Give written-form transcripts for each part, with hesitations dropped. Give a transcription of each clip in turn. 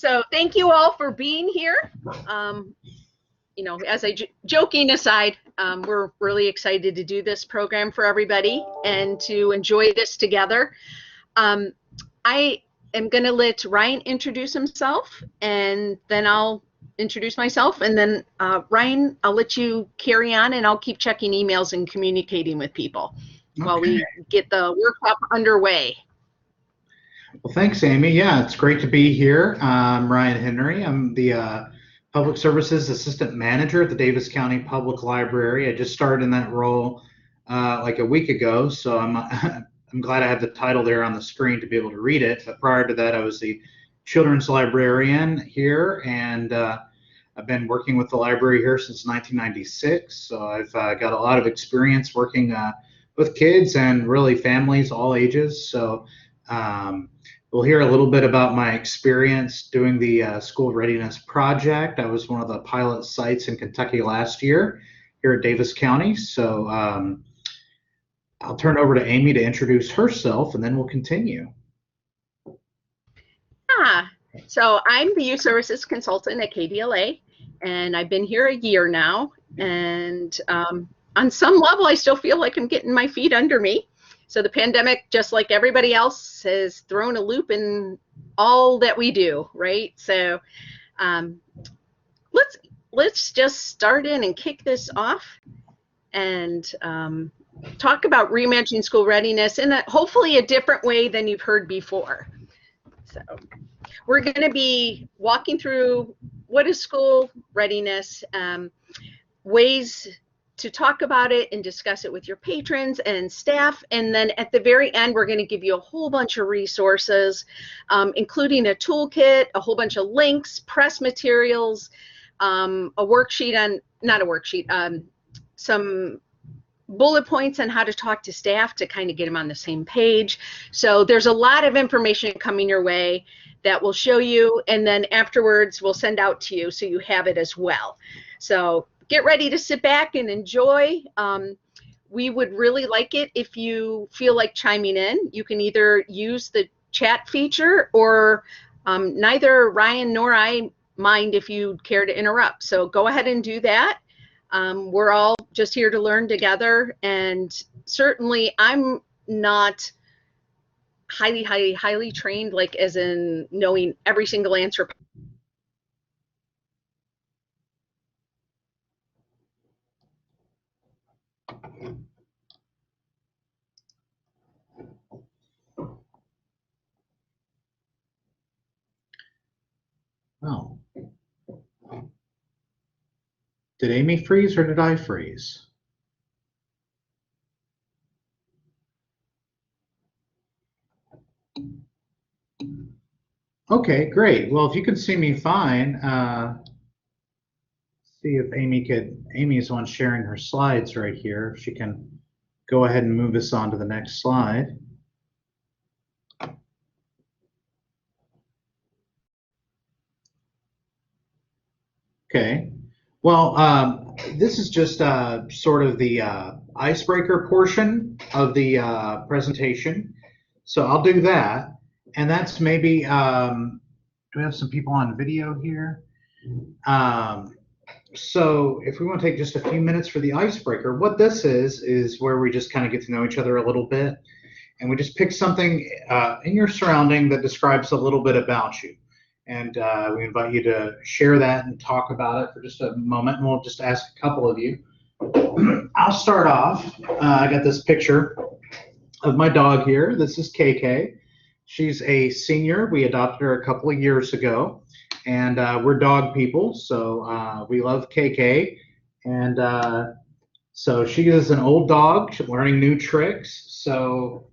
So thank you all for being here. You know, as joking aside, we're really excited to do this program for everybody and to enjoy this together. I am going to let Ryan introduce himself, and then I'll introduce myself, and then Ryan, I'll let you carry on, and I'll keep checking emails and communicating with people while we get the workshop underway. Well, thanks, Amy. Yeah, it's great to be here. I'm Ryan Henry. I'm the Public Services Assistant Manager at the Davis County Public Library. I just started in that role like a week ago, so I'm glad I have the title there on the screen to be able to read it. But prior to that, I was the children's librarian here, and I've been working with the library here since 1996. So I've got a lot of experience working with kids and really families, all ages. So we'll hear a little bit about my experience doing the school readiness project. I was one of the pilot sites in Kentucky last year here at Davis County. So I'll turn it over to Amy to introduce herself, and then we'll continue. So I'm the Youth Services Consultant at KDLA, and I've been here a year now. And on some level, I still feel like I'm getting my feet under me. So the pandemic, just like everybody else, has thrown a loop in all that we do, right? So let's just start in and kick this off and talk about reimagining school readiness in hopefully a different way than you've heard before. So we're going to be walking through what is school readiness, ways to talk about it and discuss it with your patrons and staff. And then at the very end, we're going to give you a whole bunch of resources, including a toolkit, a whole bunch of links, press materials, a worksheet on, not a worksheet, some bullet points on how to talk to staff to kind of get them on the same page. So there's a lot of information coming your way that we'll show you, and then afterwards we'll send out to you so you have it as well. So get ready to sit back and enjoy. We would really like it if you feel like chiming in. You can either use the chat feature, or neither Ryan nor I mind if you care to interrupt. So go ahead and do that. We're all just here to learn together, and certainly I'm not highly trained, like as in knowing every single answer. Oh. Did Amy freeze or did I freeze? Okay, great. Well, if you can see me fine, see if Amy is the one sharing her slides right here. If she can go ahead and move us on to the next slide. Okay. Well, this is just sort of the icebreaker portion of the presentation. So I'll do that. And that's maybe, do we have some people on video here? So if we want to take just a few minutes for the icebreaker, what this is where we just kind of get to know each other a little bit. And we just pick something in your surrounding that describes a little bit about you. And we invite you to share that and talk about it for just a moment. And we'll just ask a couple of you. I'll start off. I got this picture of my dog here. This is KK. She's a senior. We adopted her a couple of years ago. And we're dog people, so we love KK. And so she is an old dog. She's learning new tricks. So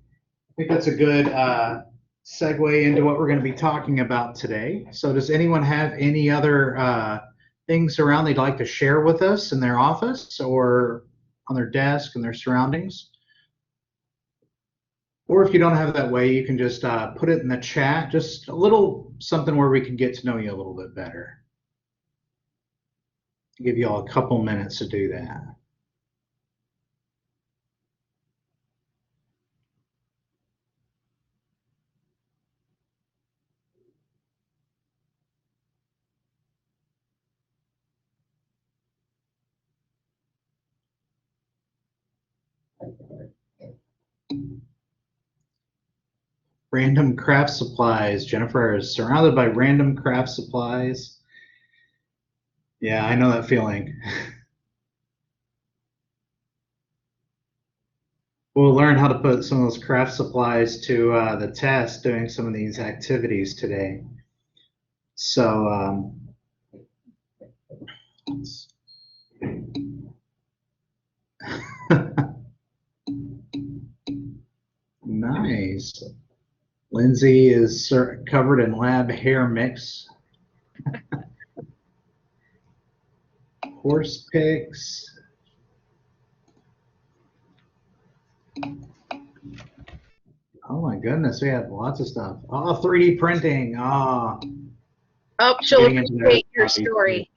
I think that's a good segue into what we're going to be talking about today. So does anyone have any other things around they'd like to share with us in their office or on their desk and their surroundings? Or if you don't have it that way, you can just put it in the chat, just a little something where we can get to know you a little bit better. I'll give you all a couple minutes to do that. Random craft supplies. Jennifer is surrounded by random craft supplies. Yeah, I know that feeling. We'll learn how to put some of those craft supplies to the test doing some of these activities today. So, nice. Lindsay is covered in lab hair mix. Horse pics. Oh my goodness, we have lots of stuff. Oh, 3D printing. Oh, she'll appreciate your story.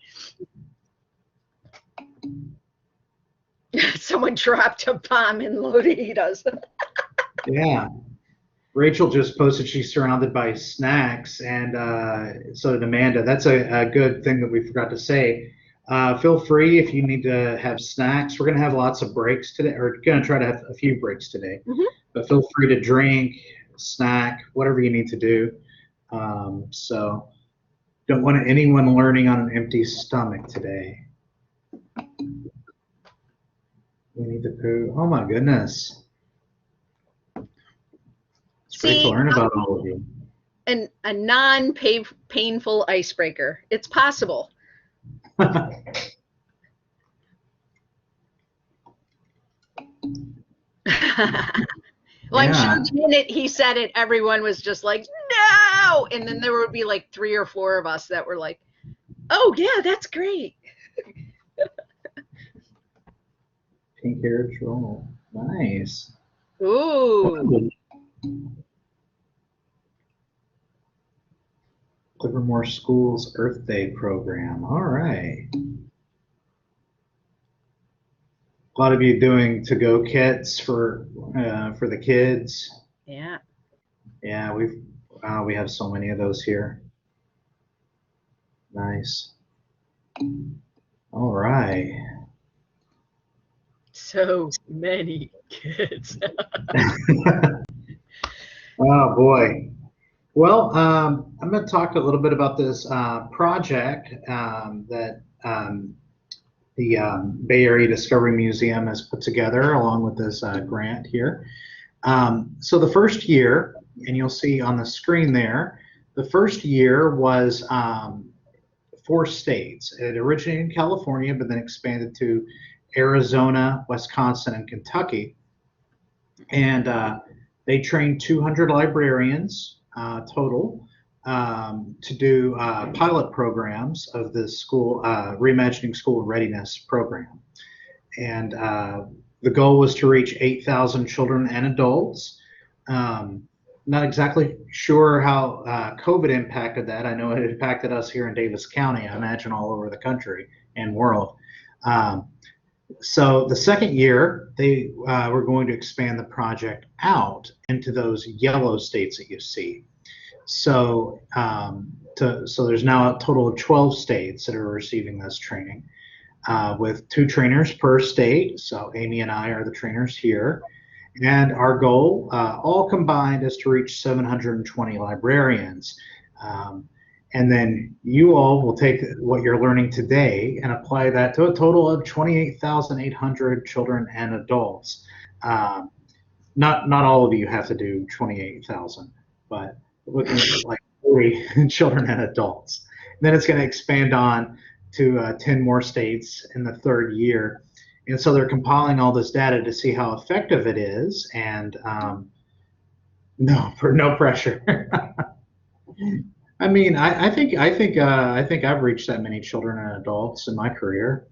Someone dropped a bomb in Loditas. Yeah. Rachel just posted she's surrounded by snacks, and so did Amanda. That's a good thing that we forgot to say. Feel free if you need to have snacks. We're going to have lots of breaks today, or going to try to have a few breaks today. But feel free to drink, snack, whatever you need to do. So don't want anyone learning on an empty stomach today. We need to poo. Oh my goodness. It's great to learn about all of you. And a non-painful icebreaker. It's possible. Well, I'm sure the minute he said it, everyone was just like, no! And then there would be like 3 or 4 of us that were like, oh, yeah, that's great. Pink hair troll. Nice. Ooh. Livermore School's Earth Day program. All right. A lot of you doing to-go kits for the kids. Yeah. Yeah, we have so many of those here. Nice. All right. So many kids. Oh boy. Well, I'm going to talk a little bit about this project that the Bay Area Discovery Museum has put together along with this grant here. So the first year, and you'll see on the screen there, the first year was 4 states. It originated in California, but then expanded to Arizona, Wisconsin, and Kentucky. And they trained 200 librarians total to do pilot programs of the school Reimagining School Readiness program. And the goal was to reach 8,000 children and adults. Not exactly sure how COVID impacted that. I know it impacted us here in Davis County, I imagine all over the country and world. So the second year, they were going to expand the project out into those yellow states that you see. So, so there's now a total of 12 states that are receiving this training with 2 trainers per state. So Amy and I are the trainers here. And our goal, all combined, is to reach 720 librarians. And then you all will take what you're learning today and apply that to a total of 28,800 children and adults. Not all of you have to do 28,000, but looking at like 40 children and adults. And then it's going to expand on to 10 more states in the third year. And so they're compiling all this data to see how effective it is. And no pressure. I mean, I think I've reached that many children and adults in my career.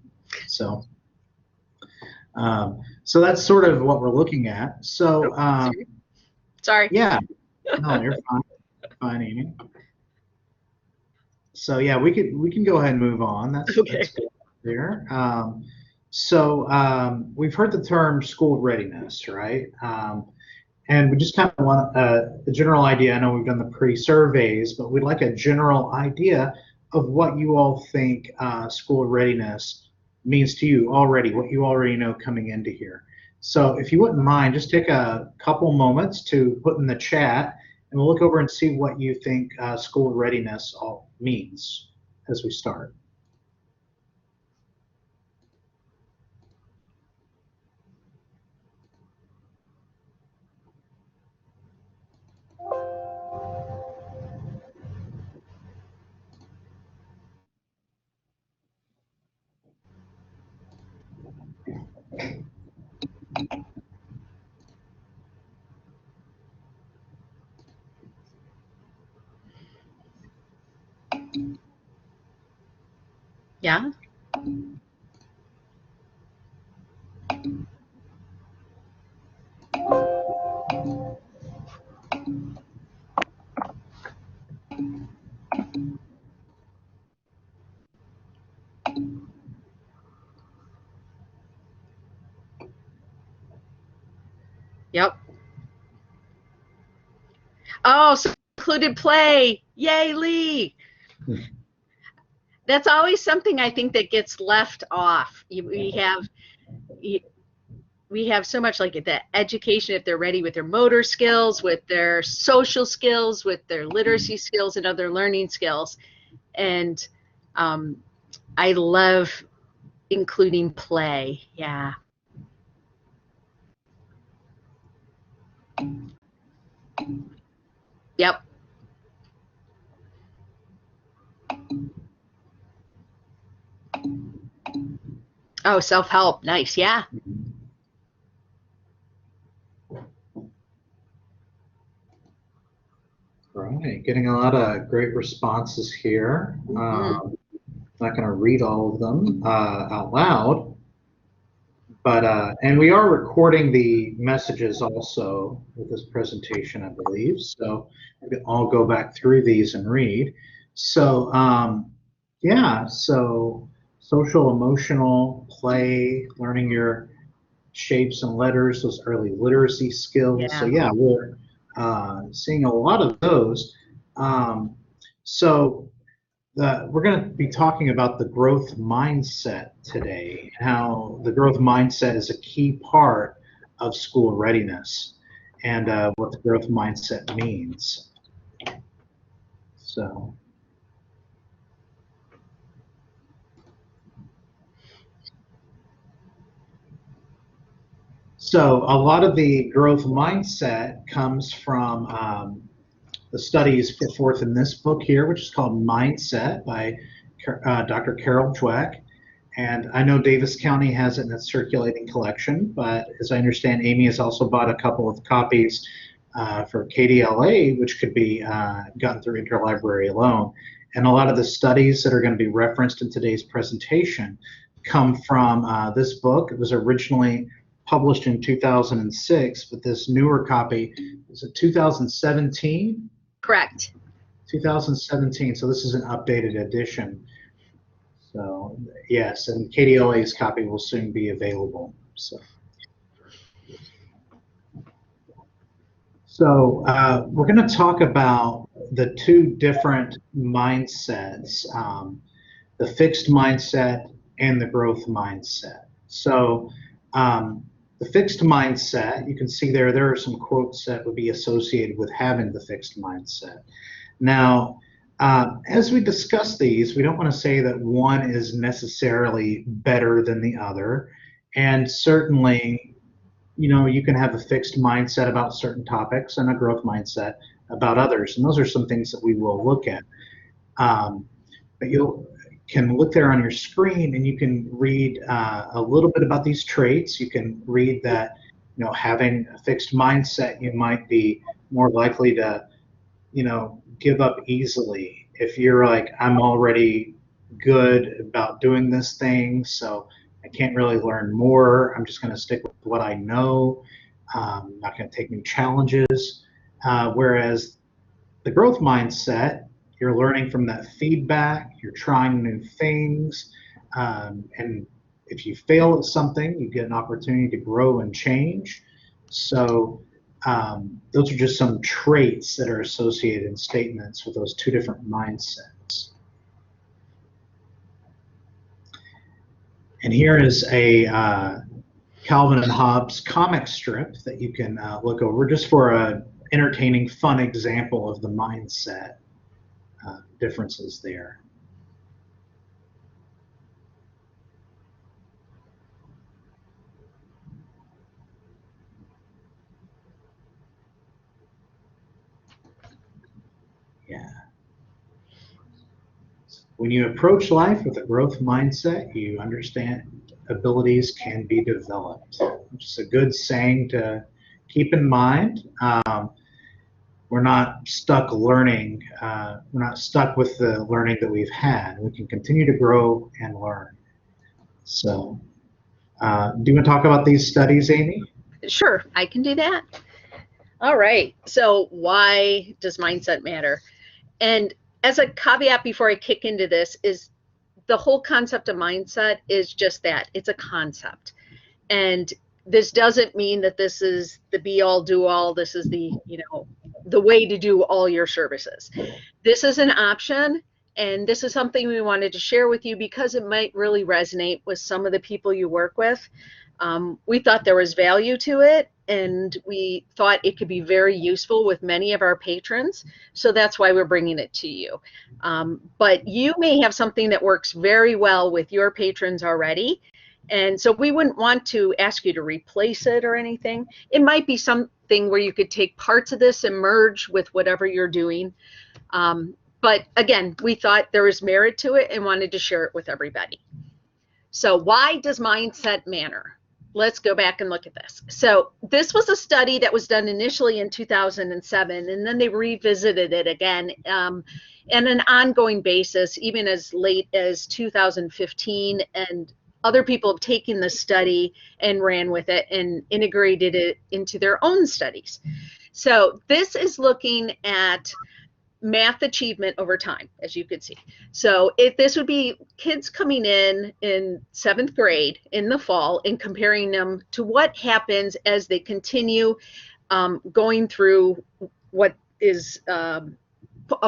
So so that's sort of what we're looking at. So sorry. Yeah. No, you're fine. Fine, Amy. So yeah, we can go ahead and move on. That's okay. That's good there. We've heard the term school readiness, right? And we just kind of want a general idea. I know we've done the pre-surveys, but we'd like a general idea of what you all think school readiness means to you already, what you already know coming into here. So if you wouldn't mind, just take a couple moments to put in the chat, and we'll look over and see what you think school readiness all means as we start. Yeah. Yep. Oh, so included play. Yay, Lee. That's always something I think that gets left off. We have so much like the education, if they're ready with their motor skills, with their social skills, with their literacy skills and other learning skills. And I love including play. Yeah. Yep. Oh, self-help. Nice. Yeah. Right, getting a lot of great responses here. Not going to read all of them out loud, but and we are recording the messages also with this presentation, I believe. So I'll go back through these and read. So yeah, so social, emotional, play, learning your shapes and letters, those early literacy skills. Yeah. So yeah, we're seeing a lot of those. So we're going to be talking about the growth mindset today, how the growth mindset is a key part of school readiness, and what the growth mindset means. So a lot of the growth mindset comes from the studies put forth in this book here, which is called Mindset by Dr. Carol Dweck. And I know Davis County has it in its circulating collection, but as I understand, Amy has also bought a couple of copies for KDLA, which could be gotten through interlibrary alone. And a lot of the studies that are going to be referenced in today's presentation come from this book. It was originally published in 2006, but this newer copy is a 2017. Correct. 2017, so this is an updated edition. So yes, and KDLA's copy will soon be available. So we're going to talk about the two different mindsets, the fixed mindset and the growth mindset. So the fixed mindset, you can see there are some quotes that would be associated with having the fixed mindset. Now, as we discuss these, we don't want to say that one is necessarily better than the other. And certainly, you know, you can have a fixed mindset about certain topics and a growth mindset about others. And those are some things that we will look at. But you can look there on your screen and you can read a little bit about these traits. You can read that, you know, having a fixed mindset, you might be more likely to, you know, give up easily. If you're like, I'm already good about doing this thing, so I can't really learn more. I'm just going to stick with what I know. I'm not going to take new challenges. Whereas the growth mindset, you're learning from that feedback, you're trying new things, and if you fail at something, you get an opportunity to grow and change. So those are just some traits that are associated in statements with those two different mindsets. And here is a Calvin and Hobbes comic strip that you can look over just for a entertaining, fun example of the mindset differences there. Yeah. When you approach life with a growth mindset, you understand abilities can be developed, which is a good saying to keep in mind. We're not stuck learning. We're not stuck with the learning that we've had. We can continue to grow and learn. So, do you want to talk about these studies, Amy? Sure, I can do that. All right. So why does mindset matter? And as a caveat before I kick into this is the whole concept of mindset is just that. It's a concept. And this doesn't mean that this is the be all do all. This is the, the way to do all your services. This is an option. And this is something we wanted to share with you because it might really resonate with some of the people you work with. We thought there was value to it, and we thought it could be very useful with many of our patrons. So that's why we're bringing it to you. But you may have something that works very well with your patrons already. And so we wouldn't want to ask you to replace it or anything. It might be something where you could take parts of this and merge with whatever you're doing. But again, we thought there was merit to it and wanted to share it with everybody. So why does mindset matter? Let's go back and look at this. So this was a study that was done initially in 2007, and then they revisited it again on an ongoing basis, even as late as 2015. And other people have taken the study and ran with it and integrated it into their own studies. So this is looking at math achievement over time, as you could see. So if this would be kids coming in 7th grade in the fall and comparing them to what happens as they continue going through what is a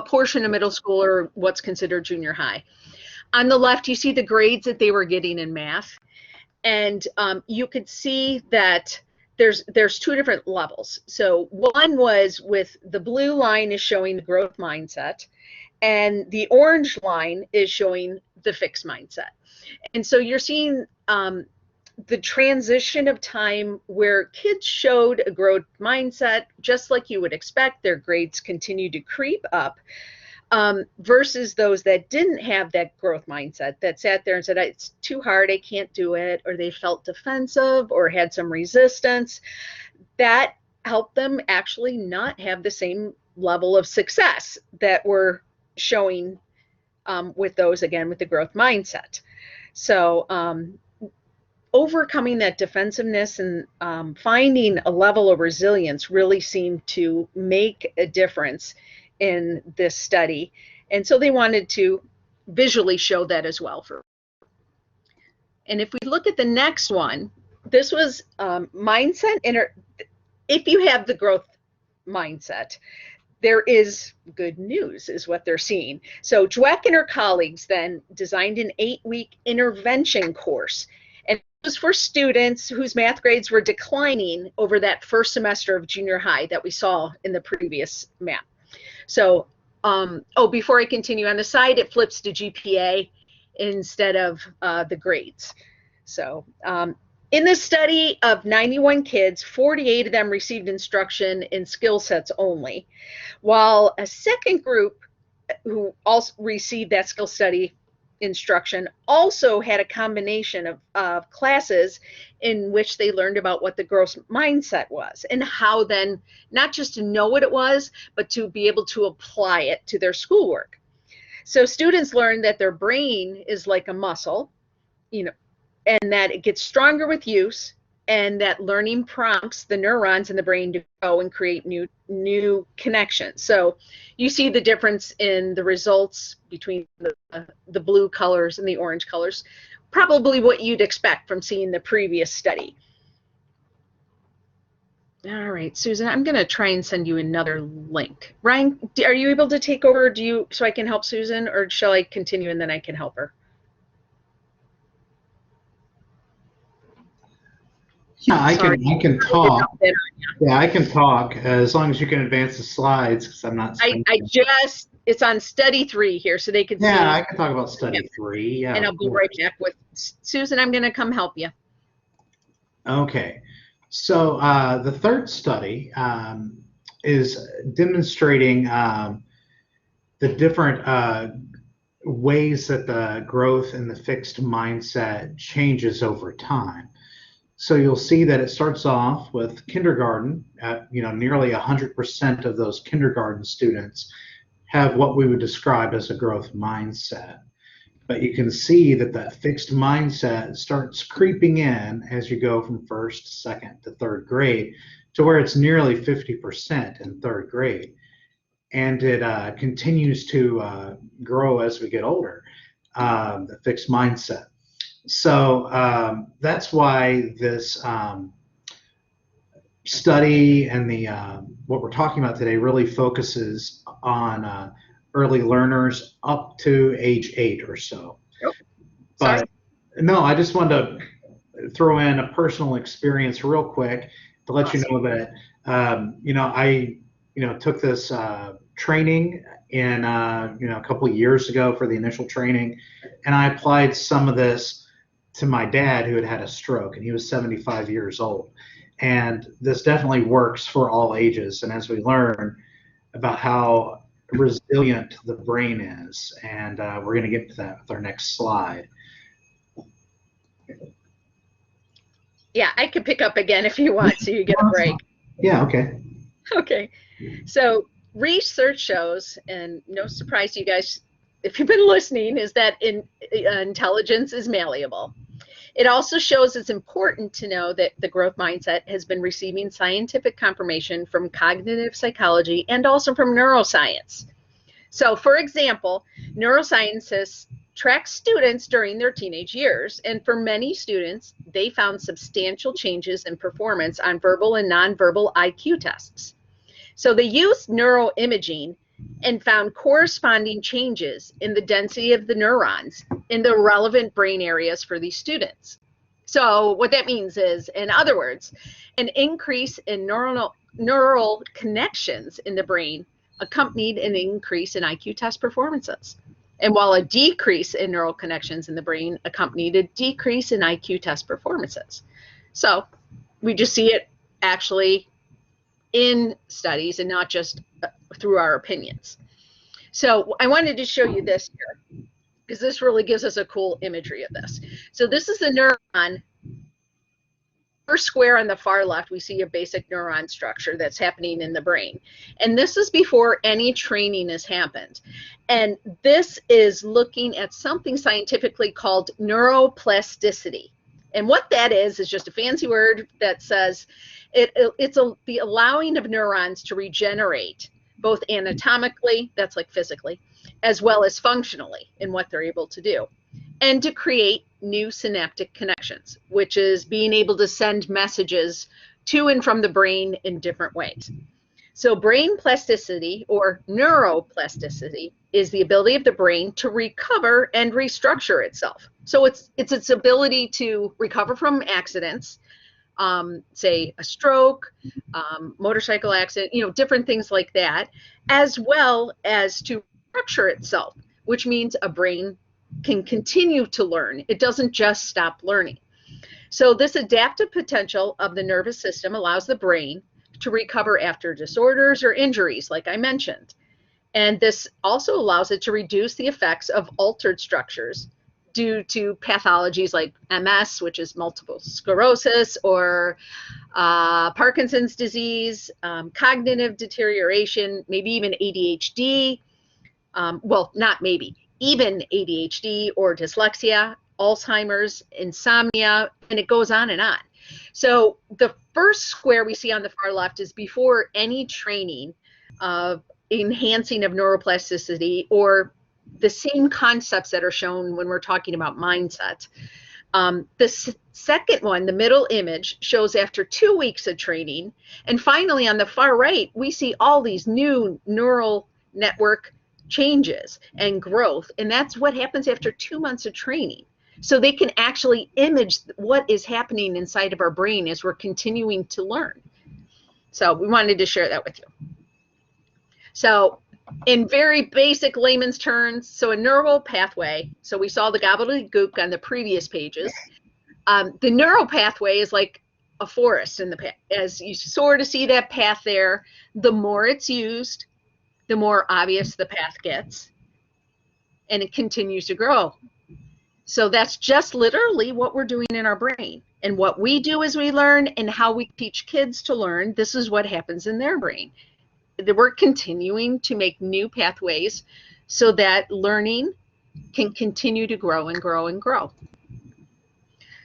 portion of middle school or what's considered junior high. On the left, you see the grades that they were getting in math. And you could see that there's two different levels. So one was with the blue line is showing the growth mindset, and the orange line is showing the fixed mindset. And so you're seeing the transition of time where kids showed a growth mindset, just like you would expect. Their grades continue to creep up. Versus those that didn't have that growth mindset, that sat there and said, it's too hard, I can't do it, or they felt defensive or had some resistance. That helped them actually not have the same level of success that we're showing with those, again, with the growth mindset. So overcoming that defensiveness and finding a level of resilience really seemed to make a difference in this study. And so they wanted to visually show that as well. And if we look at the next one, this was mindset. If you have the growth mindset, there is good news, is what they're seeing. So Dweck and her colleagues then designed an 8-week intervention course. And it was for students whose math grades were declining over that first semester of junior high that we saw in the previous map. So, before I continue, on the side, it flips to GPA instead of the grades. So, in this study of 91 kids, 48 of them received instruction in skill sets only, while a second group who also received that skill study instruction also had a combination of classes in which they learned about what the growth mindset was and how then not just to know what it was, but to be able to apply it to their schoolwork. So students learned that their brain is like a muscle, and that it gets stronger with use, and that learning prompts the neurons in the brain to go and create new connections. So you see the difference in the results between the blue colors and the orange colors, probably what you'd expect from seeing the previous study. All right, Susan, I'm going to try and send you another link. Ryan, are you able to take over so I can help Susan, or shall I continue and then I can help her? Yeah, I Sorry, can I really did talk. dump that on you. Yeah, I can talk as long as you can advance the slides because I'm not spending. It's on study 3 here so they can Yeah, see. I can talk about study 3. Yeah, And of I'll be right course. back with Susan. I'm going to come help you. Okay. So the third study is demonstrating the different ways that the growth in the fixed mindset changes over time. So you'll see that it starts off with kindergarten. Nearly 100% of those kindergarten students have what we would describe as a growth mindset. But you can see that that fixed mindset starts creeping in as you go from first, second to third grade to where it's nearly 50% in third grade. And it continues to grow as we get older, the fixed mindset. So that's why this study and the what we're talking about today really focuses on early learners up to age 8 or so. Oh, sorry. But no, I just wanted to throw in a personal experience real quick to let you know that I took this training in a couple of years ago for the initial training, and I applied some of this to my dad who had had a stroke, and he was 75 years old. And this definitely works for all ages. And as we learn about how resilient the brain is, and we're going to get to that with our next slide. Yeah, I could pick up again if you want, so you get a break. Yeah, okay. Okay. So research shows, and no surprise to you guys if you've been listening, is that intelligence is malleable. It also shows it's important to know that the growth mindset has been receiving scientific confirmation from cognitive psychology and also from neuroscience. So, for example, neuroscientists track students during their teenage years, and for many students, they found substantial changes in performance on verbal and nonverbal IQ tests. So they used neuroimaging and found corresponding changes in the density of the neurons in the relevant brain areas for these students. So what that means is, in other words, an increase in neural connections in the brain accompanied an increase in IQ test performances. And while a decrease in neural connections in the brain accompanied a decrease in IQ test performances. So we just see it actually in studies and not just through our opinions. So I wanted to show you this here because this really gives us a cool imagery of this. So this is the neuron. First square on the far left, we see a basic neuron structure that's happening in the brain. And this is before any training has happened. And this is looking at something scientifically called neuroplasticity. And what that is just a fancy word that says it's the allowing of neurons to regenerate, both anatomically, that's like physically, as well as functionally in what they're able to do, and to create new synaptic connections, which is being able to send messages to and from the brain in different ways. So brain plasticity or neuroplasticity is the ability of the brain to recover and restructure itself. So it's its ability to recover from accidents, say a stroke, motorcycle accident, different things like that, as well as to structure itself, which means a brain can continue to learn. It doesn't just stop learning. So this adaptive potential of the nervous system allows the brain to recover after disorders or injuries, like I mentioned. And this also allows it to reduce the effects of altered structures due to pathologies like MS, which is multiple sclerosis, or Parkinson's disease, cognitive deterioration, maybe even ADHD. Well, not maybe, even ADHD or dyslexia, Alzheimer's, insomnia, and it goes on and on. So the first square we see on the far left is before any training of enhancing of neuroplasticity or the same concepts that are shown when we're talking about mindset. The second one, the middle image, shows after 2 weeks of training. And finally, on the far right, we see all these new neural network changes and growth. And that's what happens after 2 months of training. so they can actually image what is happening inside of our brain as we're continuing to learn. So we wanted to share that with you. So in very basic layman's terms, so a neural pathway, so we saw the gobbledygook on the previous pages. The neural pathway is like a forest in the path. As you sort of see that path there, the more it's used, the more obvious the path gets, and it continues to grow. So that's just literally what we're doing in our brain. And what we do as we learn and how we teach kids to learn, this is what happens in their brain. We're continuing to make new pathways so that learning can continue to grow and grow and grow.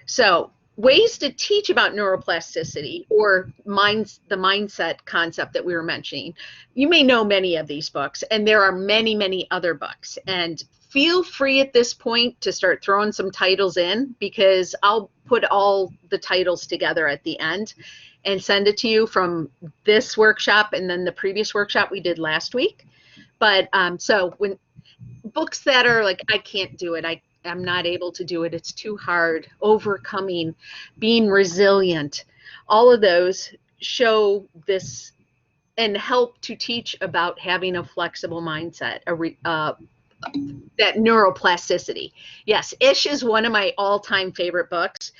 So ways to teach about neuroplasticity, or the mindset concept that we were mentioning. You may know many of these books, and there are many, many other books. And feel free at this point to start throwing some titles in, because I'll put all the titles together at the end and send it to you from this workshop and then the previous workshop we did last week. But so when books that are like, I can't do it, I'm not able to do it, it's too hard, overcoming, being resilient, all of those show this and help to teach about having a flexible mindset, that neuroplasticity. Yes, Ish is one of my all-time favorite books.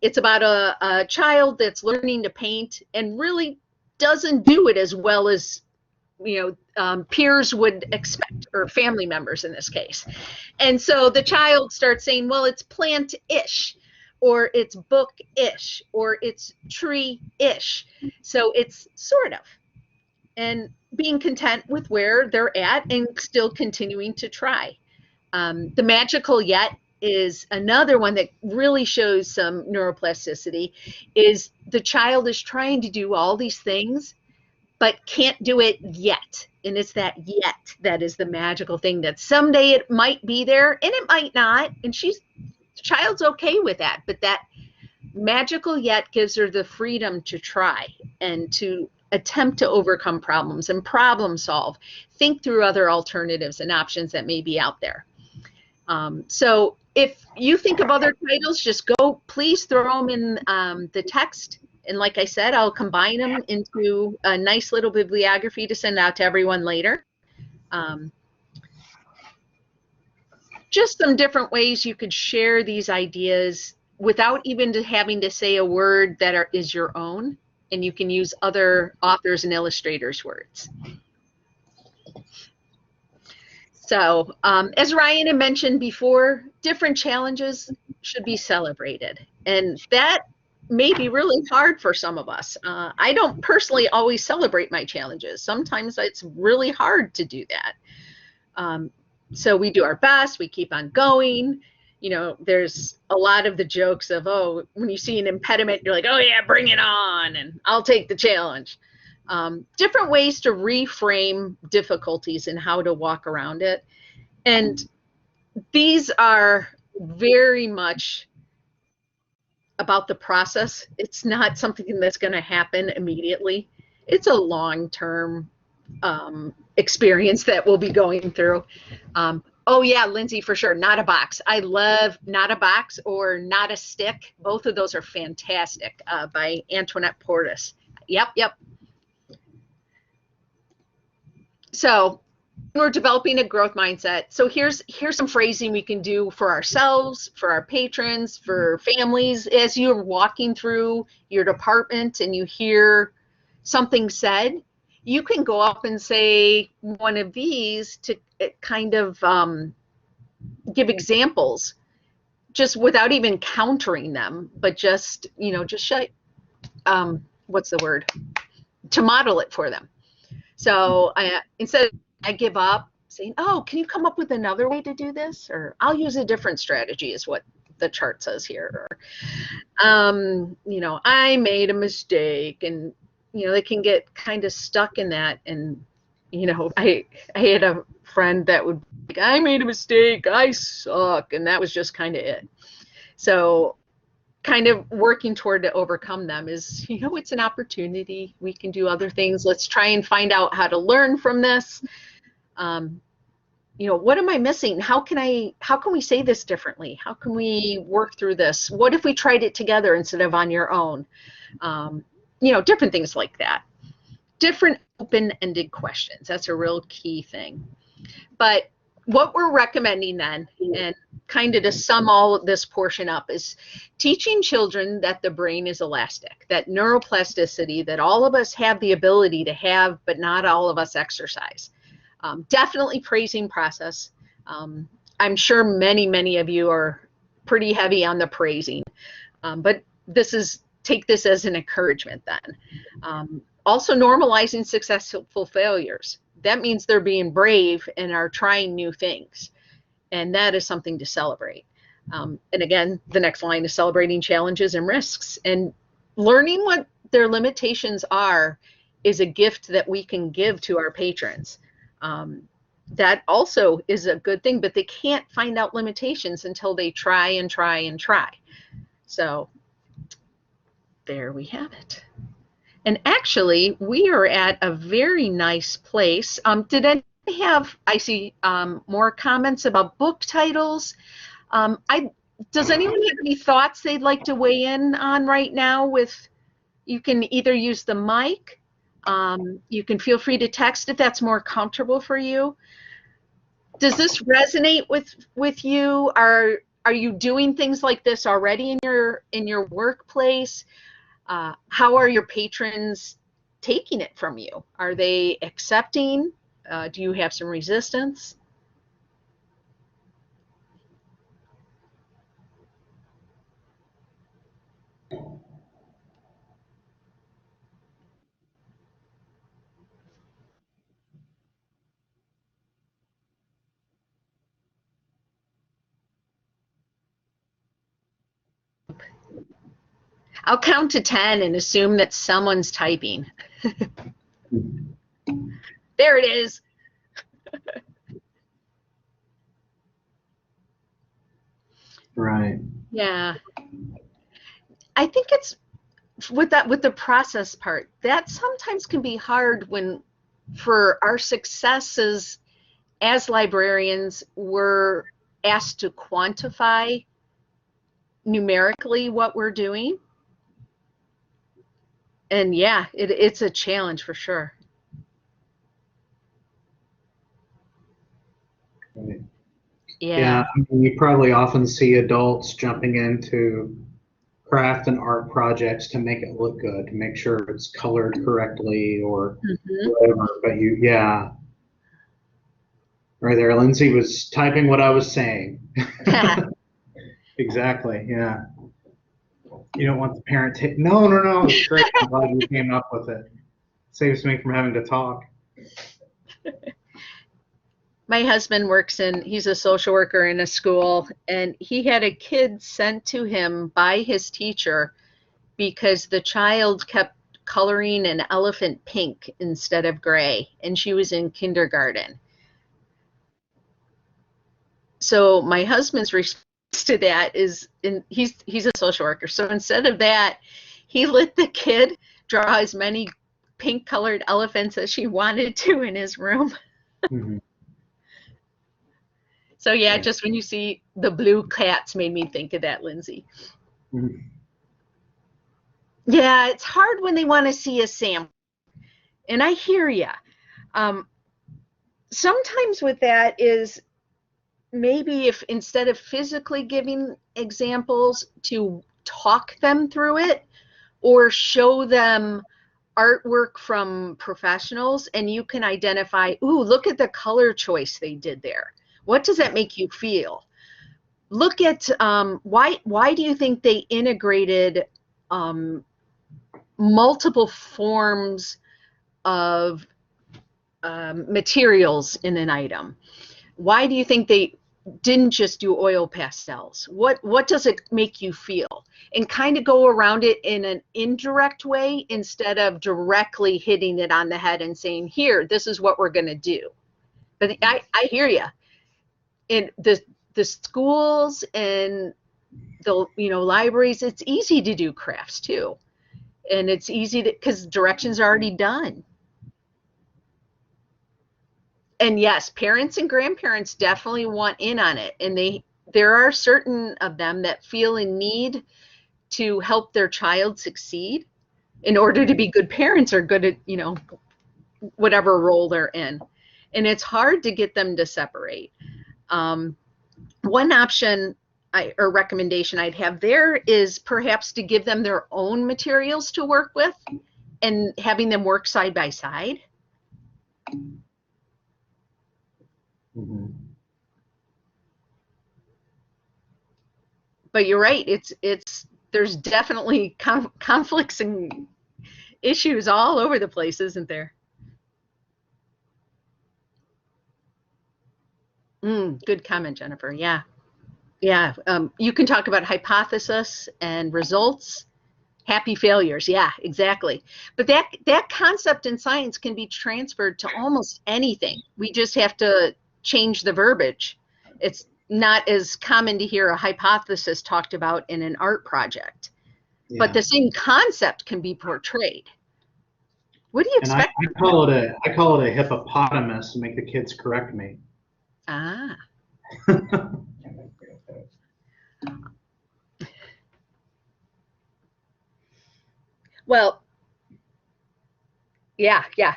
It's about a child that's learning to paint and really doesn't do it as well as peers would expect, or family members in this case. And so the child starts saying, well, it's plant-ish, or it's book-ish, or it's tree-ish. So it's sort of, and being content with where they're at and still continuing to try. The magical yet is another one that really shows some neuroplasticity. Is the child is trying to do all these things but can't do it yet. And it's that yet that is the magical thing, that someday it might be there and it might not. And the child's okay with that. But that magical yet gives her the freedom to try and to attempt to overcome problems and problem solve, think through other alternatives and options that may be out there. So if you think of other titles, just please throw them in the text. And like I said, I'll combine them into a nice little bibliography to send out to everyone later. Just some different ways you could share these ideas without even having to say a word that is your own, and you can use other authors and illustrators' words. So as Ryan had mentioned before, different challenges should be celebrated. And that may be really hard for some of us. I don't personally always celebrate my challenges. Sometimes it's really hard to do that. So we do our best, we keep on going. There's a lot of the jokes of, oh, when you see an impediment, you're like, oh yeah, bring it on, and I'll take the challenge. Different ways to reframe difficulties and how to walk around it. And these are very much about the process. It's not something that's going to happen immediately. It's a long-term experience that we'll be going through. Oh yeah, Lindsay, for sure. Not a box. I love Not a Box or Not a Stick. Both of those are fantastic, by Antoinette Portis. Yep. So we're developing a growth mindset. So here's some phrasing we can do for ourselves, for our patrons, for families. As you're walking through your department and you hear something said, you can go up and say one of these to kind of give examples, just without even countering them, but just, what's the word? To model it for them. So instead of I give up, saying, oh, can you come up with another way to do this? Or I'll use a different strategy, is what the chart says here. Or, I made a mistake, and, they can get kind of stuck in that. And, I had a friend that would be like, I made a mistake, I suck. And that was just kind of it. So kind of working toward to overcome them is, it's an opportunity. We can do other things. Let's try and find out how to learn from this. what am I missing? How can we say this differently? How can we work through this? What if we tried it together instead of on your own? Different things like that. Different open-ended questions. That's a real key thing. But what we're recommending then, and kind of to sum all of this portion up, is teaching children that the brain is elastic, that neuroplasticity, that all of us have the ability to have, but not all of us exercise. Definitely praising process. I'm sure many of you are pretty heavy on the praising, but take this as an encouragement then. Also normalizing successful failures. That means they're being brave and are trying new things. And that is something to celebrate. And again, the next line is celebrating challenges and risks. And learning what their limitations are is a gift that we can give to our patrons. That also is a good thing, but they can't find out limitations until they try and try and try. So there we have it. And actually, we are at a very nice place. Did anyone have, I see more comments about book titles. Does anyone have any thoughts they'd like to weigh in on right now? You can either use the mic, you can feel free to text if that's more comfortable for you. Does this resonate with you? Are you doing things like this already in your workplace? How are your patrons taking it from you? Are they accepting? Do you have some resistance? I'll count to 10 and assume that someone's typing. There it is. Right. Yeah. I think it's with the process part, that sometimes can be hard for our successes as librarians, we're asked to quantify numerically what we're doing. And yeah, it's a challenge for sure. Right. Yeah. I mean, you probably often see adults jumping into craft and art projects to make it look good, to make sure it's colored correctly or whatever. But right there, Lindsay was typing what I was saying. Exactly. Yeah. You don't want the parent to. No. It's great. I'm glad you came up with it. Saves me from having to talk. My husband he's a social worker in a school, and he had a kid sent to him by his teacher because the child kept coloring an elephant pink instead of gray, and she was in kindergarten. So my husband's response to that is, he's a social worker, so instead of that, he let the kid draw as many pink colored elephants as she wanted to in his room. Mm-hmm. So yeah, just when you see the blue cats made me think of that, Lindsay. Mm-hmm. Yeah, it's hard when they want to see a sample. And I hear you. Sometimes with that is maybe if instead of physically giving examples, to talk them through it or show them artwork from professionals, and you can identify, ooh, look at the color choice they did there. What does that make you feel? Look at why do you think they integrated multiple forms of materials in an item? Why do you think they didn't just do oil pastels? What does it make you feel? And kind of go around it in an indirect way instead of directly hitting it on the head and saying, here, this is what we're going to do. But I hear you. In the schools and the libraries, it's easy to do crafts too. And it's easy because directions are already done. And yes, parents and grandparents definitely want in on it. And there are certain of them that feel a need to help their child succeed in order to be good parents or good at, whatever role they're in. And it's hard to get them to separate. One option or recommendation I'd have there is perhaps to give them their own materials to work with and having them work side by side. Mm-hmm. But you're right. There's definitely conflicts and issues all over the place, isn't there? Good comment, Jennifer. Yeah. Yeah. You can talk about hypothesis and results, happy failures. Yeah, exactly. But that concept in science can be transferred to almost anything. We just have to change the verbiage. It's not as common to hear a hypothesis talked about in an art project, but the same concept can be portrayed. What do you expect? And I call it a hippopotamus to make the kids correct me. Ah. Well, yeah. Yeah.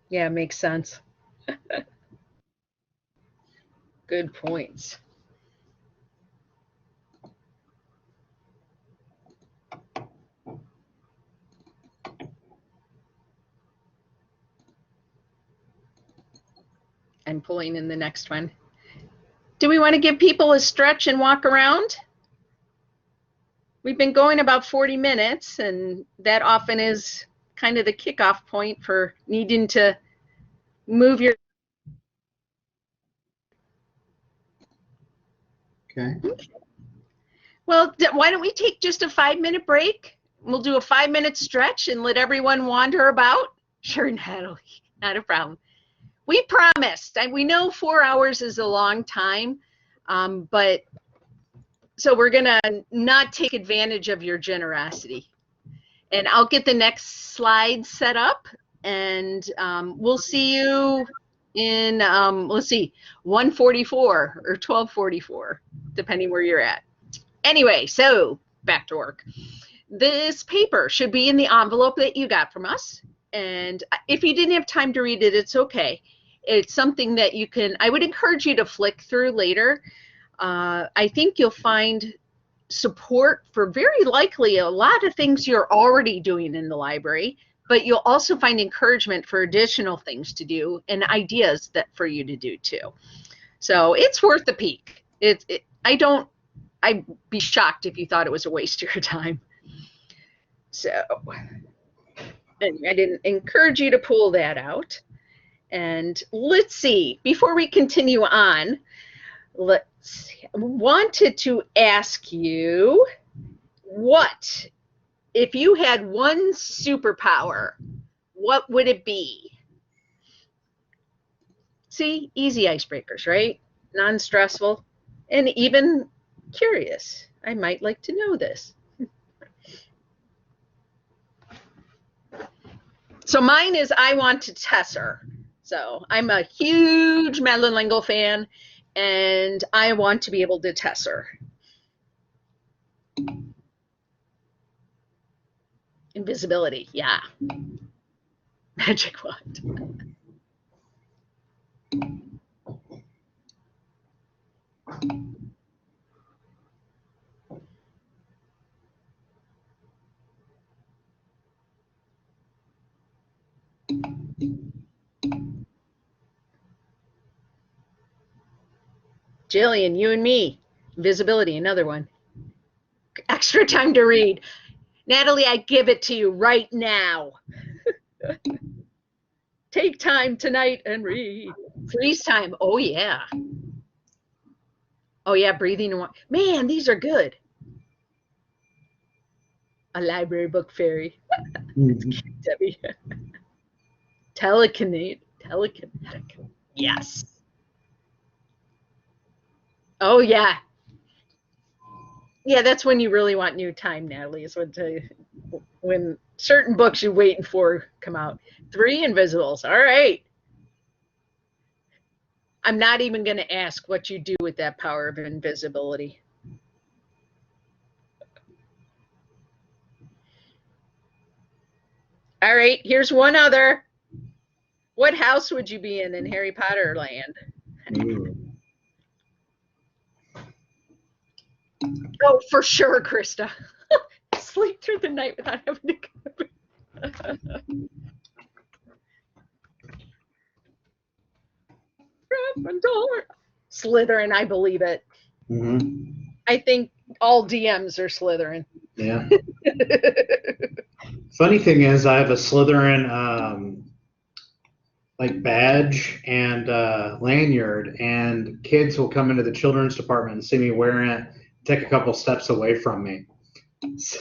Yeah, makes sense. Good points. I'm pulling in the next one. Do we want to give people a stretch and walk around? We've been going about 40 minutes, and that often is kind of the kickoff point for needing to move your. Okay. Well, why don't we take just a 5-minute break? We'll do a 5-minute stretch and let everyone wander about. Sure, Natalie, not a problem. We promised. We know 4 hours is a long time, but so we're going to not take advantage of your generosity. And I'll get the next slide set up, and we'll see you in, let's see, 1:44 or 12:44, depending where you're at. Anyway, so back to work. This paper should be in the envelope that you got from us. And if you didn't have time to read it, it's okay. It's something that you can, I would encourage you to flick through later. I think you'll find support for very likely a lot of things you're already doing in the library, but you'll also find encouragement for additional things to do and ideas that for you to do too. So it's worth the peek. I'd be shocked if you thought it was a waste of your time. So, and I didn't encourage you to pull that out. And let's see, before we continue on, wanted to ask you, what, if you had one superpower, what would it be? See, easy icebreakers, right? Non-stressful and even curious. I might like to know this. So mine is I want to tesser. So I'm a huge Madeleine L'Engle fan, and I want to be able to tesser. Invisibility, yeah. Magic wand. Jillian, you and me. Invisibility, another one. Extra time to read. Natalie, I give it to you right now. Take time tonight and read. Freeze time. Oh, yeah. Oh, yeah, breathing. Man, these are good. A library book fairy. Mhm. Debbie. Telekinetic. Yes. Oh, yeah. Yeah, that's when you really want new time, Natalie, is when certain books you're waiting for come out. 3 Invisibles. All right. I'm not even going to ask what you do with that power of invisibility. All right, here's one other. What house would you be in Harry Potter land? Oh, for sure, Krista. Sleep through the night without having to Gryffindor. Slytherin, I believe it. I think all DMs are Slytherin. Yeah. Funny thing is, I have a Slytherin like badge and lanyard, and kids will come into the children's department and see me wearing it, take a couple steps away from me. So,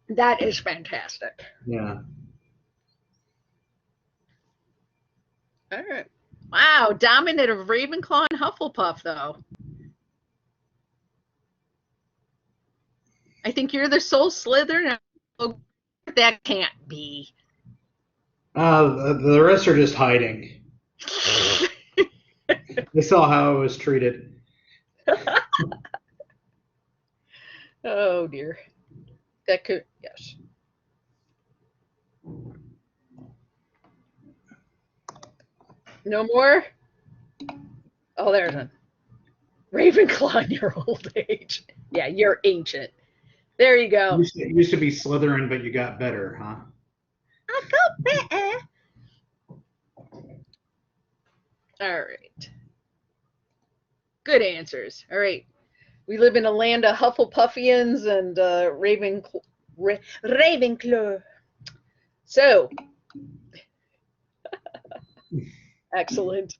that is fantastic. Yeah. All right. Wow, dominant of Ravenclaw and Hufflepuff, though. I think you're the sole Slytherin. Oh, that can't be. The rest are just hiding. They saw how I was treated. Oh dear. That could, yes. No more? Oh, there's one. Ravenclaw in your old age. Yeah, you're ancient. There you go. It used to be Slytherin, but you got better, huh? I got better. All right. Good answers. All right. We live in a land of Hufflepuffians and Ravenclaw. So, excellent.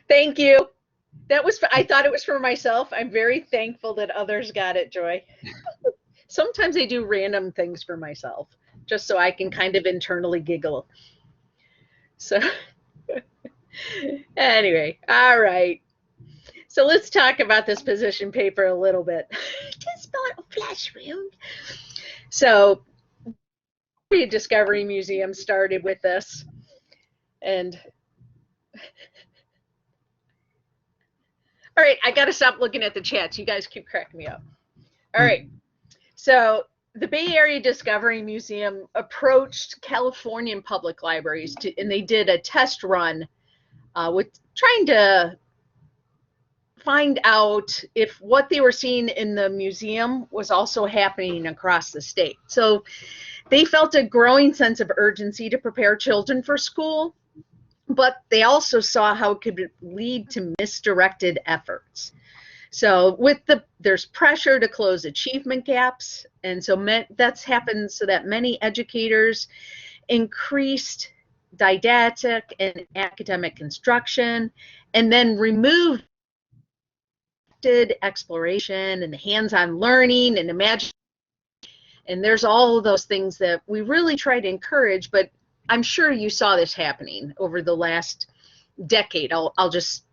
Thank you. That was, I thought it was for myself. I'm very thankful that others got it, Joy. Sometimes I do random things for myself, just so I can kind of internally giggle. So, anyway, all right. So let's talk about this position paper a little bit. Just a flash round. So, the Discovery Museum started with this, and all right, I got to stop looking at the chats. You guys keep cracking me up. All right. So the Bay Area Discovery Museum approached Californian public libraries and they did a test run with trying to find out if what they were seeing in the museum was also happening across the state. So they felt a growing sense of urgency to prepare children for school, but they also saw how it could lead to misdirected efforts. So there's pressure to close achievement gaps, and so that's happened so that many educators increased didactic and academic instruction, and then removed exploration and hands-on learning and imagination. And there's all of those things that we really try to encourage, but I'm sure you saw this happening over the last decade. I'll just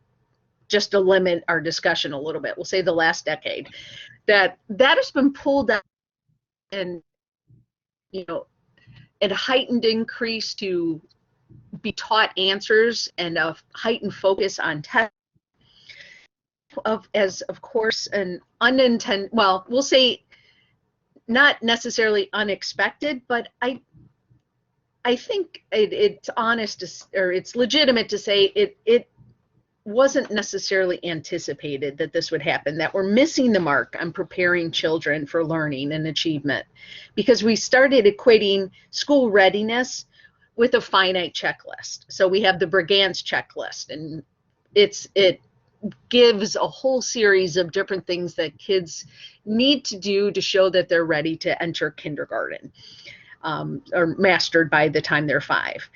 to limit our discussion a little bit, we'll say the last decade, that has been pulled out and, a heightened increase to be taught answers and a heightened focus on test as of course an unintended, well, we'll say not necessarily unexpected, but I think it's honest or it's legitimate to say it wasn't necessarily anticipated that this would happen, that we're missing the mark on preparing children for learning and achievement, because we started equating school readiness with a finite checklist. So we have the BRIGANCE checklist, and it gives a whole series of different things that kids need to do to show that they're ready to enter kindergarten, or mastered by the time they're 5.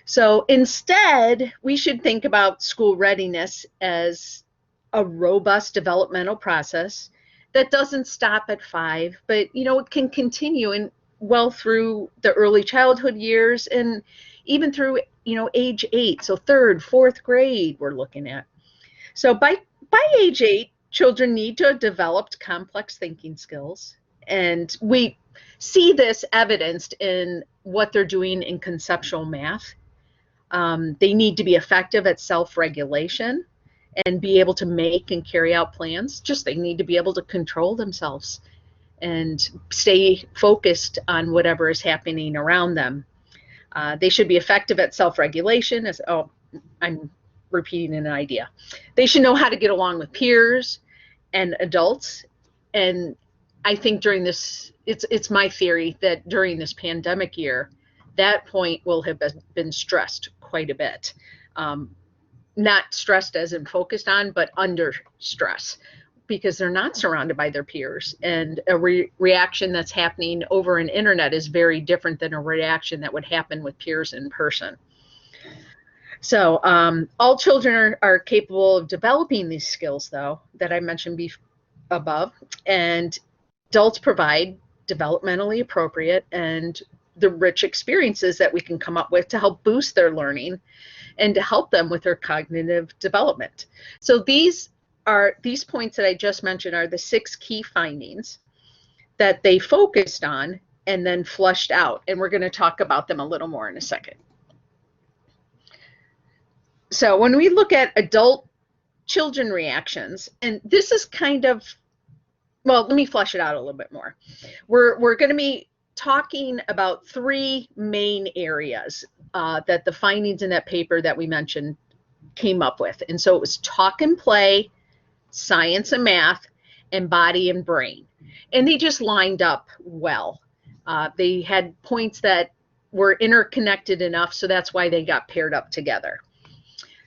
So instead, we should think about school readiness as a robust developmental process that doesn't stop at 5, but it can continue and well through the early childhood years and even through age 8. So 3rd, 4th grade we're looking at. So by age 8, children need to have developed complex thinking skills, and we see this evidenced in what they're doing in conceptual math. They need to be effective at self-regulation and be able to make and carry out plans. Just they need to be able to control themselves and stay focused on whatever is happening around them. They should be effective at self-regulation. I'm repeating an idea. They should know how to get along with peers and adults. And I think during this, it's my theory that during this pandemic year, that point will have been stressed quite a bit. Not stressed as in focused on, but under stress, because they're not surrounded by their peers. And a reaction that's happening over an internet is very different than a reaction that would happen with peers in person. So all children are capable of developing these skills, though, that I mentioned above, and adults provide developmentally appropriate and the rich experiences that we can come up with to help boost their learning and to help them with their cognitive development. So these points that I just mentioned are the 6 key findings that they focused on and then flushed out. And we're going to talk about them a little more in a second. So when we look at adult children reactions, and this is kind of, well, let me flesh it out a little bit more. We're going to be talking about 3 main areas that the findings in that paper that we mentioned came up with. And so it was talk and play, science and math, and body and brain. And they just lined up well. They had points that were interconnected enough, so that's why they got paired up together.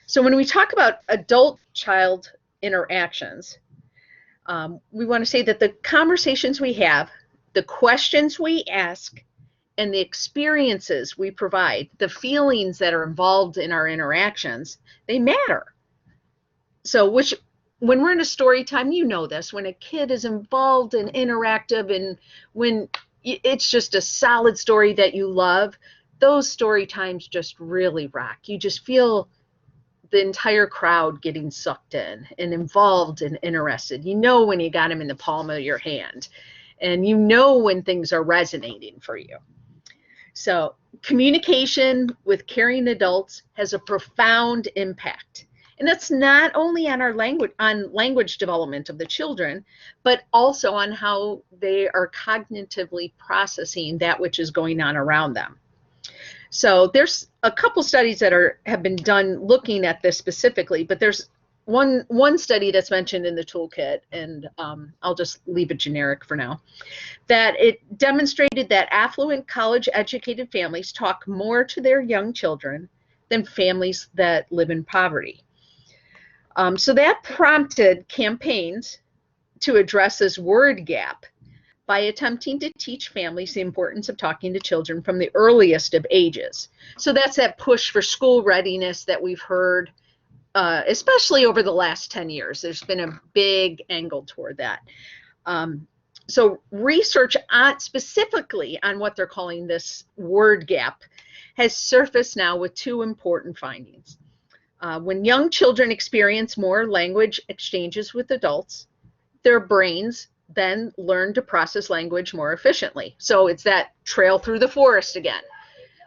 So when we talk about adult-child interactions, we want to say that the conversations we have, the questions we ask, and the experiences we provide, the feelings that are involved in our interactions, they matter. So when we're in a story time, you know this, when a kid is involved and interactive and when it's just a solid story that you love, those story times just really rock. You just feel the entire crowd getting sucked in and involved and interested. You know when you got them in the palm of your hand, and you know when things are resonating for you. So communication with caring adults has a profound impact. And that's not only on our language development of the children, but also on how they are cognitively processing that which is going on around them. So there's a couple studies that have been done looking at this specifically, but there's one study that's mentioned in the toolkit, and I'll just leave it generic for now, that it demonstrated that affluent college-educated families talk more to their young children than families that live in poverty. So that prompted campaigns to address this word gap by attempting to teach families the importance of talking to children from the earliest of ages. So that's that push for school readiness that we've heard, especially over the last 10 years. There's been a big angle toward that. So research specifically on what they're calling this word gap has surfaced now with 2 important findings. When young children experience more language exchanges with adults, their brains then learn to process language more efficiently. So it's that trail through the forest again.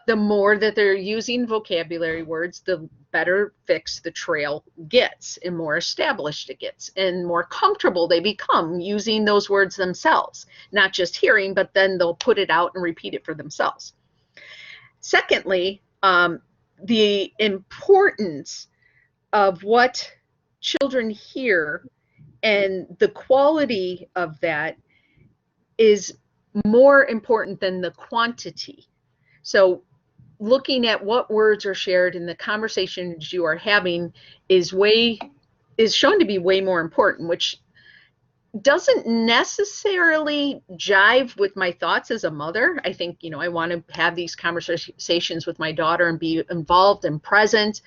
The more that they're using vocabulary words, the better fixed the trail gets and more established it gets and more comfortable they become using those words themselves, not just hearing, but then they'll put it out and repeat it for themselves. Secondly, the importance of what children hear and the quality of that is more important than the quantity. So looking at what words are shared in the conversations you are having is shown to be way more important, which doesn't necessarily jive with my thoughts as a mother. I think, I want to have these conversations with my daughter and be involved and present.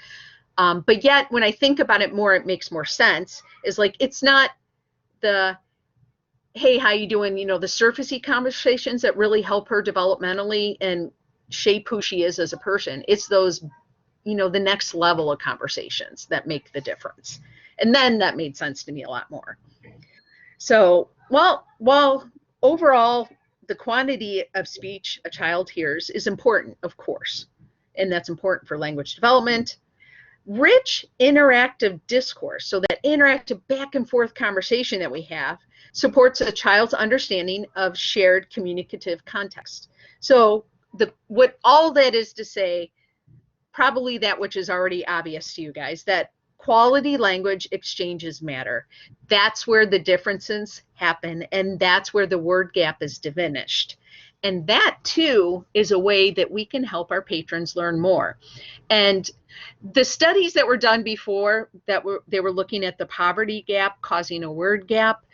But yet, when I think about it more, it makes more sense. Is like, it's not the hey, how you doing? You know, the surfacey conversations that really help her developmentally and shape who she is as a person. It's those, you know, the next level of conversations that make the difference. And then that made sense to me a lot more. So, well, overall, the quantity of speech a child hears is important, of course, and that's important for language development. Rich interactive discourse, so that interactive back and forth conversation that we have, supports a child's understanding of shared communicative context. So what all that is to say, probably that which is already obvious to you guys, that quality language exchanges matter. That's where the differences happen, and that's where the word gap is diminished. And that too is a way that we can help our patrons learn more. And the studies that were done before, they were looking at the poverty gap causing a word gap.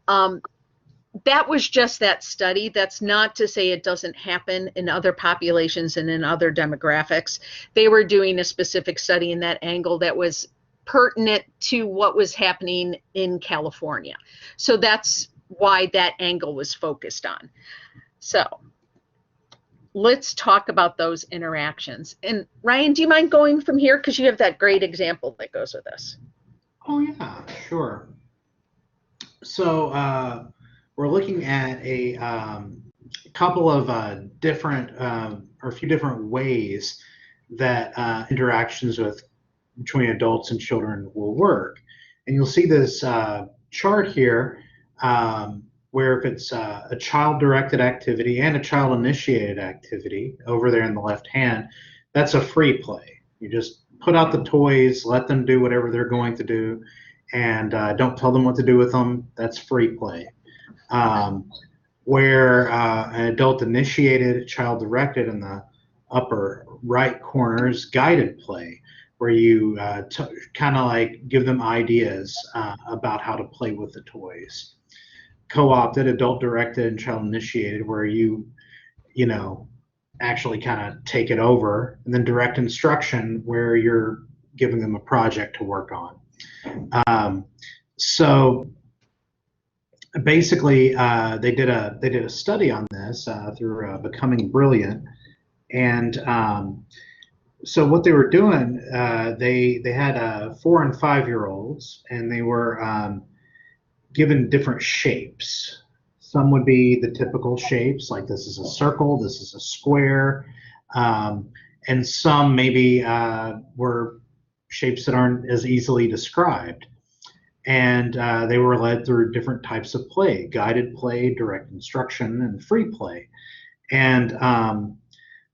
That was just that study. That's not to say it doesn't happen in other populations and in other demographics. They were doing a specific study in that angle that was pertinent to what was happening in California. So that's why that angle was focused on. So let's talk about those interactions. And Ryan, do you mind going from here? Because you have that great example that goes with this. Oh, yeah, sure. So we're looking at a couple of different, or a few different ways that interactions between adults and children will work. And you'll see this chart here where if it's a child-directed activity and a child-initiated activity over there in the left hand, that's a free play. You just put out the toys, let them do whatever they're going to do, and don't tell them what to do with them. That's free play. Where an adult-initiated, child-directed in the upper right corner is guided play, where you kind of like give them ideas about how to play with the toys. Co-opted, adult-directed, and child-initiated, where you know, actually kind of take it over, and then direct instruction, where you're giving them a project to work on. So basically, they did a study on this through Becoming Brilliant, and so what they were doing, they had 4 and 5-year-olds, and they were given different shapes. Some would be the typical shapes, like this is a circle, this is a square, and some maybe were shapes that aren't as easily described. And they were led through different types of play: guided play, direct instruction, and free play. And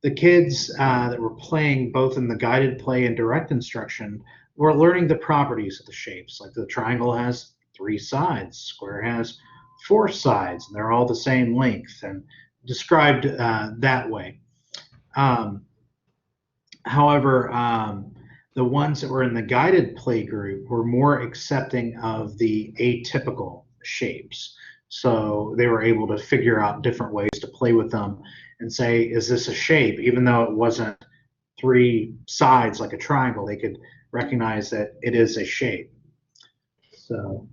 the kids that were playing both in the guided play and direct instruction were learning the properties of the shapes. Like the triangle has 3 sides, square has 4 sides, and they're all the same length and described that way. However, the ones that were in the guided play group were more accepting of the atypical shapes. So they were able to figure out different ways to play with them and say, is this a shape? Even though it wasn't 3 sides like a triangle, they could recognize that it is a shape. So,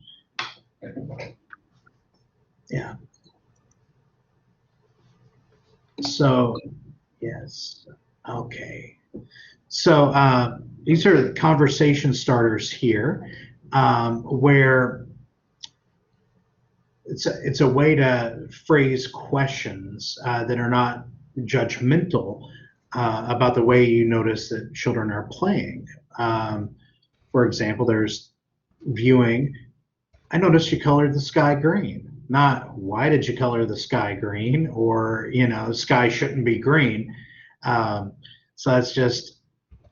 yeah. So, yes. Okay. So these are the conversation starters here, where it's a way to phrase questions that are not judgmental about the way you notice that children are playing. For example, there's viewing. I noticed you colored the sky green. Not why did you color the sky green, or the sky shouldn't be green. So that's just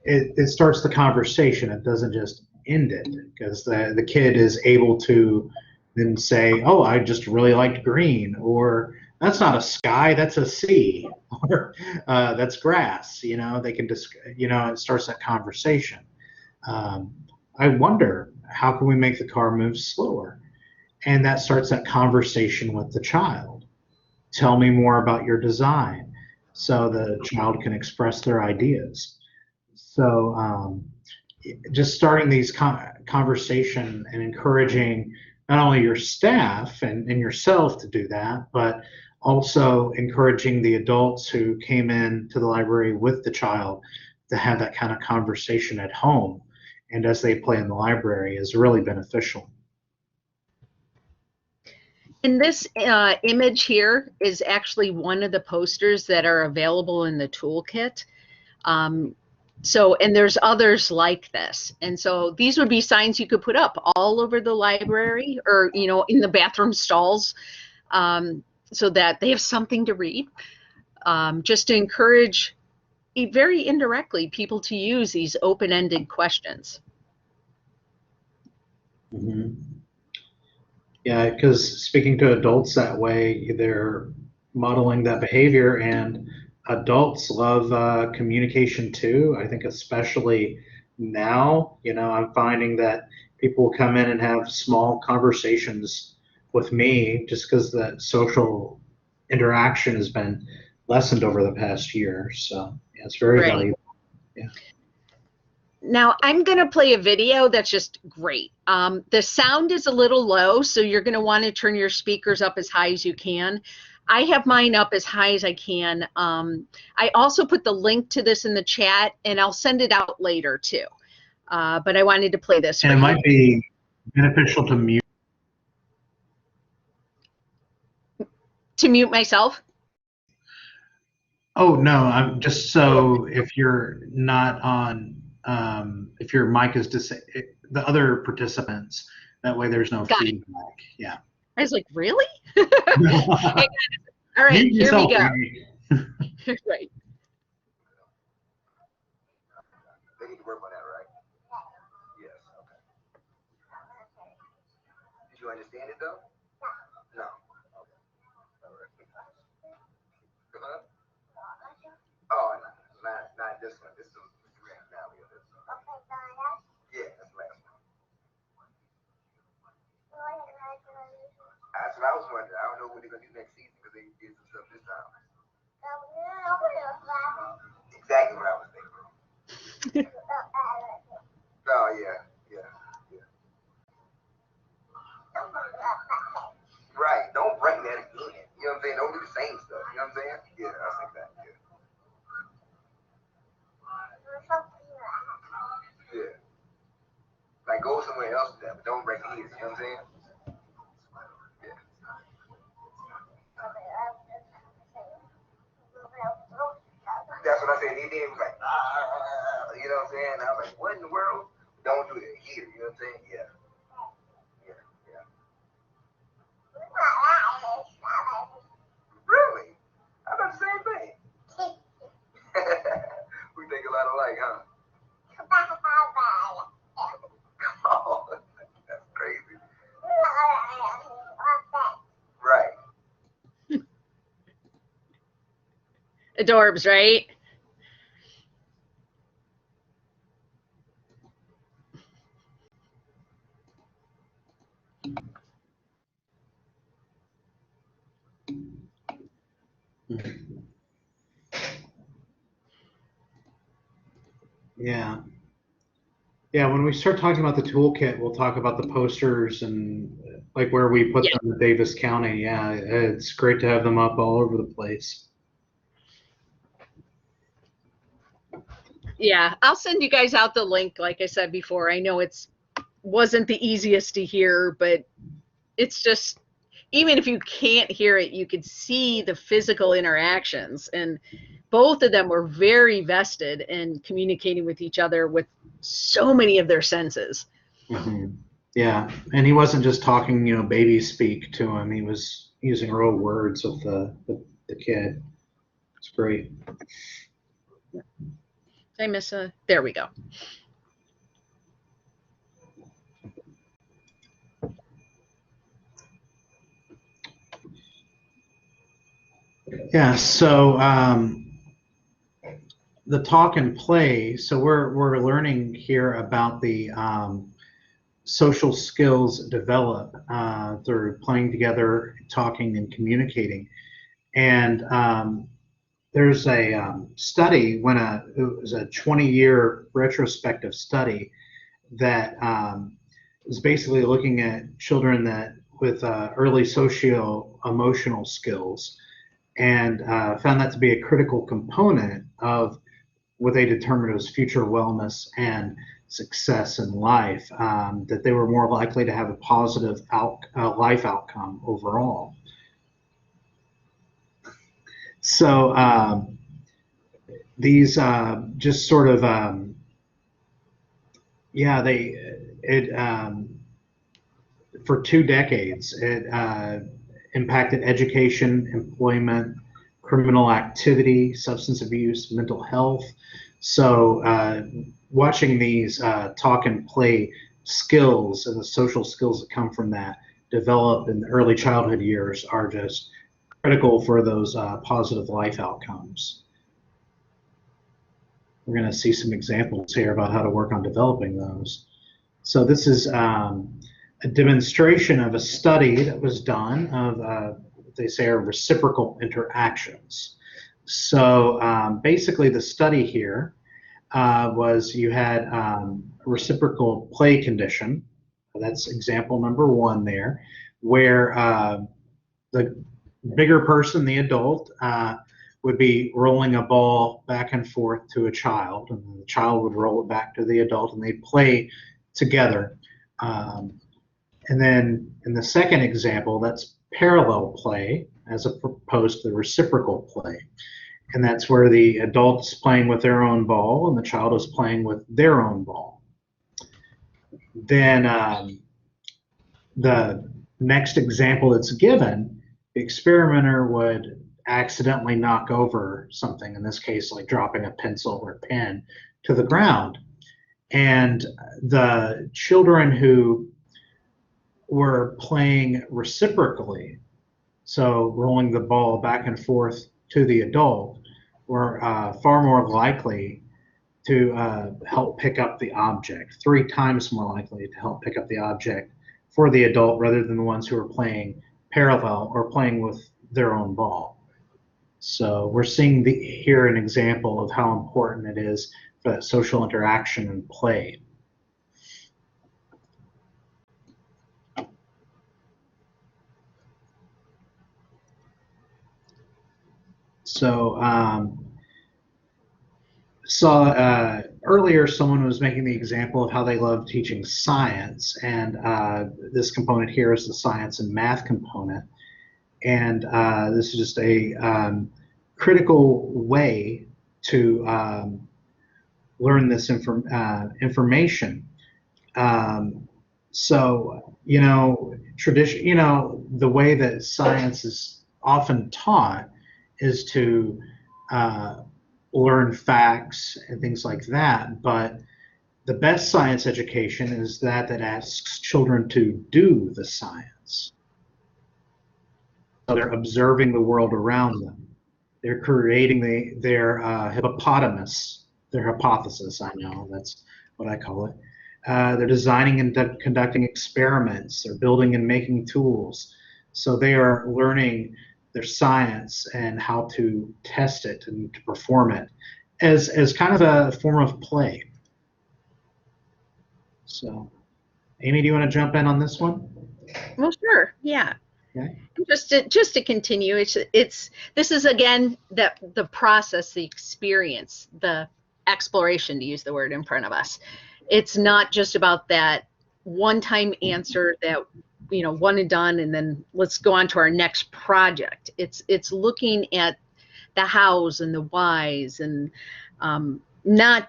it starts the conversation. It doesn't just end it, because the kid is able to then say, oh, I just really liked green, or that's not a sky, that's a sea, or that's grass. They can just it starts that conversation. I wonder, how can we make the car move slower? And that starts that conversation with the child. Tell me more about your design, so the child can express their ideas. So just starting these conversation and encouraging not only your staff and yourself to do that, but also encouraging the adults who came in to the library with the child to have that kind of conversation at home and as they play in the library is really beneficial. And this image here is actually one of the posters that are available in the toolkit. And there's others like this. And so these would be signs you could put up all over the library or, you know, in the bathroom stalls so that they have something to read, just to encourage very indirectly people to use these open-ended questions. Mm-hmm. Yeah, because speaking to adults that way, they're modeling that behavior, and adults love communication too. I think especially now, you know, I'm finding that people come in and have small conversations with me just because that social interaction has been lessened over the past year. So yeah, it's very valuable. Yeah. Now I'm going to play a video that's just great. The sound is a little low, so you're going to want to turn your speakers up as high as you can. I have mine up as high as I can. I also put the link to this in the chat, and I'll send it out later too. But I wanted to play this. And it might be beneficial to mute. To mute myself? Oh, no, I'm just so if you're not on, if your mic is the other participants, that way there's no feedback. Yeah. I was like, really? All right, here we go. Right. They need to work on that, right? Yes. Okay. Did you understand it though? No. Okay. All right. Oh, not this one. This is right now. Yeah, that's the last one. That's what I was wondering. I don't know what they're gonna do next season because they did some stuff this time. Exactly what I was thinking. Oh yeah. Right. Don't bring that again. You know what I'm saying? Don't do the same stuff. You know what I'm saying? Yeah, I think that. Yeah. Like go somewhere else with that, but don't bring it here. You know what I'm saying? Yeah. That's what I said. He did. Was like, you know what I'm saying? I was like, what in the world? Don't do that here. You know what I'm saying? Yeah. Really? I thought the same thing. We think a lot alike, huh? Oh, that's crazy. Right. Adorbs, right? Yeah, when we start talking about the toolkit, we'll talk about the posters and like where we put them in Davis County. Yeah, it's great to have them up all over the place. Yeah, I'll send you guys out the link. Like I said before, I know wasn't the easiest to hear, but it's just, even if you can't hear it, you could see the physical interactions, and both of them were very vested in communicating with each other with so many of their senses. Mm-hmm. Yeah, and he wasn't just talking, you know, baby speak to him. He was using real words with the kid. It's great. Did I miss a? There we go. Yeah, so the talk and play. So we're learning here about the social skills develop through playing together, talking, and communicating. And there's a study it was a 20-year retrospective study that is basically looking at children that with early socio-emotional skills, and found that to be a critical component of what they determined was future wellness and success in life, that they were more likely to have a positive life outcome overall. So these just sort of, for 2 decades, it impacted education, employment, criminal activity, substance abuse, mental health. So watching these talk and play skills and the social skills that come from that develop in the early childhood years are just critical for those positive life outcomes. We're going to see some examples here about how to work on developing those. So this is a demonstration of a study that was done of what they say are reciprocal interactions. So basically the study here was you had a reciprocal play condition. That's example number 1 there, where the bigger person, the adult, would be rolling a ball back and forth to a child, and the child would roll it back to the adult, and they'd play together. And then in the second example, that's parallel play as opposed to the reciprocal play. And that's where the adult is playing with their own ball and the child is playing with their own ball. Then the next example that's given, the experimenter would accidentally knock over something, in this case like dropping a pencil or pen to the ground. And the children who were playing reciprocally, so rolling the ball back and forth to the adult, were far more likely to help pick up the object, 3 times more likely to help pick up the object for the adult rather than the ones who were playing parallel or playing with their own ball. So we're seeing here an example of how important it is for that social interaction and play. So earlier someone was making the example of how they love teaching science, and this component here is the science and math component. And this is just a critical way to learn this information. So, the way that science is often taught is to learn facts and things like that, but the best science education is that asks children to do the science. So they're observing the world around them. They're creating their hippopotamus, their hypothesis, I know, that's what I call it. They're designing and conducting experiments. They're building and making tools. So they are learning their science and how to test it and to perform it as kind of a form of play. So, Amy, do you want to jump in on this one? Well, sure. Yeah. Okay. Just to continue, this is again the process, the experience, the exploration, to use the word in front of us. It's not just about that one-time answer that, one and done, and then let's go on to our next project. It's looking at the hows and the whys, and not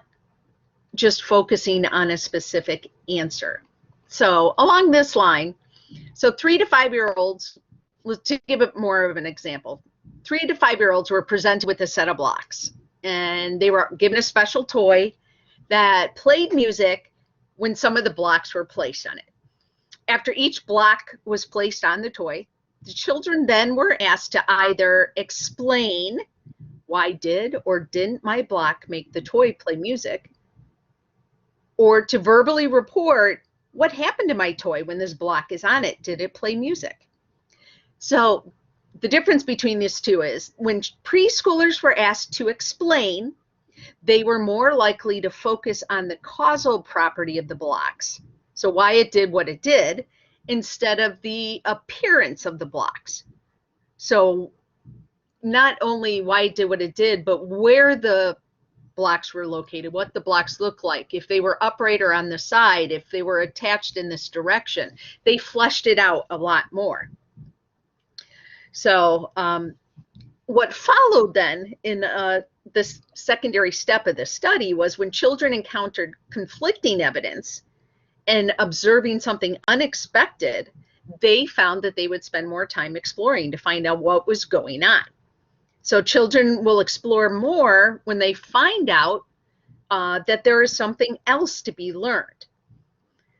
just focusing on a specific answer. So along this line, so 3 to 5-year-olds, to give it more of an example, 3 to 5-year-olds were presented with a set of blocks, and they were given a special toy that played music when some of the blocks were placed on it. After each block was placed on the toy, the children then were asked to either explain why did or didn't my block make the toy play music, or to verbally report what happened to my toy when this block is on it. Did it play music? So the difference between these two is when preschoolers were asked to explain, they were more likely to focus on the causal property of the blocks. So why it did what it did instead of the appearance of the blocks. So not only why it did what it did, but where the blocks were located, what the blocks look like, if they were upright or on the side, if they were attached in this direction. They fleshed it out a lot more. So what followed then in this secondary step of the study was when children encountered conflicting evidence and observing something unexpected, they found that they would spend more time exploring to find out what was going on. So children will explore more when they find out that there is something else to be learned.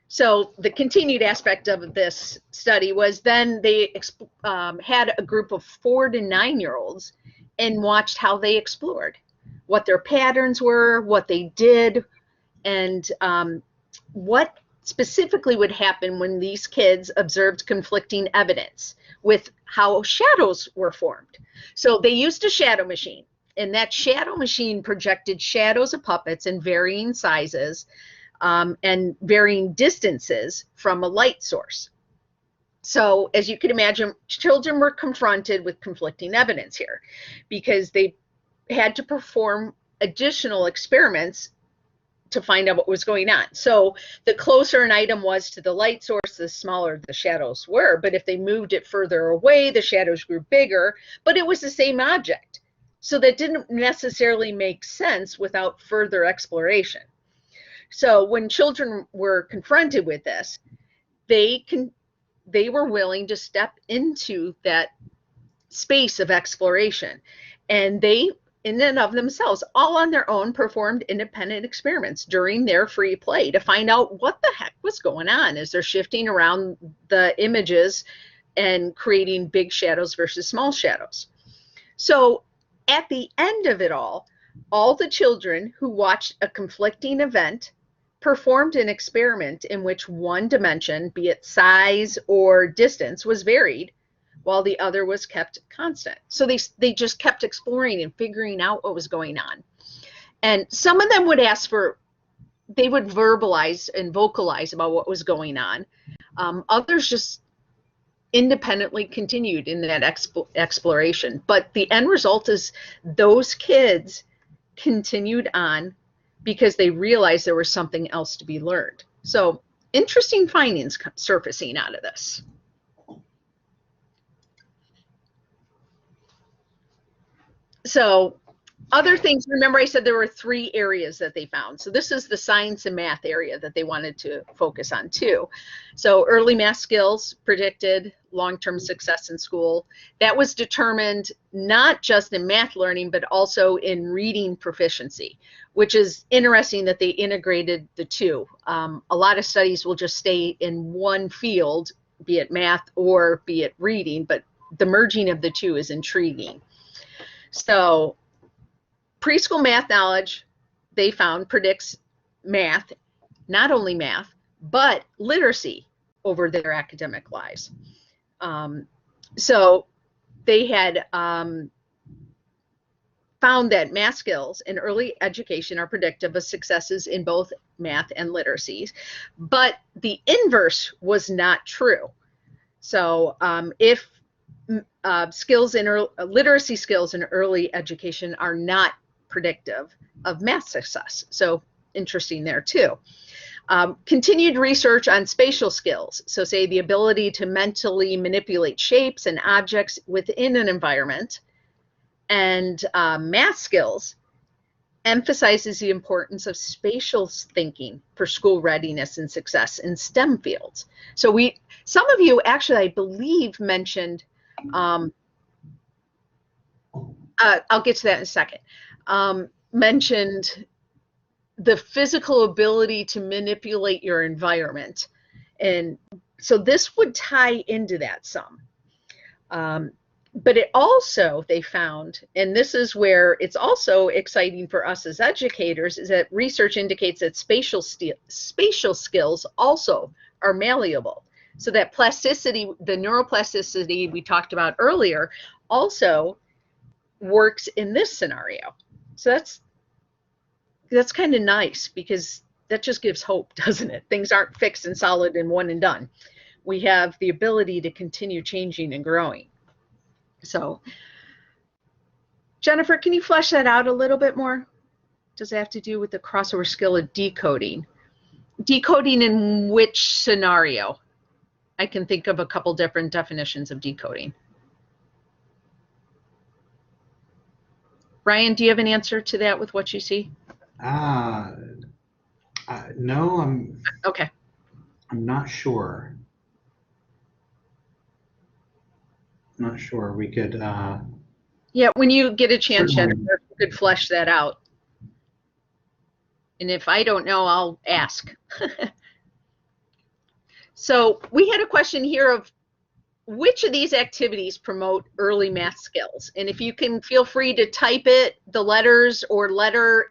So the continued aspect of this study was then they had a group of 4 to 9-year-olds and watched how they explored, what their patterns were, what they did, and what specifically would happen when these kids observed conflicting evidence with how shadows were formed. So they used a shadow machine, and that shadow machine projected shadows of puppets in varying sizes and varying distances from a light source. So as you can imagine, children were confronted with conflicting evidence here because they had to perform additional experiments to find out what was going on. So the closer an item was to the light source, the smaller the shadows were. But if they moved it further away, the shadows grew bigger, but it was the same object. So that didn't necessarily make sense without further exploration. So when children were confronted with this, they were willing to step into that space of exploration. And they, in and of themselves, all on their own, performed independent experiments during their free play to find out what the heck was going on as they're shifting around the images and creating big shadows versus small shadows. So at the end of it all the children who watched a conflicting event performed an experiment in which one dimension, be it size or distance, was varied while the other was kept constant. So they just kept exploring and figuring out what was going on. And some of them would ask for, they would verbalize and vocalize about what was going on. Others just independently continued in that exploration. But the end result is those kids continued on because they realized there was something else to be learned. So interesting findings surfacing out of this. So other things, remember I said there were 3 areas that they found. So this is the science and math area that they wanted to focus on too. So early math skills predicted long-term success in school. That was determined not just in math learning, but also in reading proficiency, which is interesting that they integrated the two. A lot of studies will just stay in one field, be it math or be it reading, but the merging of the two is intriguing. So preschool math knowledge, they found, predicts math, not only math, but literacy over their academic lives. So they had found that math skills in early education are predictive of successes in both math and literacies, but the inverse was not true. So if literacy skills in early education are not predictive of math success. So interesting there too. Continued research on spatial skills. So say the ability to mentally manipulate shapes and objects within an environment, and math skills emphasizes the importance of spatial thinking for school readiness and success in STEM fields. So some of you actually, I believe, mentioned, I'll get to that in a second, mentioned the physical ability to manipulate your environment. And so this would tie into that some. But it also, they found, and this is where it's also exciting for us as educators, is that research indicates that spatial skills also are malleable. So that plasticity, the neuroplasticity we talked about earlier, also works in this scenario. So that's kind of nice, because that just gives hope, doesn't it? Things aren't fixed and solid and one and done. We have the ability to continue changing and growing. So, Jennifer, can you flesh that out a little bit more? Does it have to do with the crossover skill of decoding? Decoding in which scenario? I can think of a couple different definitions of decoding. Ryan, do you have an answer to that with what you see? No, I'm not sure. Not sure. We could. Yeah, when you get a chance, Jennifer, you could flesh that out. And if I don't know, I'll ask. So we had a question here of which of these activities promote early math skills? And if you can, feel free to type it, the letters or letter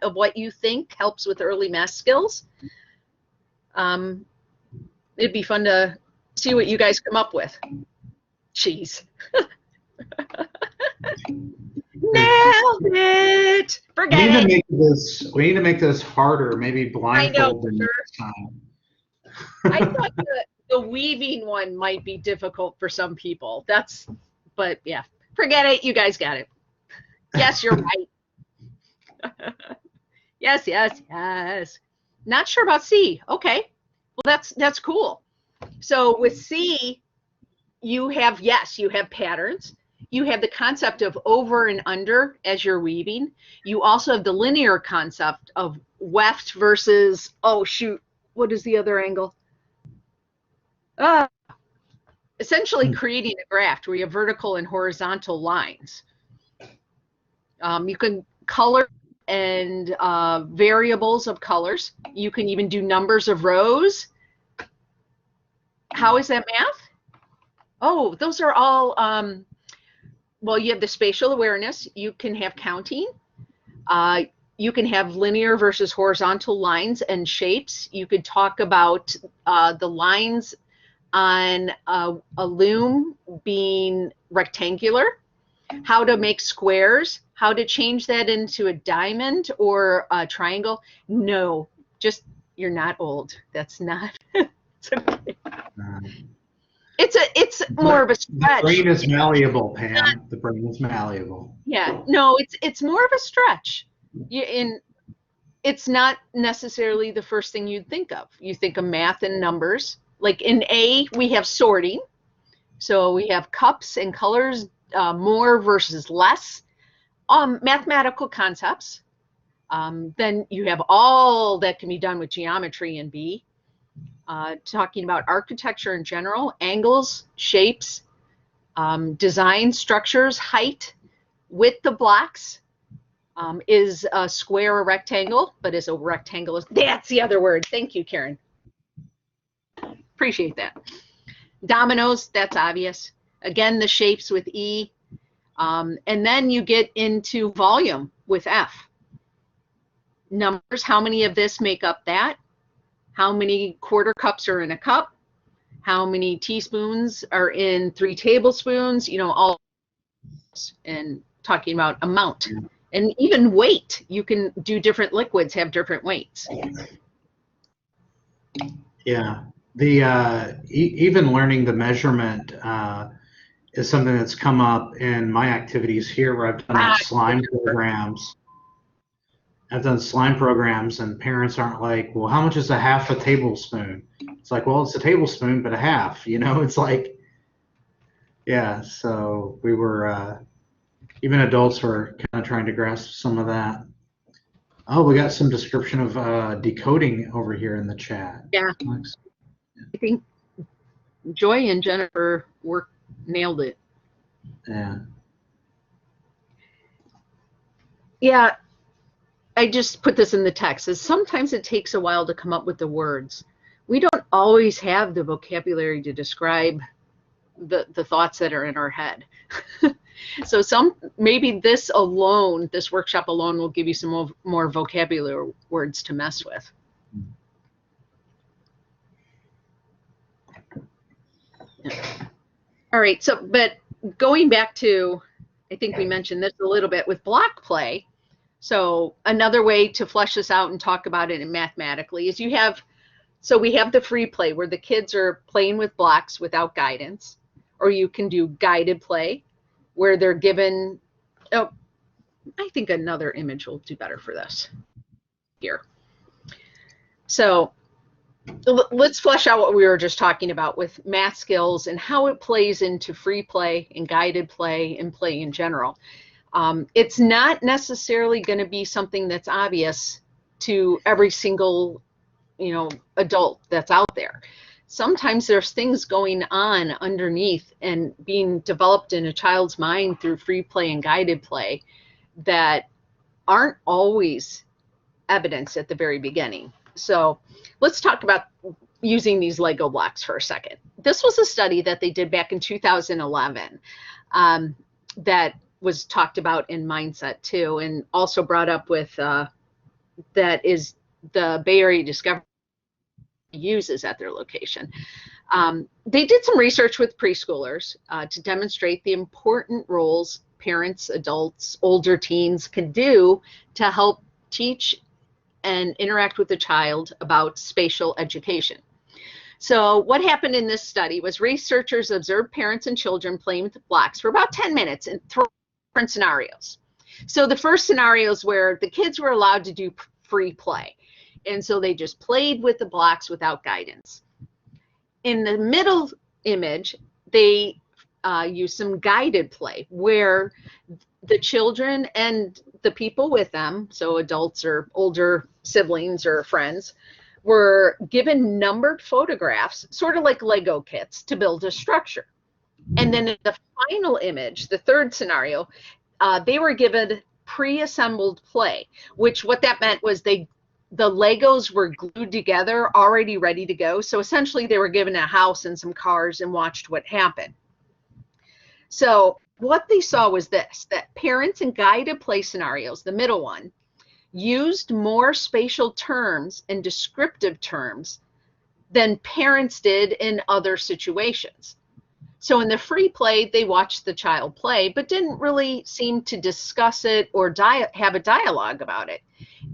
of what you think helps with early math skills. It'd be fun to see what you guys come up with. Jeez. Nailed it. Forget it. We need to make this harder, maybe blindfold them next time. I thought the weaving one might be difficult for some people. But yeah, forget it. You guys got it. Yes, you're right. Yes, yes, yes. Not sure about C. Okay. Well, that's cool. So with C, you have patterns. You have the concept of over and under as you're weaving. You also have the linear concept of weft versus, oh shoot, what is the other angle? Essentially creating a graph where you have vertical and horizontal lines. You can color and variables of colors. You can even do numbers of rows. How is that math? Oh, those are all, well, you have the spatial awareness. You can have counting. You can have linear versus horizontal lines and shapes. You could talk about the lines on a loom being rectangular, how to make squares, how to change that into a diamond or a triangle. No, just, you're not old. That's not, it's okay. It's more of a stretch. The brain is malleable, Pam. The brain is malleable. Yeah, no, it's more of a stretch. It's not necessarily the first thing you'd think of. You think of math and numbers. Like in A, we have sorting. So we have cups and colors, more versus less. Mathematical concepts. Then you have all that can be done with geometry in B. Talking about architecture in general, angles, shapes, design, structures, height, width of blocks. Is a square a rectangle? But is a rectangle, that's the other word. Thank you, Karen. Appreciate that. Dominoes, that's obvious. Again, the shapes with E. And then you get into volume with F. Numbers, how many of this make up that? How many quarter cups are in a cup? How many teaspoons are in 3 tablespoons? You know, all, and talking about amount. And even weight, you can do different liquids, have different weights. Yeah, the even learning the measurement is something that's come up in my activities here where I've done slime programs. I've done slime programs and parents aren't like, well, how much is a half a tablespoon? It's like, well, it's a tablespoon, but a half, you know, it's like, yeah, so we were, even adults were kind of trying to grasp some of that. Oh, we got some description of decoding over here in the chat. Yeah. I think Joy and Jennifer nailed it. Yeah. Yeah, I just put this in the text. Sometimes it takes a while to come up with the words. We don't always have the vocabulary to describe the thoughts that are in our head. So maybe this workshop alone will give you some more vocabulary words to mess with. Yeah. All right, but going back to, I think we mentioned this a little bit with block play. So another way to flesh this out and talk about it mathematically is so we have the free play where the kids are playing with blocks without guidance, or you can do guided play where they're given, oh, I think another image will do better for this here. So let's flesh out what we were just talking about with math skills and how it plays into free play and guided play and play in general. It's not necessarily going to be something that's obvious to every single, adult that's out there. Sometimes there's things going on underneath and being developed in a child's mind through free play and guided play that aren't always evidenced at the very beginning. So let's talk about using these Lego blocks for a second. This was a study that they did back in 2011 that was talked about in Mindset too, and also brought up with that is the Bay Area Discovery uses at their location. They did some research with preschoolers to demonstrate the important roles parents, adults, older teens can do to help teach and interact with the child about spatial education. So what happened in this study was researchers observed parents and children playing with the blocks for about 10 minutes in different scenarios. So the first scenario is where the kids were allowed to do free play. And so they just played with the blocks without guidance. In the middle image, they used some guided play where the children and the people with them, so adults or older siblings or friends, were given numbered photographs, sort of like Lego kits, to build a structure. And then in the final image, the third scenario, they were given pre-assembled play, which what that meant was the Legos were glued together, already ready to go. So essentially they were given a house and some cars and watched what happened. So what they saw was this, that parents in guided play scenarios, the middle one, used more spatial terms and descriptive terms than parents did in other situations. So in the free play, they watched the child play, but didn't really seem to discuss it or have a dialogue about it.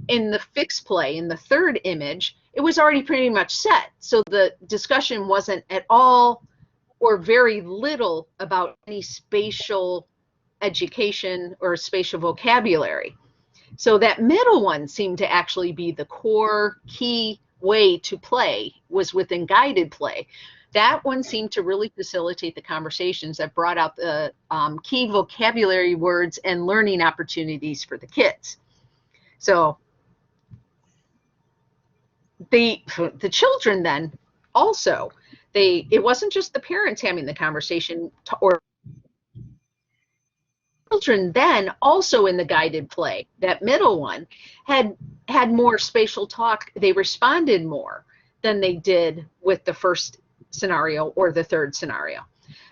In the fixed play, in the third image, it was already pretty much set. So the discussion wasn't at all or very little about any spatial education or spatial vocabulary. So that middle one seemed to actually be the core key way to play, was within guided play. That one seemed to really facilitate the conversations that brought out the key vocabulary words and learning opportunities for the kids. So the children then also, it wasn't just the parents having the conversation, or children then also in the guided play, that middle one, had more spatial talk. They responded more than they did with the first scenario or the third scenario.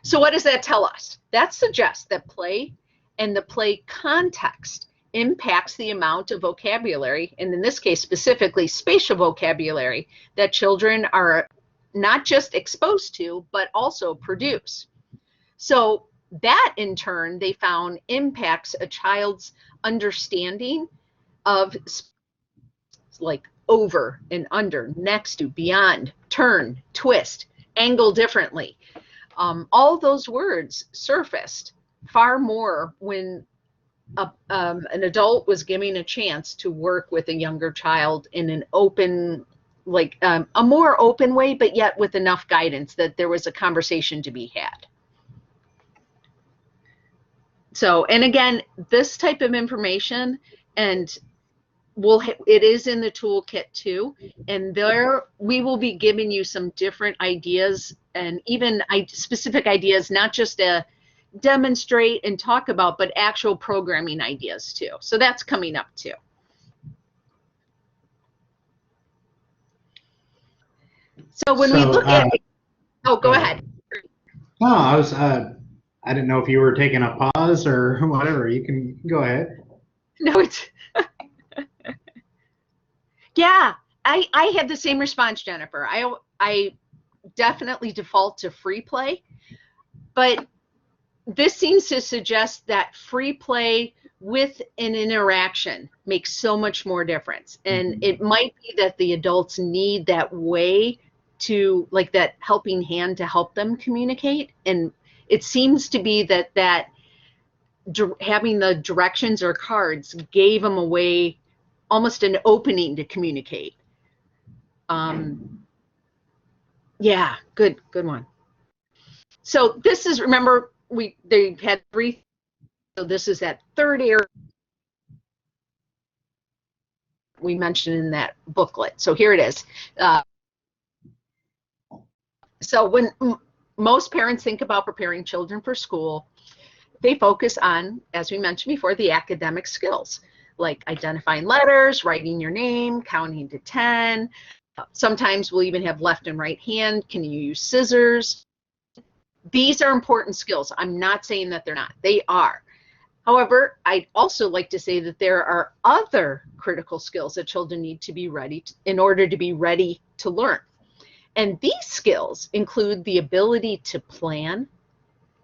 So what does that tell us? That suggests that play and the play context impacts the amount of vocabulary, and in this case specifically spatial vocabulary, that children are not just exposed to, but also produce. So that in turn, they found impacts a child's understanding of like over and under, next to, beyond, turn, twist, angle differently. All those words surfaced far more when an adult was giving a chance to work with a younger child in an open, like a more open way, but yet with enough guidance that there was a conversation to be had. So, and again, this type of information, and it is in the toolkit too, and there we will be giving you some different ideas and even specific ideas, not just to demonstrate and talk about, but actual programming ideas too. So that's coming up too. So when we look at, oh, go ahead. No, I didn't know if you were taking a pause or whatever. You can go ahead. No, it's yeah, I had the same response, Jennifer. I definitely default to free play, but this seems to suggest that free play with an interaction makes so much more difference. And it might be that the adults need that way to, like, that helping hand to help them communicate. And it seems to be that having the directions or cards gave them a way, almost an opening to communicate. Yeah, good one. So this is, remember, they had 3. So this is that third area we mentioned in that booklet. So here it is. So when most parents think about preparing children for school, they focus on, as we mentioned before, the academic skills, like identifying letters, writing your name, counting to 10. Sometimes we'll even have left and right hand. Can you use scissors? These are important skills. I'm not saying that they're not. They are. However, I'd also like to say that there are other critical skills that children need to be ready in order to be ready to learn. And these skills include the ability to plan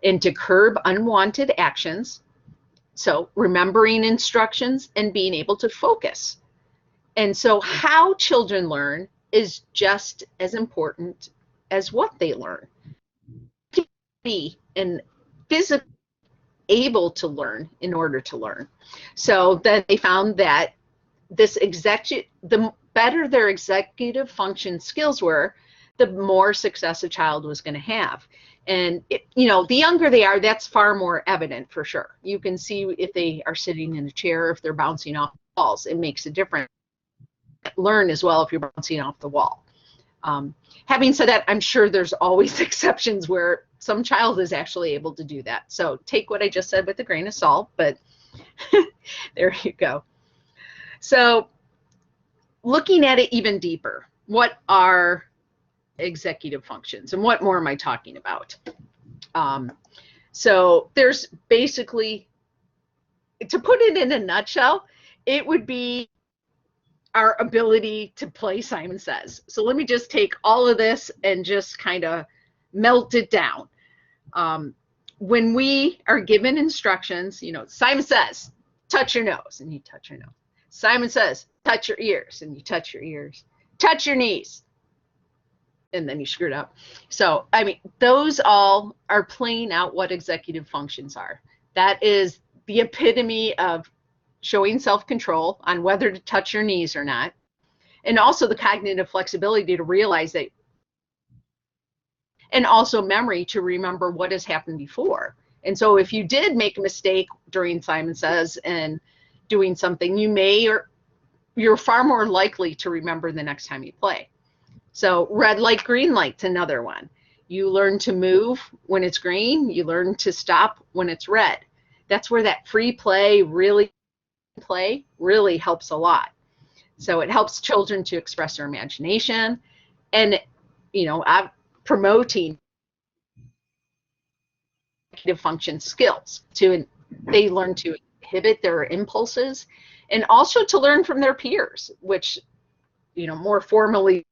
and to curb unwanted actions, so remembering instructions and being able to focus. And so how children learn is just as important as what they learn. To be and physically able to learn in order to learn. So then they found that the better their executive function skills were, the more success a child was going to have. And the younger they are, that's far more evident for sure. You can see if they are sitting in a chair, if they're bouncing off walls, it makes a difference. Learn as well if you're bouncing off the wall. Having said that, I'm sure there's always exceptions where some child is actually able to do that. So take what I just said with a grain of salt, but there you go. So looking at it even deeper, what are executive functions and what more am I talking about? So there's basically, to put it in a nutshell, it would be our ability to play Simon Says. So let me just take all of this and just kind of melt it down. When we are given instructions, Simon says, touch your nose, and you touch your nose. Simon says, touch your ears, and you touch your ears. Touch your knees, and then you screwed up. So, I mean, those all are playing out what executive functions are. That is the epitome of showing self-control on whether to touch your knees or not, and also the cognitive flexibility to realize that, and also memory to remember what has happened before. And so if you did make a mistake during Simon Says and doing something, you're far more likely to remember the next time you play. So red light, green light's another one. You learn to move when it's green, you learn to stop when it's red. That's where that free play really helps a lot. So it helps children to express their imagination, and promoting executive function skills. They learn to inhibit their impulses, and also to learn from their peers, which more formally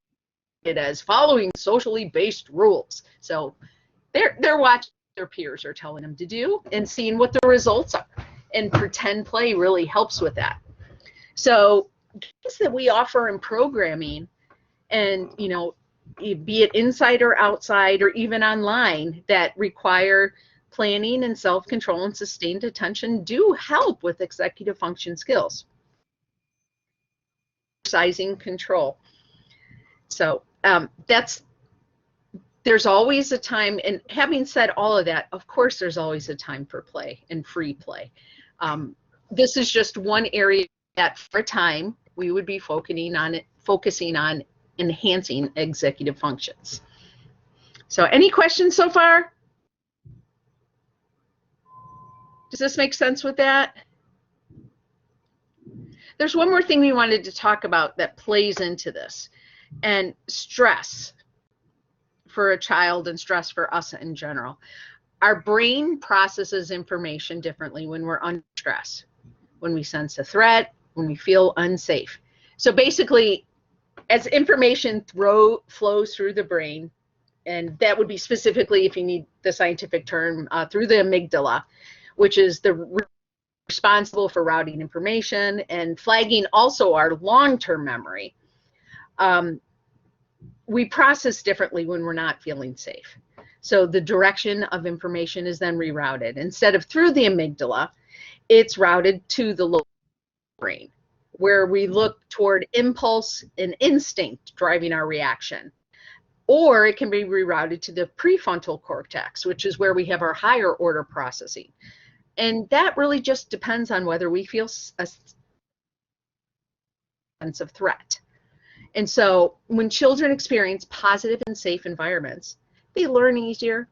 it as following socially based rules. So they're watching their peers are telling them to do and seeing what the results are. And pretend play really helps with that. So games that we offer in programming, and be it inside or outside or even online, that require planning and self-control and sustained attention, do help with executive function skills. Exercising control. So there's always a time, and having said all of that, of course there's always a time for play and free play. This is just one area that for a time we would be focusing on enhancing executive functions. So any questions so far? Does this make sense with that? There's one more thing we wanted to talk about that plays into this, and stress for a child and stress for us in general. Our brain processes information differently when we're under stress, when we sense a threat, when we feel unsafe. So basically, as information flows through the brain, and that would be specifically, if you need the scientific term, through the amygdala, which is the responsible for routing information and flagging also our long-term memory. We process differently when we're not feeling safe. So the direction of information is then rerouted. Instead of through the amygdala, it's routed to the lower brain, where we look toward impulse and instinct driving our reaction. Or it can be rerouted to the prefrontal cortex, which is where we have our higher order processing. And that really just depends on whether we feel a sense of threat. And so when children experience positive and safe environments, they learn easier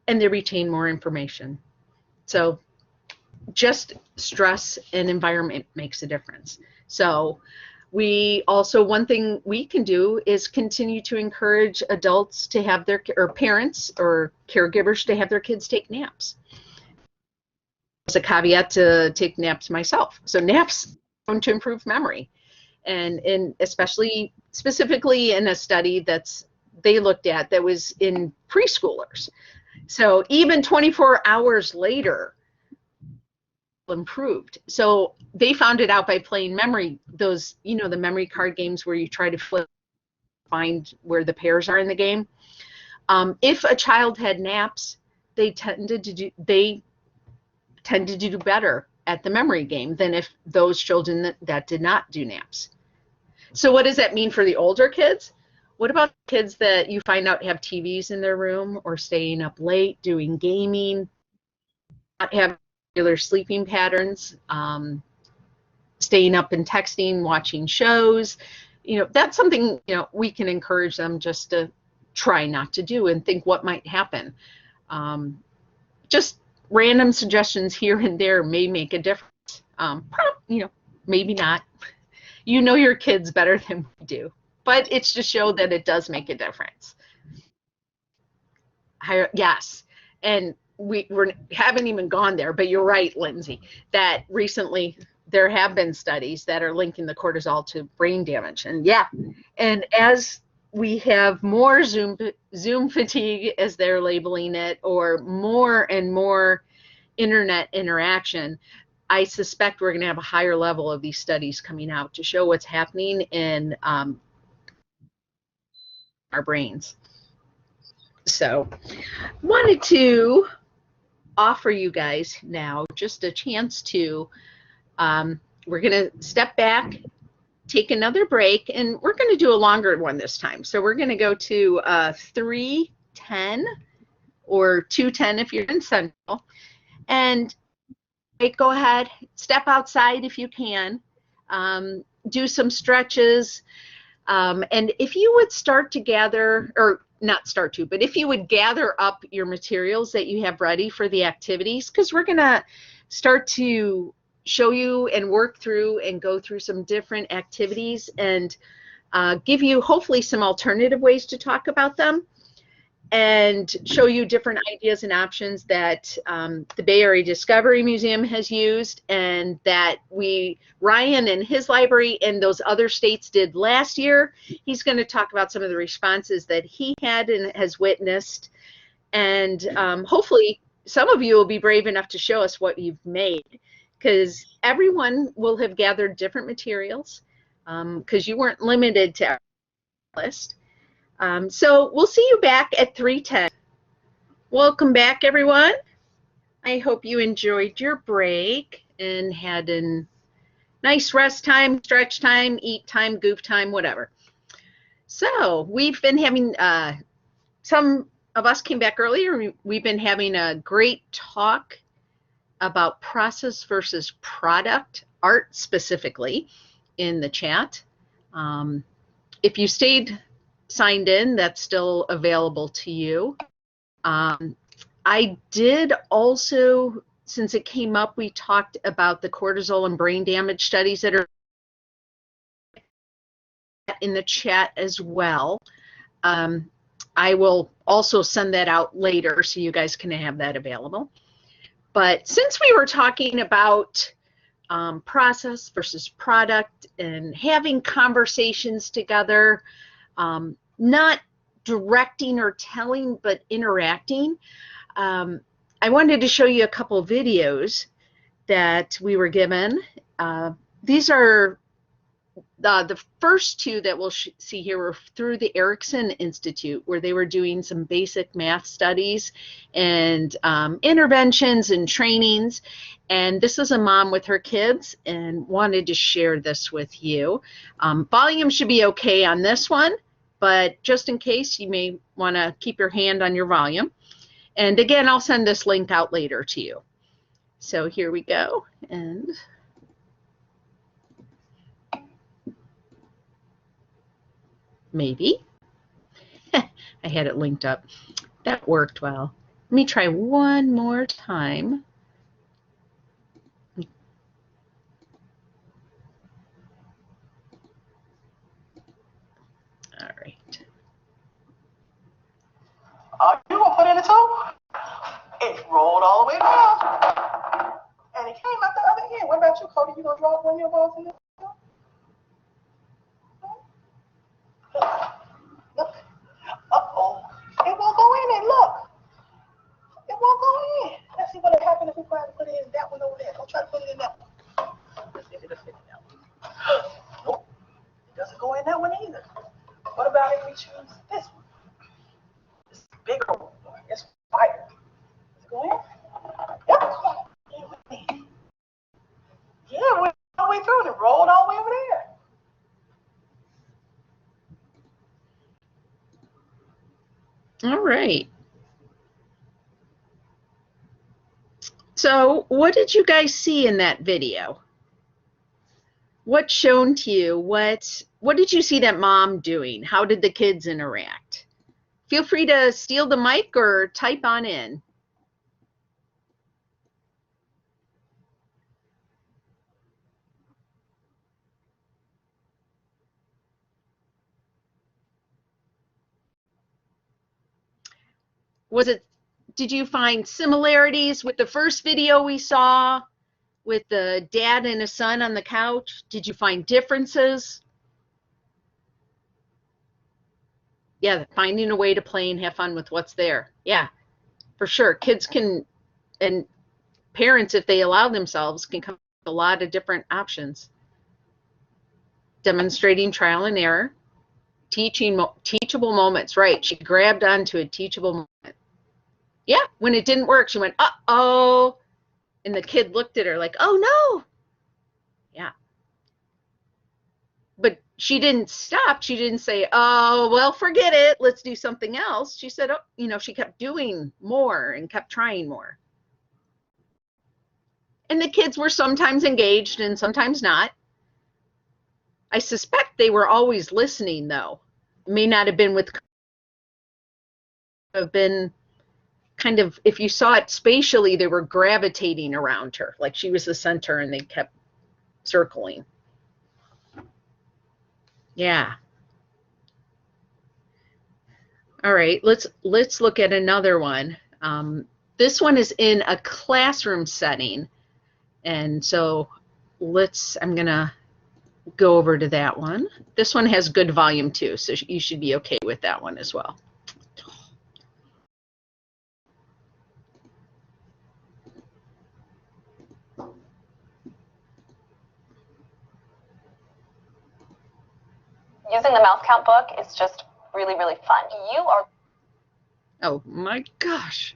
and they retain more information. So just stress and environment makes a difference. So we also, one thing we can do is continue to encourage adults to have their, or parents or caregivers to have their kids take naps. As a caveat to take naps myself. So naps are known to improve memory. And especially specifically in a study they looked at that was in preschoolers. So even 24 hours later, improved. So they found it out by playing memory, those, you know, the memory card games where you try to find where the pairs are in the game. If a child had naps, they tended to do better at the memory game than if those children that did not do naps. So what does that mean for the older kids? What about kids that you find out have TVs in their room or staying up late, doing gaming, not having regular sleeping patterns, staying up and texting, watching shows? You know, that's something, you know, we can encourage them just to try not to do and think what might happen. Just random suggestions here and there may make a difference. You know, maybe not. You know your kids better than we do, but it's to show that it does make a difference. Yes, and we haven't even gone there, but you're right, Lindsay, that recently there have been studies that are linking the cortisol to brain damage. And yeah, and as we have more Zoom fatigue, as they're labeling it, or more and more internet interaction, I suspect we're going to have a higher level of these studies coming out to show what's happening in our brains. So wanted to offer you guys now just a chance to, we're going to step back, take another break, and we're going to do a longer one this time. So we're going to go to 3:10 or 2:10 if you're in Central. And go ahead, step outside if you can, do some stretches. And if you would start to gather, or not start to, but if you would gather up your materials that you have ready for the activities, because we're going to start to show you and work through and go through some different activities and give you hopefully some alternative ways to talk about them and show you different ideas and options that the Bay Area Discovery Museum has used and that Ryan and his library and those other states did last year. He's going to talk about some of the responses that he had and has witnessed. And hopefully some of you will be brave enough to show us what you've made, because everyone will have gathered different materials because you weren't limited to our list. So we'll see you back at 3:10. Welcome back, everyone. I hope you enjoyed your break and had a nice rest time, stretch time, eat time, goof time, whatever. So we've been having, some of us came back earlier. We've been having a great talk about process versus product, art specifically, in the chat. If you stayed signed in, that's still available to you. I did also, since it came up, we talked about the cortisol and brain damage studies that are in the chat as well. I will also send that out later so you guys can have that available. But since we were talking about process versus product and having conversations together, not directing or telling, but interacting, I wanted to show you a couple of videos that we were given. These are the first two that we'll see here were through the Erickson Institute, where they were doing some basic math studies and interventions and trainings. And this is a mom with her kids and wanted to share this with you. Volume should be okay on this one, but just in case, you may want to keep your hand on your volume. And again, I'll send this link out later to you. So here we go. And maybe. I had it linked up. That worked well. Let me try one more time. All right. You gonna put in the toe? It rolled all the way down. And it came out the other end. What about you, Cody? You gonna drop one of your balls in there? Look. Uh-oh. It won't go in there. Look. It won't go in. Let's see what will happen if we try to put it in that one over there. Don't try to put it in that one. Let's see if it'll fit in that one. Nope. It doesn't go in that one either. What about if we choose this one? This bigger one. It's fire. Does it go in? Yep. Yeah, it went all the way through and it rolled all the way over there. All right. So what did you guys see in that video? What's shown to you? What did you see that mom doing? How did the kids interact? Feel free to steal the mic or type on in. Did you find similarities with the first video we saw with the dad and his son on the couch? Did you find differences? Yeah, finding a way to play and have fun with what's there. Yeah, for sure. Kids can, and parents, if they allow themselves, can come up with a lot of different options. Demonstrating trial and error, teachable moments. Right, she grabbed onto a teachable moment. Yeah, when it didn't work, she went, uh-oh. And the kid looked at her like, oh, no. Yeah. But she didn't stop. She didn't say, oh, well, forget it. Let's do something else. She said, oh, you know, she kept doing more and kept trying more. And the kids were sometimes engaged and sometimes not. I suspect they were always listening, though. It may not have been kind of, if you saw it spatially, they were gravitating around her, like she was the center and they kept circling. Yeah. All right, let's look at another one. This one is in a classroom setting. And so I'm gonna go over to that one. This one has good volume too, so you should be okay with that one as well. Using the mouth count book is just really, really fun. You are... Oh my gosh.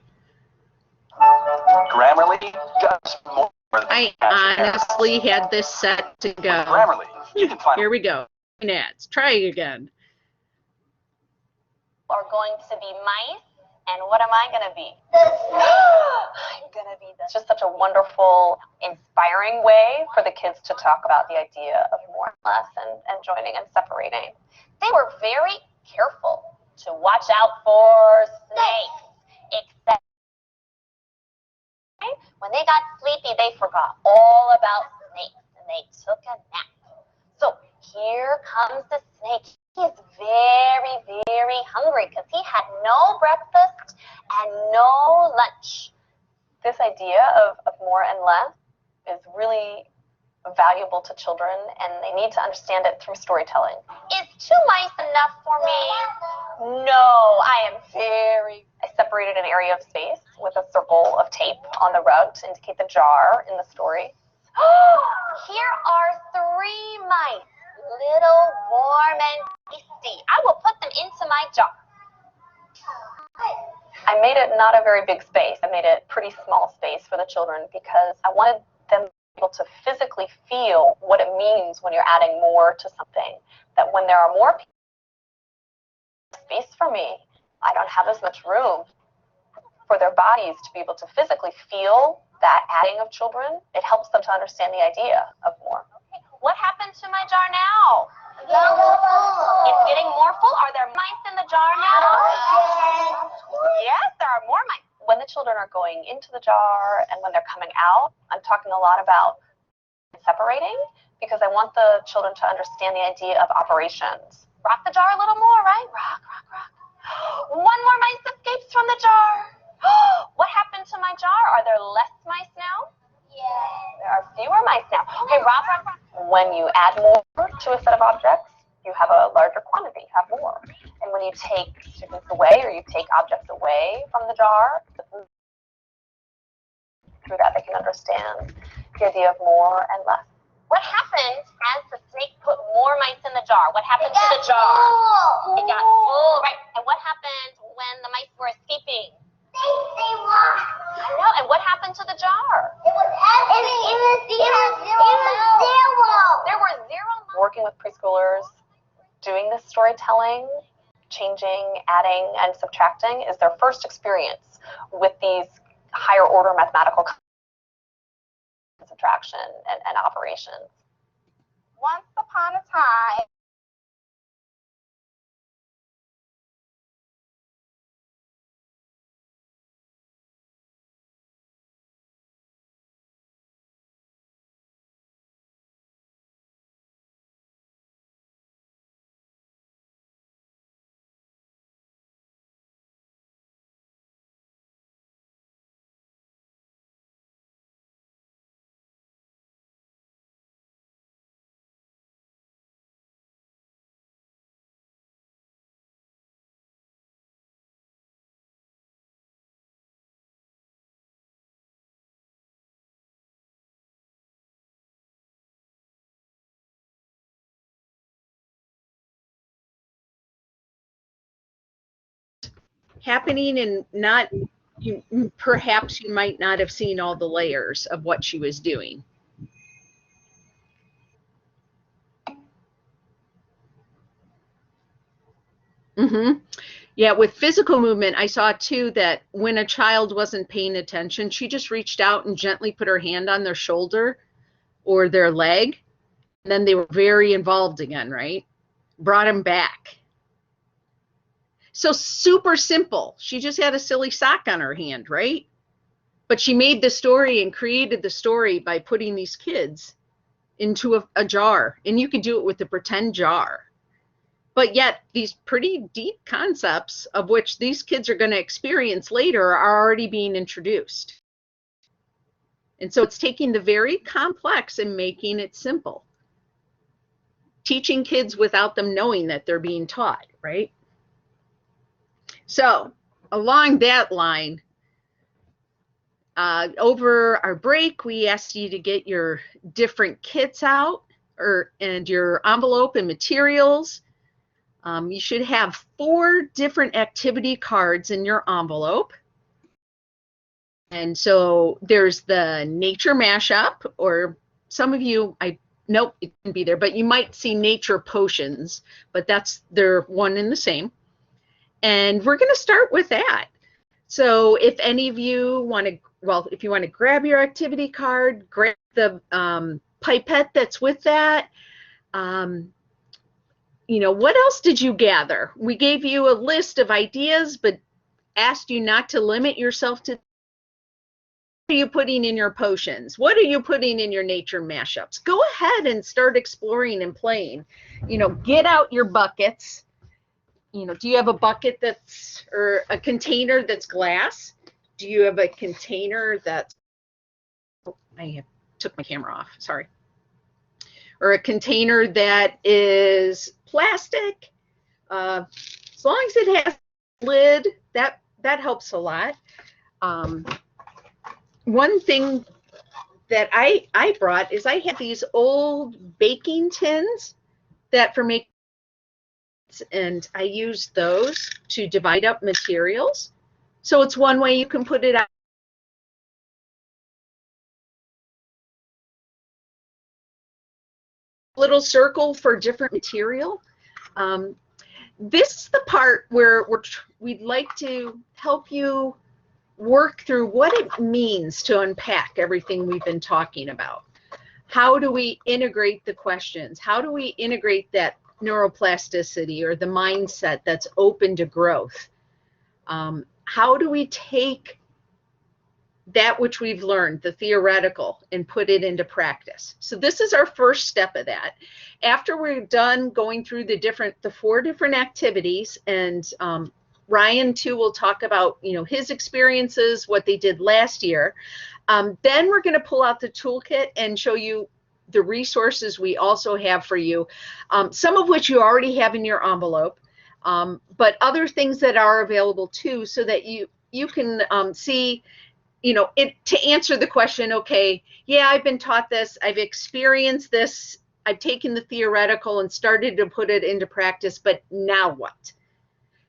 Grammarly does more than I honestly had this set to go. Grammarly, you can find... Here we go. Ads. Try again. Are going to be mice, and what am I going to be? I'm going to be this. It's just such a wonderful, inspiring way for the kids to talk about the idea of more and less and joining and separating. They were very careful to watch out for snakes, except when they got sleepy, they forgot all about snakes and they took a nap. So here comes the snake. He is very, very hungry because he had no breakfast and no lunch. This idea of more and less is really valuable to children, and they need to understand it through storytelling. Is 2 mice enough for me? No, I separated an area of space with a circle of tape on the rug to indicate the jar in the story. Here are 3 mice, little, warm, and tasty. I will put them into my jar. I made it not a very big space. I made it pretty small space for the children because I wanted them to be able to physically feel what it means when you're adding more to something. That when there are more people, space for me, I don't have as much room for their bodies to be able to physically feel that adding of children. It helps them to understand the idea of more. Okay. What happened to my jar now? It's getting more full. Are there mice in the jar now? Yes, there are more mice. When the children are going into the jar and when they're coming out, I'm talking a lot about separating because I want the children to understand the idea of operations. Rock the jar a little more, right? Rock, rock, rock. One more mice escapes from the jar. What happened to my jar? Are there less mice now? Yes. There are fewer mice now. Okay, rock, rock, rock. When you add more to a set of objects, you have a larger quantity, you have more. And when you take students away or you take objects away from the jar, through that they can understand the idea of more and less. What happened as the snake put more mice in the jar? What happened to the jar? It got full, right? And what happened when the mice were escaping? They lost. I know. And what happened to the jar? It was empty. It was zero. There were 0. Working with preschoolers, doing this storytelling, changing, adding, and subtracting is their first experience with these higher order mathematical subtraction and operations. Once upon a time, happening and not, perhaps you might not have seen all the layers of what she was doing. Yeah, with physical movement, I saw too that when a child wasn't paying attention, she just reached out and gently put her hand on their shoulder or their leg, and then they were very involved again, right? Brought them back. So super simple. She just had a silly sock on her hand, right? But she made the story and created the story by putting these kids into a jar. And you could do it with a pretend jar. But yet these pretty deep concepts of which these kids are going to experience later are already being introduced. And so it's taking the very complex and making it simple. Teaching kids without them knowing that they're being taught, right? So along that line, over our break, we asked you to get your different kits out and your envelope and materials. You should have 4 different activity cards in your envelope. And so there's the nature mashup, or some of you, nope, it didn't be there, but you might see nature potions, but they're one and the same. And we're going to start with that. So if any of you want to, if you want to grab your activity card, grab the pipette that's with that. What else did you gather? We gave you a list of ideas, but asked you not to limit yourself to. What are you putting in your potions? What are you putting in your nature mashups? Go ahead and start exploring and playing. Get out your buckets. Do you have a bucket or a container that's glass? Do you have a container that's, I took my camera off, sorry. or a container that is plastic. As long as it has a lid, that helps a lot. One thing that I brought is I had these old baking tins that for making, and I used those to divide up materials. So it's one way you can put it out. Little circle for different material. This is the part where we'd like to help you work through what it means to unpack everything we've been talking about. How do we integrate the questions? How do we integrate that neuroplasticity or the mindset that's open to growth? How do we take that which we've learned, the theoretical, and put it into practice? So this is our first step of that. After we're done going through the 4 different activities, and Ryan too will talk about, you know, his experiences, what they did last year. Then we're going to pull out the toolkit and show you the resources we also have for you, some of which you already have in your envelope, but other things that are available too, so that you can see, you know, to answer the question, okay, yeah, I've been taught this, I've experienced this, I've taken the theoretical and started to put it into practice, but now what?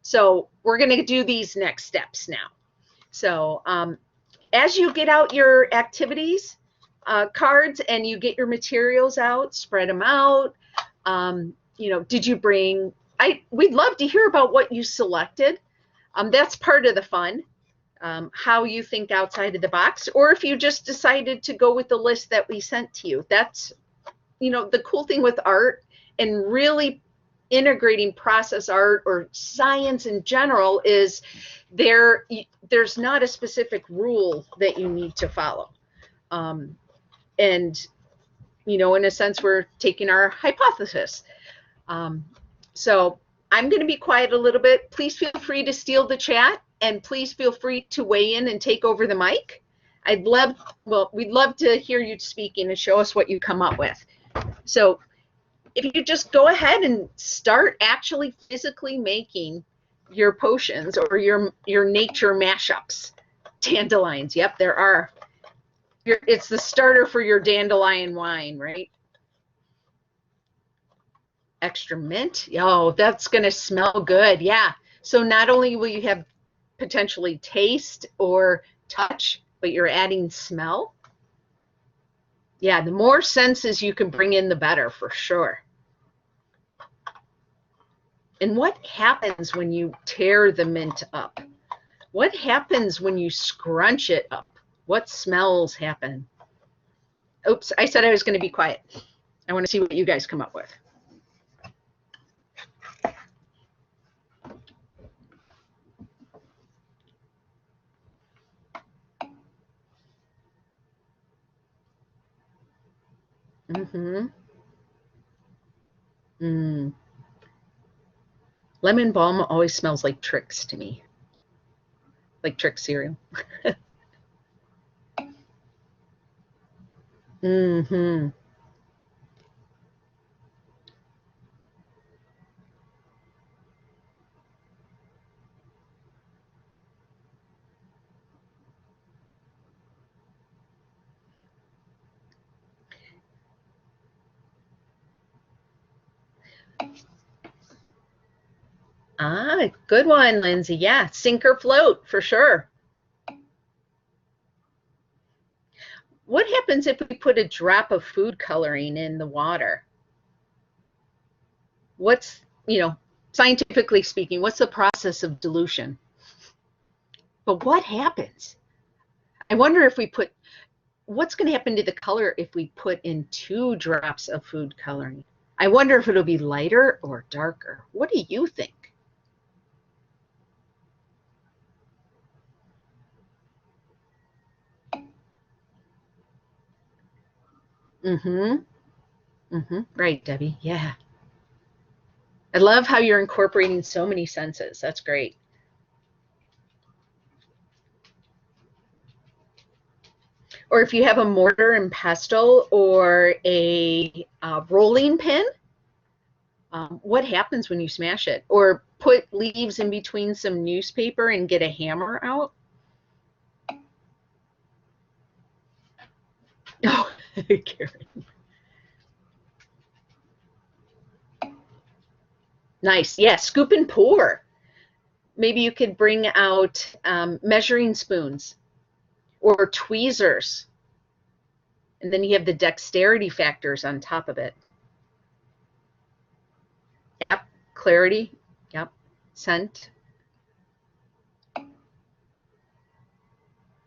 So we're going to do these next steps now. So as you get out your activities cards and you get your materials out, spread them out. You know, did you bring, we'd love to hear about what you selected. That's part of the fun, how you think outside of the box, or if you just decided to go with the list that we sent to you. That's, you know, the cool thing with art and really integrating process art or science in general is there's not a specific rule that you need to follow. And, you know, in a sense, we're taking our hypothesis. So I'm going to be quiet a little bit. Please feel free to steal the chat, and please feel free to weigh in and take over the mic. We'd love to hear you speaking and show us what you come up with. So if you just go ahead and start actually physically making your potions or your nature mashups. Dandelions, yep, there are. It's the starter for your dandelion wine, right? Extra mint, oh, that's gonna smell good, yeah. So not only will you have potentially taste or touch, but you're adding smell. Yeah, the more senses you can bring in, the better, for sure. And what happens when you tear the mint up? What happens when you scrunch it up? What smells happen? Oops, I said I was going to be quiet. I want to see what you guys come up with. Lemon balm always smells like Trix to me, like Trix cereal. Ah, good one, Lindsay. Yeah, sink or float, for sure. What happens if we put a drop of food coloring in the water? What's, you know, scientifically speaking, what's the process of dilution? But what happens? I wonder if we put, what's going to happen to the color if we put in 2 drops of food coloring? I wonder if it'll be lighter or darker. What do you think? Right, Debbie. Yeah. I love how you're incorporating so many senses. That's great. Or if you have a mortar and pestle or a rolling pin, what happens when you smash it? Or put leaves in between some newspaper and get a hammer out. Oh, Karen. Nice. Yeah, scoop and pour. Maybe you could bring out measuring spoons or tweezers. And then you have the dexterity factors on top of it. Yep. Clarity. Yep. Scent.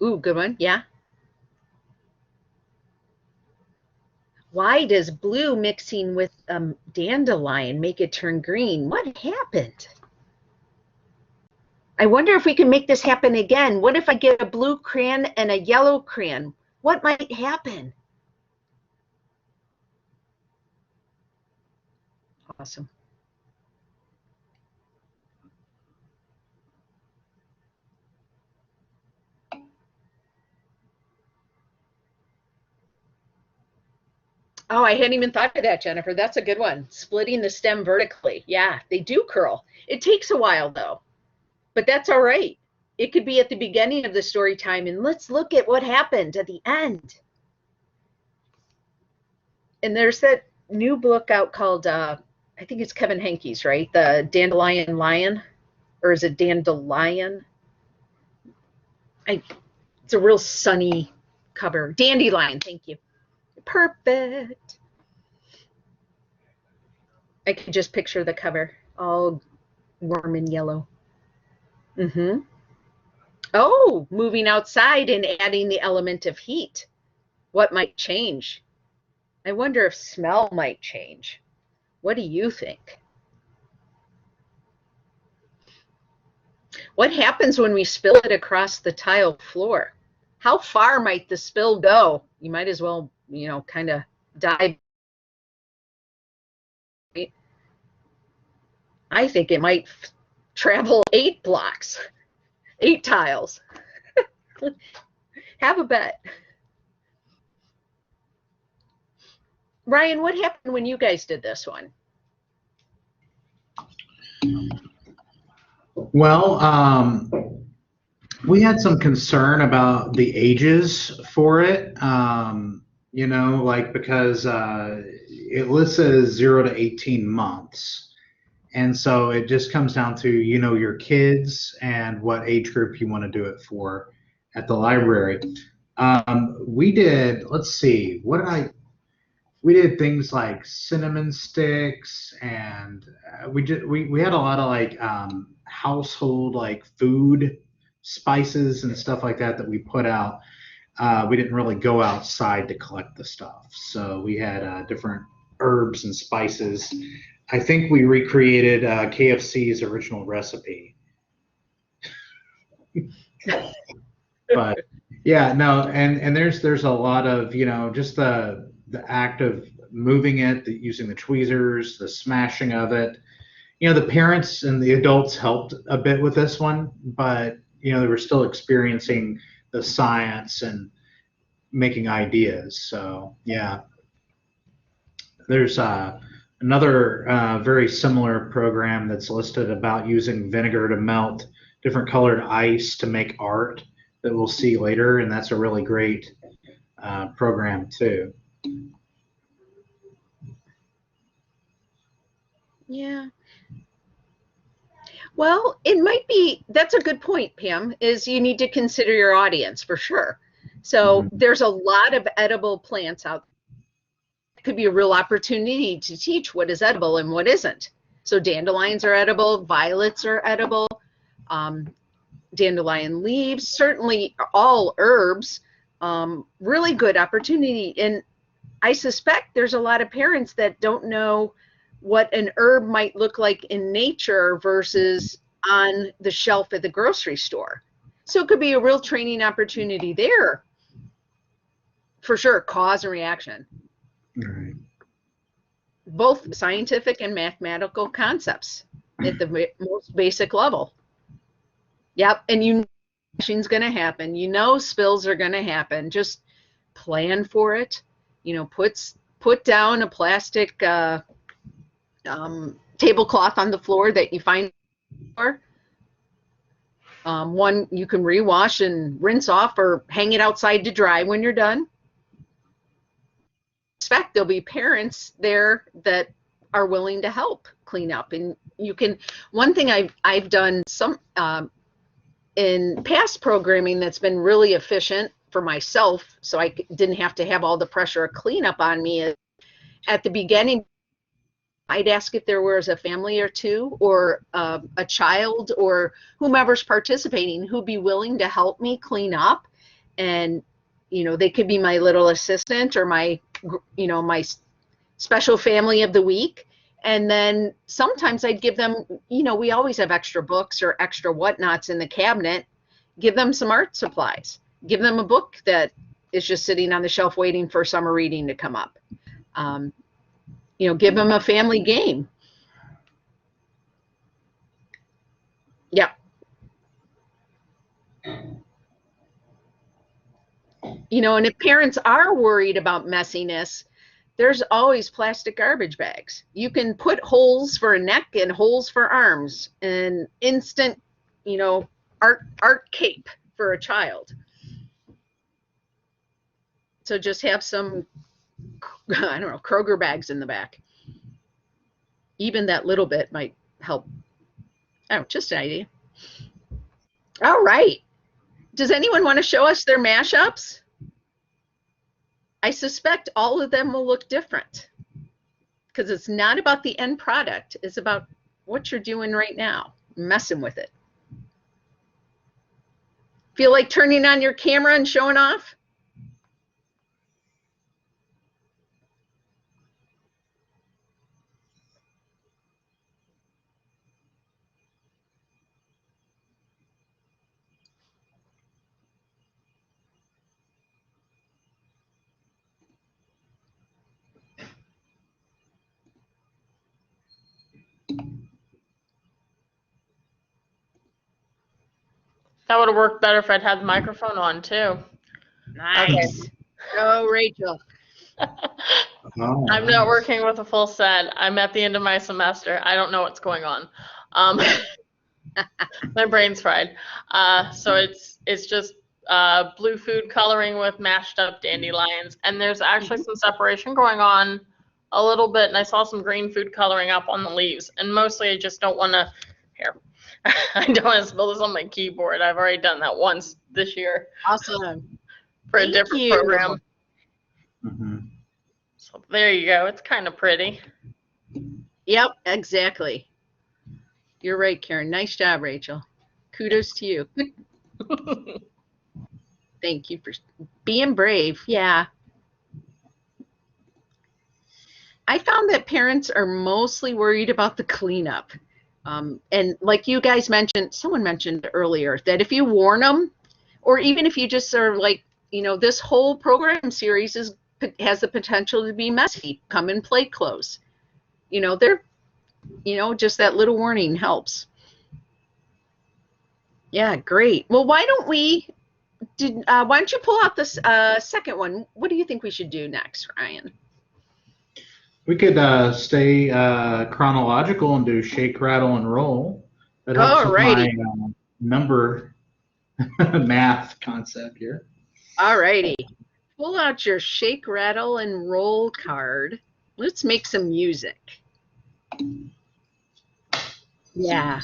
Ooh, good one. Yeah. Why does blue mixing with dandelion make it turn green? What happened? I wonder if we can make this happen again. What if I get a blue crayon and a yellow crayon? What might happen? Awesome. Oh, I hadn't even thought of that, Jennifer. That's a good one. Splitting the stem vertically. Yeah, they do curl. It takes a while though, but that's all right. It could be at the beginning of the story time, and let's look at what happened at the end. And there's that new book out called, I think it's Kevin Henkes, right? The Dandelion Lion, or is it Dandelion? It's a real sunny cover. Dandelion, thank you. Perfect. I could just picture the cover, all warm and yellow. Mm-hmm. Oh, moving outside and adding the element of heat. What might change? I wonder if smell might change. What do you think? What happens when we spill it across the tile floor? How far might the spill go? You might as well, you know, kind of dive. I think it might travel 8 blocks, 8 tiles. Have a bet. Ryan, what happened when you guys did this one? Well, we had some concern about the ages for it, you know, like because it lists as 0 to 18 months. And so it just comes down to, you know, your kids and what age group you want to do it for at the library. We did, let's see, we did things like cinnamon sticks, and we had a lot of like household like food spices and stuff like that we put out. We didn't really go outside to collect the stuff, so we had different herbs and spices. I think we recreated KFC's original recipe. But yeah, no, and there's a lot of, you know, just the act of moving it, using the tweezers, the smashing of it. You know, the parents and the adults helped a bit with this one, but you know, they were still experiencing the science and making ideas. So yeah, there's another very similar program that's listed about using vinegar to melt different colored ice to make art that we'll see later, and that's a really great program too. Yeah. Well, it might be, that's a good point, Pam, is you need to consider your audience for sure. So there's a lot of edible plants out there. It could be a real opportunity to teach what is edible and what isn't. So dandelions are edible, violets are edible, dandelion leaves, certainly all herbs, really good opportunity. And I suspect there's a lot of parents that don't know what an herb might look like in nature versus on the shelf at the grocery store. So it could be a real training opportunity there. For sure, cause and reaction. Right. Both scientific and mathematical concepts at the most basic level. Yep, and you know smashing's going to happen. You know spills are going to happen. Just plan for it. You know, put down a plastic tablecloth on the floor that you find for. One you can rewash and rinse off or hang it outside to dry when you're done. Expect there'll be parents there that are willing to help clean up. And you can, one thing I've done some in past programming that's been really efficient for myself, so I didn't have to have all the pressure of cleanup on me. At the beginning, I'd ask if there was a family or two or a child or whomever's participating who'd be willing to help me clean up. And, you know, they could be my little assistant or my, you know, my special family of the week. And then sometimes I'd give them, you know, we always have extra books or extra whatnots in the cabinet. Give them some art supplies. Give them a book that is just sitting on the shelf waiting for summer reading to come up. You know, give them a family game. Yeah. You know, and if parents are worried about messiness, there's always plastic garbage bags. You can put holes for a neck and holes for arms and instant, you know, art cape for a child. So just have some, I don't know, Kroger bags in the back. Even that little bit might help. Oh, just an idea. All right. Does anyone want to show us their mashups? I suspect all of them will look different because it's not about the end product. It's about what you're doing right now, messing with it. Feel like turning on your camera and showing off? That would have worked better if I'd had the microphone on too. Nice. Okay. Go, Rachel. I'm not working with a full set. I'm at the end of my semester. I don't know what's going on. My brain's fried. So it's just blue food coloring with mashed up dandelions, and there's actually some separation going on a little bit, and I saw some green food coloring up on the leaves, and mostly I just don't want to, here, I don't want to spill this on my keyboard. I've already done that once this year. Awesome. For Thank a different you. program. Mm-hmm. So there you go. It's kind of pretty. Yep, exactly. You're right, Karen. Nice job, Rachel. Kudos to you. Thank you for being brave. Yeah. I found that parents are mostly worried about the cleanup. And like you guys mentioned, someone mentioned earlier, that if you warn them, or even if you just are like, you know, this whole program series has the potential to be messy. Come in play clothes. You know, just that little warning helps. Yeah, great. Well, why don't you pull out this second one? What do you think we should do next, Ryan? We could stay chronological and do shake, rattle, and roll. That helps with my number math concept here. All righty. Pull out your shake, rattle, and roll card. Let's make some music. Yeah.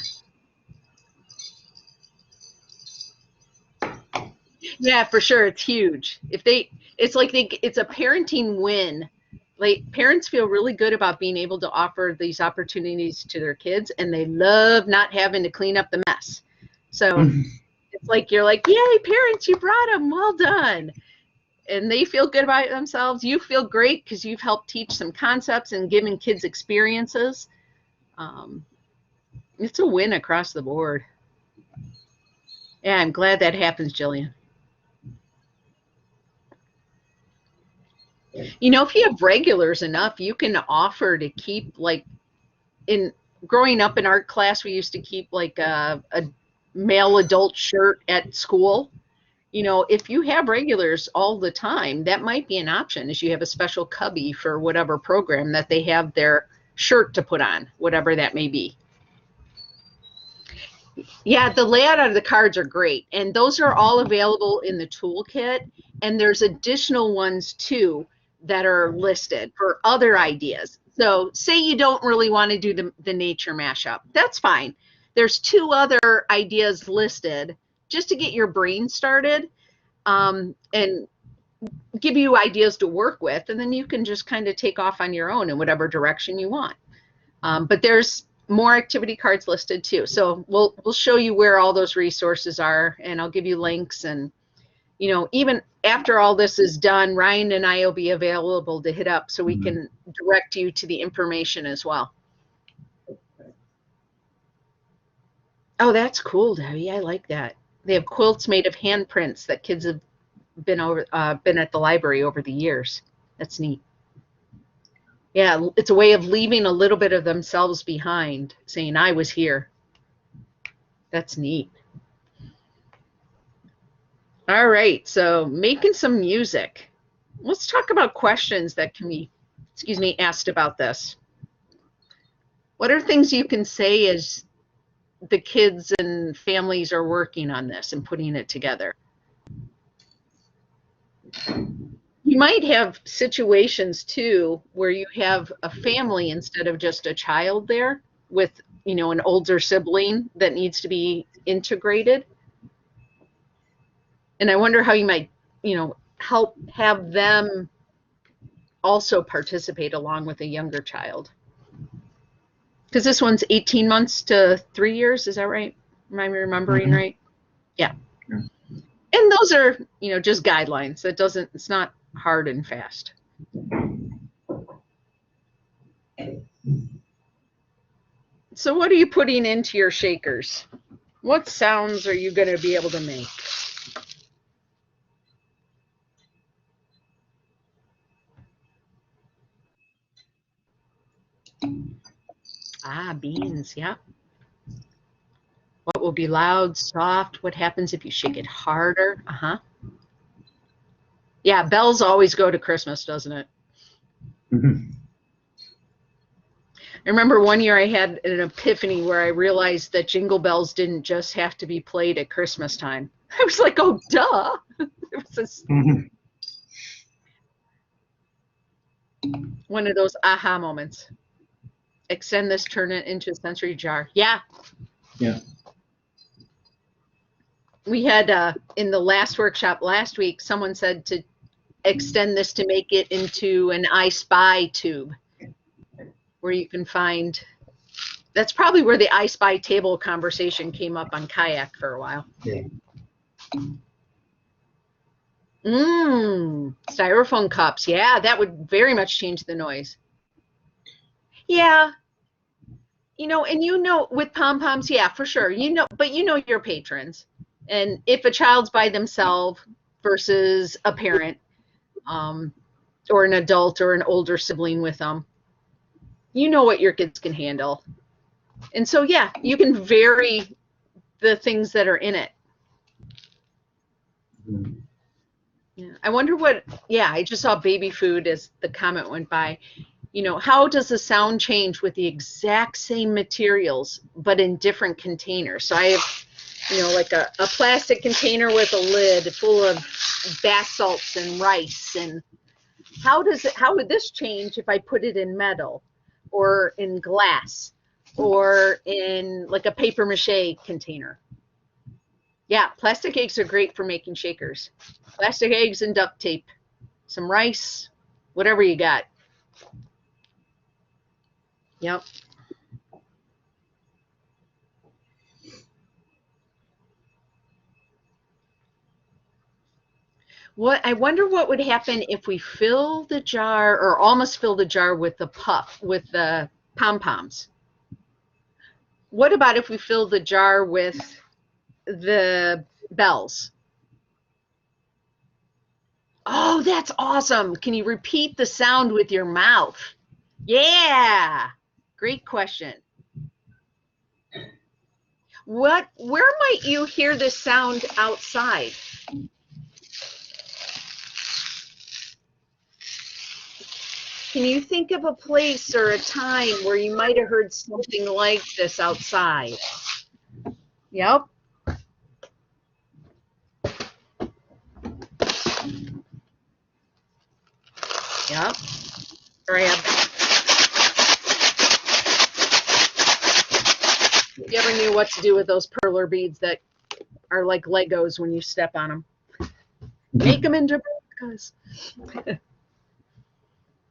Yeah, for sure. It's huge. It's a parenting win. Like, parents feel really good about being able to offer these opportunities to their kids, and they love not having to clean up the mess. So it's like, you're like, yay, parents, you brought them, well done. And they feel good about it themselves. You feel great because you've helped teach some concepts and given kids experiences. It's a win across the board. Yeah, I'm glad that happens, Jillian. You know, if you have regulars enough, you can offer to keep, like, growing up in art class, we used to keep like a male adult shirt at school, You know, if you have regulars all the time, that might be an option, is you have a special cubby for whatever program that they have their shirt to put on, whatever that may be. Yeah, the layout of the cards are great, and those are all available in the toolkit, and there's additional ones too that are listed for other ideas. So say you don't really want to do the nature mashup, that's fine. There's 2 other ideas listed just to get your brain started, and give you ideas to work with, and then you can just kind of take off on your own in whatever direction you want. But there's more activity cards listed too. So we'll show you where all those resources are, and I'll give you links. And, you know, even after all this is done, Ryan and I will be available to hit up so we can direct you to the information as well. Oh, that's cool, Debbie. I like that. They have quilts made of handprints that kids have been at the library over the years. That's neat. Yeah, it's a way of leaving a little bit of themselves behind, saying, I was here. That's neat. All right, so making some music. Let's talk about questions that can be, asked about this. What are things you can say as the kids and families are working on this and putting it together? You might have situations too where you have a family instead of just a child there with, you know, an older sibling that needs to be integrated. And I wonder how you might, you know, help have them also participate along with a younger child. Because this one's 18 months to 3 years, is that right? Am I remembering right? Yeah. And those are, you know, just guidelines. That doesn't, it's not hard and fast. So what are you putting into your shakers? What sounds are you going to be able to make? Ah, beans, yeah. What will be loud, soft? What happens if you shake it harder? Yeah, bells always go to Christmas, doesn't it? I remember one year I had an epiphany where I realized that jingle bells didn't just have to be played at Christmas time. I was like, oh, duh. It was one of those aha moments. Extend this, turn it into a sensory jar. Yeah. Yeah. We had in the last workshop last week, someone said to extend this to make it into an I Spy tube, where you can find, that's probably where the I Spy table conversation came up on kayak for a while. Yeah. Styrofoam cups. Yeah, that would very much change the noise. Yeah. You know, and you know, with pom-poms, yeah, for sure. You know, but you know your patrons. And if a child's by themselves versus a parent, or an adult or an older sibling with them, you know what your kids can handle. And so, yeah, you can vary the things that are in it. Yeah, I wonder what, yeah, I just saw baby food as the comment went by. You know, how does the sound change with the exact same materials, but in different containers? So I have, you know, like a plastic container with a lid full of bath salts and rice. And how would this change if I put it in metal or in glass or in like a paper mache container? Yeah, plastic eggs are great for making shakers. Plastic eggs and duct tape, some rice, whatever you got. Yep. What, I wonder what would happen if we fill the jar, or almost fill the jar with the pom-poms. What about if we fill the jar with the bells? Oh, that's awesome. Can you repeat the sound with your mouth? Yeah, great question. Where might you hear this sound outside? Can you think of a place or a time where you might have heard something like this outside? Yep. Yep. Grab. You ever knew what to do with those perler beads that are like Legos when you step on them? Make them into replicas.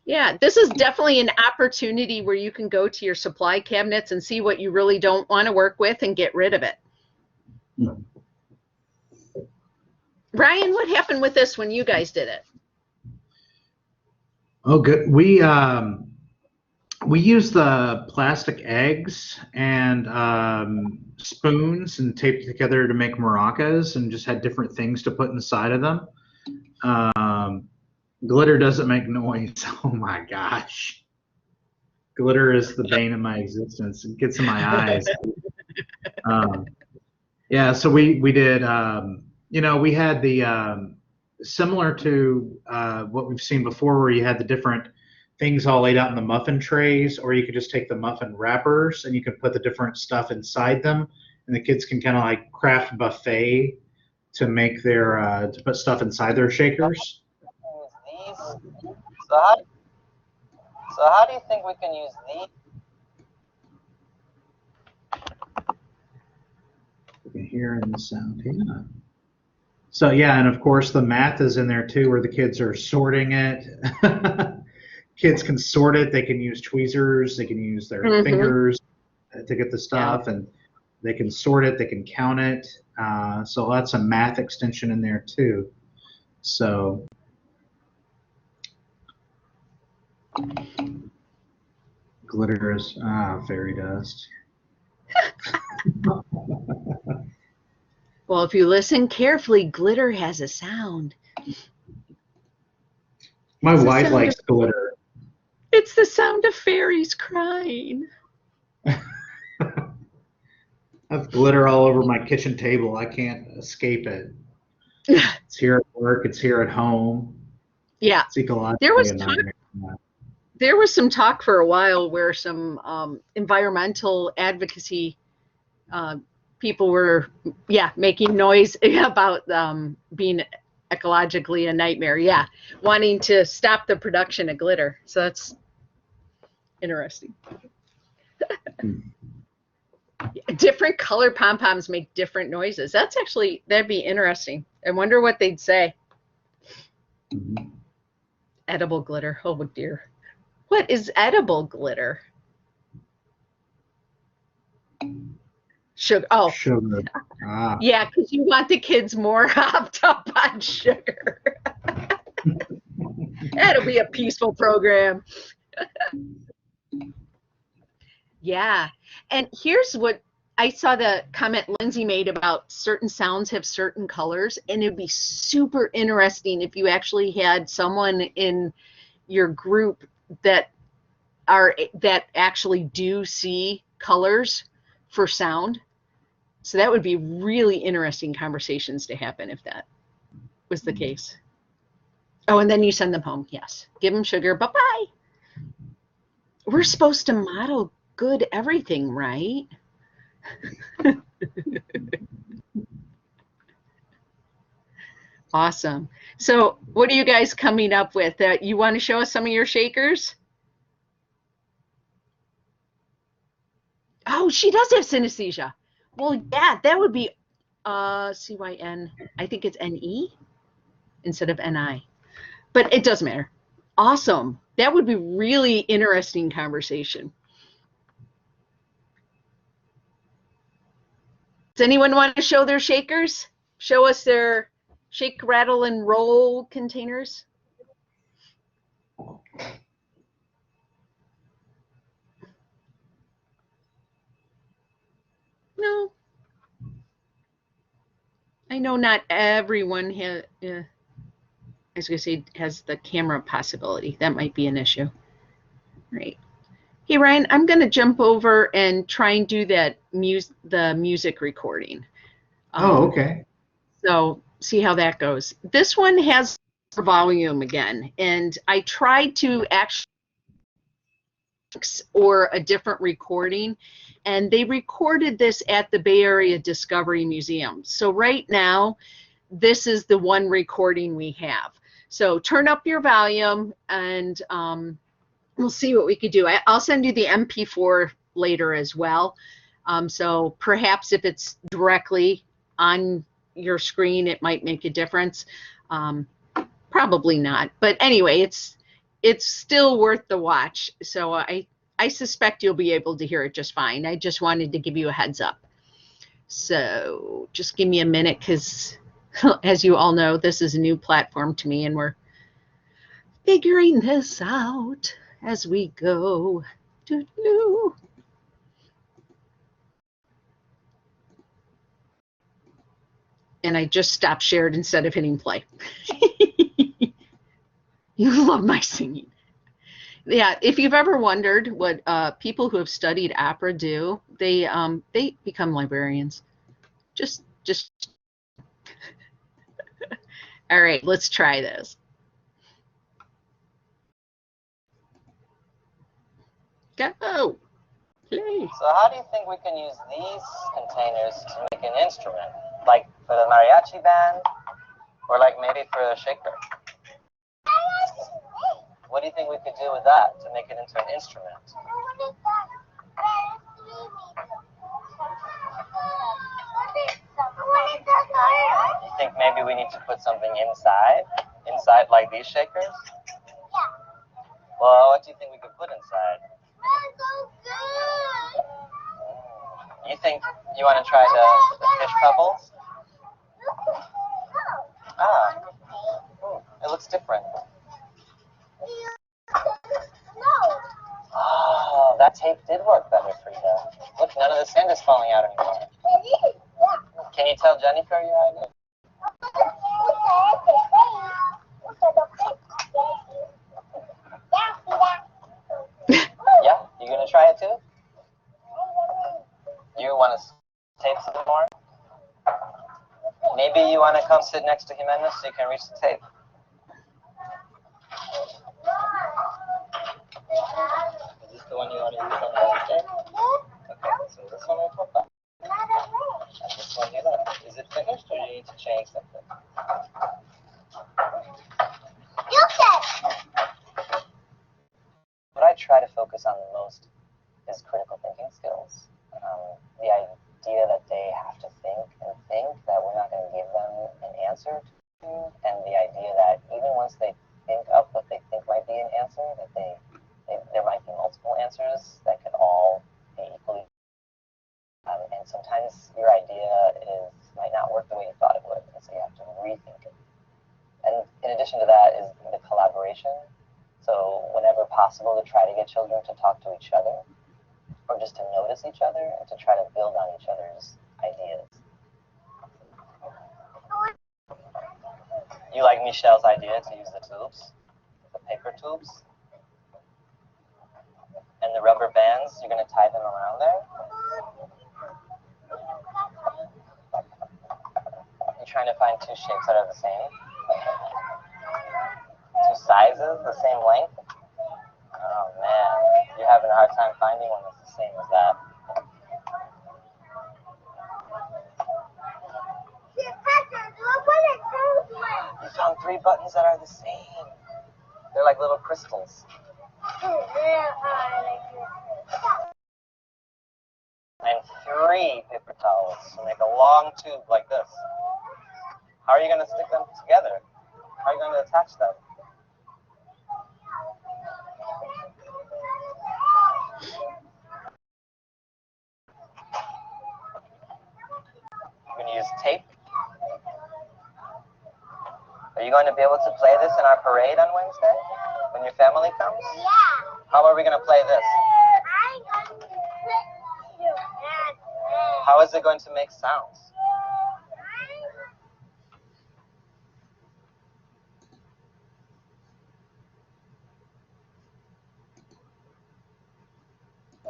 Yeah, this is definitely an opportunity where you can go to your supply cabinets and see what you really don't want to work with and get rid of it. Ryan, what happened with this when you guys did it? Oh, good. We used the plastic eggs and spoons and taped together to make maracas, and just had different things to put inside of them. Glitter doesn't make noise. Oh my gosh. Glitter is the bane of my existence. It gets in my eyes. Yeah, so we did, you know, we had the, similar to what we've seen before, where you had the different things all laid out in the muffin trays, or you could just take the muffin wrappers and you can put the different stuff inside them, and the kids can kind of like craft buffet to make their, to put stuff inside their shakers. So how do you think we can use these? You can hear in the sound. Yeah. So yeah, and of course the math is in there too, where the kids are sorting it. Kids can sort it. They can use tweezers. They can use their fingers to get the stuff, and they can sort it. They can count it. So lots of math extension in there too. So. Glitter is fairy dust. Well, if you listen carefully, glitter has a sound. My wife likes glitter. It's the sound of fairies crying. I have glitter all over my kitchen table. I can't escape it. It's here at work. It's here at home. Yeah. It's ecologically There was a nightmare. There was some talk for a while where some environmental advocacy people were, making noise about being ecologically a nightmare. Yeah, wanting to stop the production of glitter. So that's interesting. Different color pom-poms make different noises. That's actually, that'd be interesting. I wonder what they'd say. Edible glitter. Oh dear. What is edible glitter? Sugar. Oh. Sugar. Yeah, because you want the kids more hopped up on sugar. That'll be a peaceful program. Yeah. And here's what I saw, the comment Lindsay made about certain sounds have certain colors, and it'd be super interesting if you actually had someone in your group that actually do see colors for sound. So that would be really interesting conversations to happen if that was the case. Oh, and then you send them home. Yes. Give them sugar. Bye-bye. We're supposed to model good everything, right? Awesome. So what are you guys coming up with? You want to show us some of your shakers? Oh, she does have synesthesia. Well, yeah, that would be C-Y-N. I think it's N-E instead of N-I. But it doesn't matter. Awesome. That would be really interesting conversation. Does anyone want to show their shakers? Show us their shake, rattle, and roll containers. No. I know not everyone has, I was going to say, has the camera possibility. That might be an issue. Right. Hey, Ryan, I'm going to jump over and try and do that the music recording. Oh, okay. So see how that goes. This one has volume again, and I tried to actually or a different recording. And they recorded this at the Bay Area Discovery Museum. So right now, this is the one recording we have. So turn up your volume and we'll see what we could do. I'll send you the MP4 later as well. So perhaps if it's directly on your screen, it might make a difference. Probably not. But anyway, it's still worth the watch. So I suspect you'll be able to hear it just fine. I just wanted to give you a heads up. So just give me a minute because, as you all know, this is a new platform to me and we're figuring this out as we go. Doo-doo. And I just stopped shared instead of hitting play. You love my singing. Yeah, if you've ever wondered what people who have studied opera do, they become librarians. Just. All right, let's try this. Go. Play. So how do you think we can use these containers to make an instrument? Like for the mariachi band? Or like maybe for a shaker? What do you think we could do with that to make it into an instrument? You think maybe we need to put something inside like these shakers? Well, what do you think we could put inside? You think you want to try the fish pebbles? Ah, it looks different. Oh, that tape did work better, Frida. Look, none of the sand is falling out anymore. Can you tell Jennifer your idea? Yeah, you gonna try it too? You want to tape some more? Maybe you want to come sit next to Jimenez so you can reach the tape. Is this the one you want to use on Wednesday? Okay, so this one will pop up. And this one you don't. Is it finished or do you need to change something? What I try to focus on the most is critical thinking skills. The idea that they have to think, that we're not going to give them an answer to, and the idea that even once they think up what they think might be an answer, that there might be multiple answers that could all be equally. And sometimes your idea might not work the way you thought it would, and so you have to rethink it. And in addition to that is the collaboration. So whenever possible, to try to get children to talk to each other, or just to notice each other and to try to build on each other's ideas. You like Michelle's idea to use the tubes, the paper tubes, and the rubber bands, you're going to tie them around there. You're trying to find two shapes that are the same. Two sizes, the same length. Oh man, you're having a hard time finding one that's the same as that. You found 3 buttons that are the same. They're like little crystals. And 3 paper towels to make a long tube like this. How are you going to stick them together? How are you going to attach them? You're going to use tape. Are you going to be able to play this in our parade on Wednesday when your family comes? Yeah. How are we going to play this? How is it going to make sounds?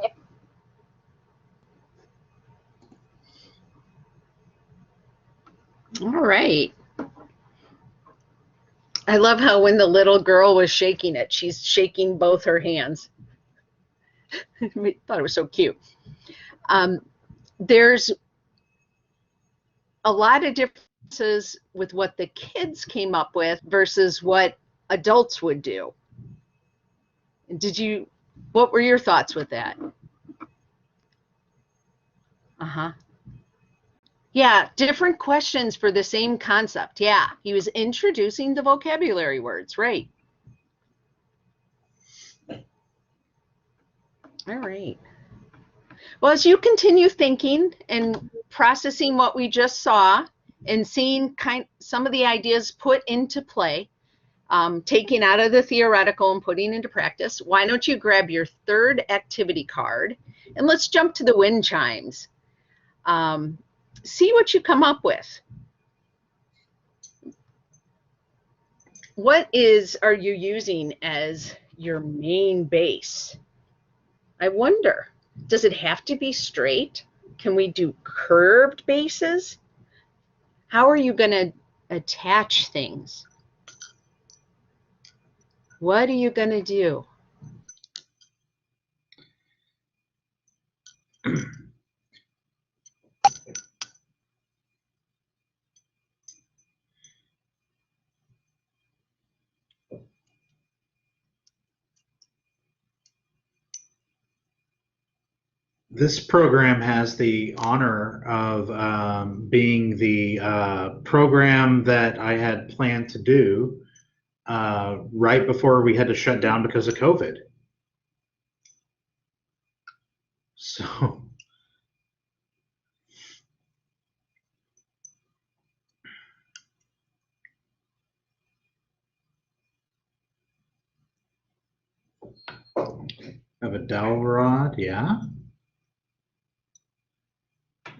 Yep. All right. I love how when the little girl was shaking it, she's shaking both her hands. I thought it was so cute. There's a lot of differences with what the kids came up with versus what adults would do. What were your thoughts with that? Yeah, different questions for the same concept. Yeah, he was introducing the vocabulary words, right? All right. Well, as you continue thinking and processing what we just saw and seeing some of the ideas put into play, taking out of the theoretical and putting into practice, why don't you grab your third activity card and let's jump to the wind chimes. See what you come up with. What are you using as your main base? I wonder, does it have to be straight? Can we do curved bases? How are you going to attach things? What are you going to do? This program has the honor of being the program that I had planned to do right before we had to shut down because of COVID. So I have a dowel rod, yeah.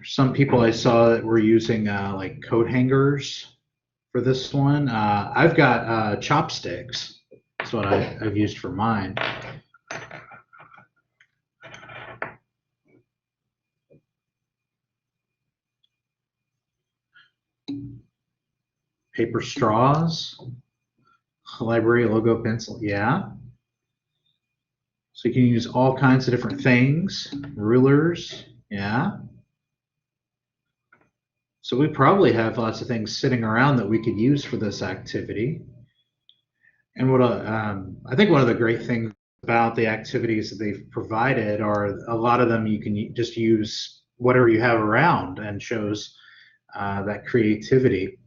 Some people I saw that were using like coat hangers for this one. I've got chopsticks. That's what I've used for mine. Paper straws, library logo pencil, yeah. So you can use all kinds of different things, rulers, yeah. So we probably have lots of things sitting around that we could use for this activity. And what I think one of the great things about the activities that they've provided are a lot of them you can just use whatever you have around and shows that creativity.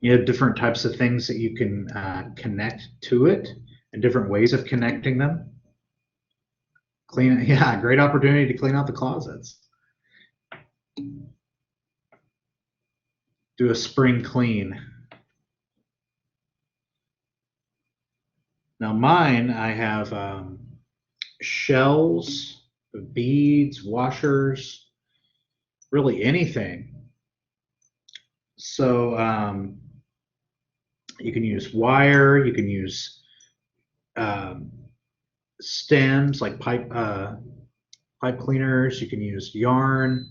You have different types of things that you can connect to it and different ways of connecting them. Yeah, great opportunity to clean out the closets. Do a spring clean. Now mine, I have shells, beads, washers, really anything. So you can use wire, you can use stems like pipe cleaners, you can use yarn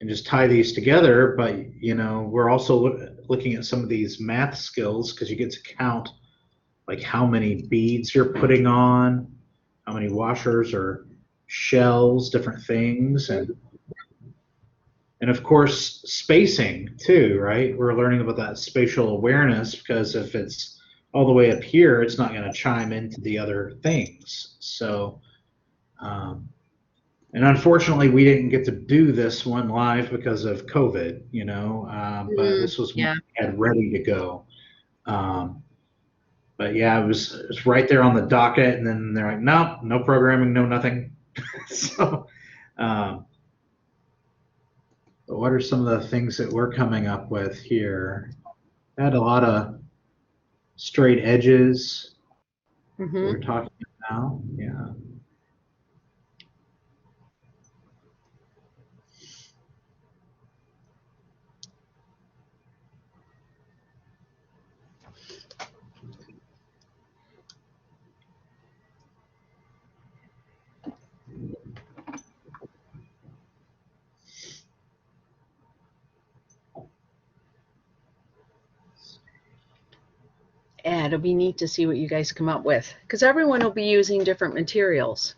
and just tie these together. But you know, we're also looking at some of these math skills because you get to count like how many beads you're putting on, how many washers or shells, different things, and of course spacing too, right? We're learning about that spatial awareness because if it's all the way up here, it's not going to chime into the other things. So, and unfortunately, we didn't get to do this one live because of COVID, you know, but this was one we had ready to go. But yeah, it was right there on the docket, and then they're like, nope, no programming, no nothing. So, but what are some of the things that we're coming up with here? I had a lot of straight edges. We're talking about, yeah. Yeah, it'll be neat to see what you guys come up with, because everyone will be using different materials.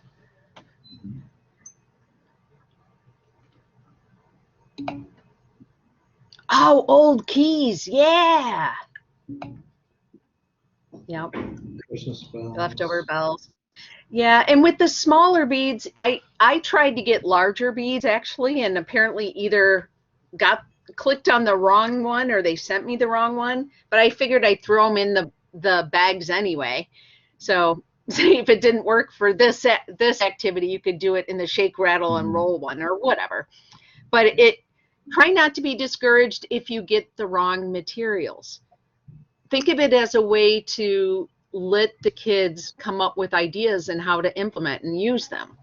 Oh, old keys. Yeah. Yep. Christmas bells. Leftover bells. Yeah, and with the smaller beads, I tried to get larger beads actually, and apparently either clicked on the wrong one or they sent me the wrong one. But I figured I'd throw them in the bags anyway. So see if it didn't work for this activity, you could do it in the shake, rattle, and roll one or whatever. But try not to be discouraged if you get the wrong materials. Think of it as a way to let the kids come up with ideas and how to implement and use them.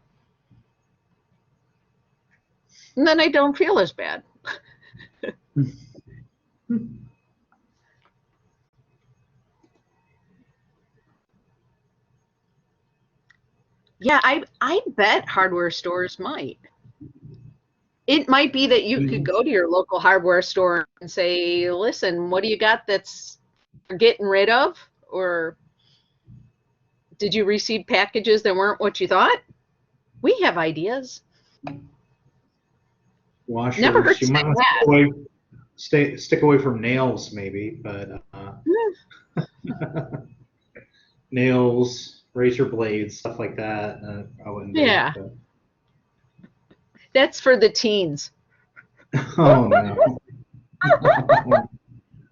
And then I don't feel as bad. Yeah, I bet hardware stores might. It might be that you could go to your local hardware store and say, listen, what do you got that's you're getting rid of? Or did you receive packages that weren't what you thought? We have ideas. Washers. Never heard You might want to stick away from nails, maybe, but nails, razor blades, stuff like that. I wouldn't. Yeah. Do, that's for the teens. Oh no.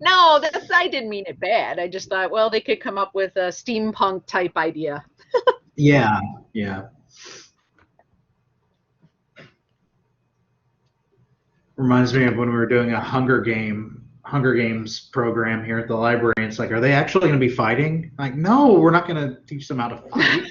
No, I didn't mean it bad. I just thought, well, they could come up with a steampunk type idea. Yeah, yeah. Reminds me of when we were doing a Hunger Games program here at the library. It's like, are they actually going to be fighting? Like, no, we're not going to teach them how to fight.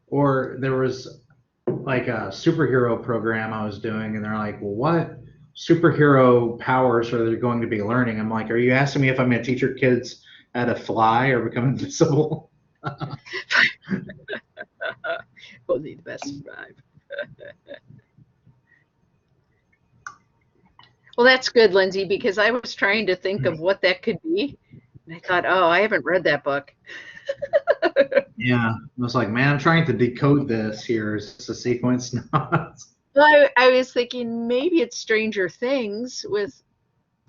Or there was like a superhero program I was doing, and they're like, well, what superhero powers are they going to be learning? I'm like, are you asking me if I'm going to teach your kids how to fly or become invisible? Only the best survive. Well, that's good, Lindsay, because I was trying to think of what that could be. And I thought, oh, I haven't read that book. Yeah, I was like, man, I'm trying to decode this here. Is this a sequence? No. Well, I was thinking maybe it's Stranger Things with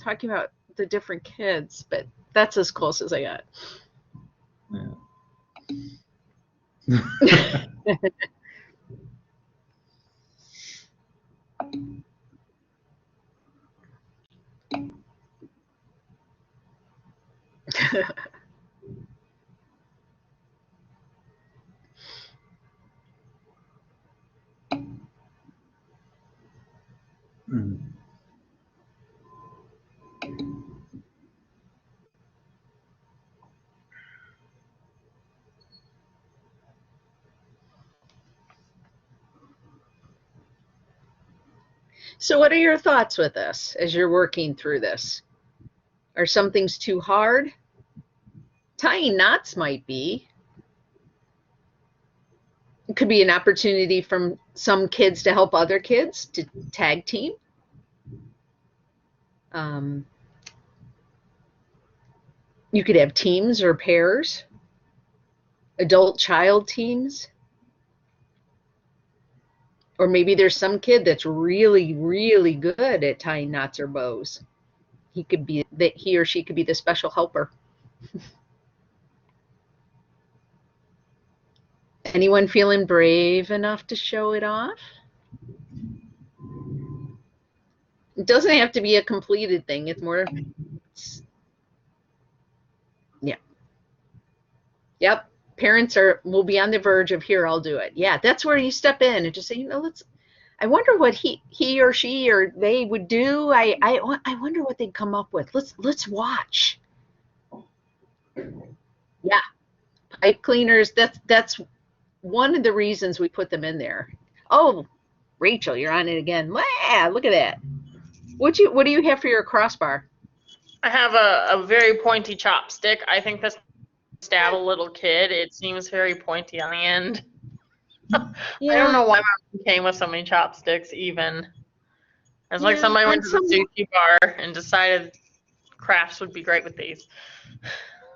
talking about the different kids, but that's as close as I got. Yeah. So what are your thoughts with this as you're working through this? Are some things too hard? Tying knots might be. It could be an opportunity from some kids to help other kids to tag team. You could have teams or pairs, adult-child teams. Or maybe there's some kid that's really, really good at tying knots or bows. He or she could be the special helper. Anyone feeling brave enough to show it off? It doesn't have to be a completed thing. It's more, yeah. Yep. Parents will be on the verge of, here, I'll do it. Yeah, that's where you step in and just say, I wonder what he or she or they would do. I wonder what they'd come up with. Let's watch. Yeah. Pipe cleaners, that's one of the reasons we put them in there. Oh, Rachel, you're on it again. Wow, look at that. What do you have for your crossbar? I have a very pointy chopstick. I think this stab a little kid. It seems very pointy on the end. Yeah. I don't know why my mom came with so many chopsticks even. It's like somebody went to the sushi bar and decided crafts would be great with these.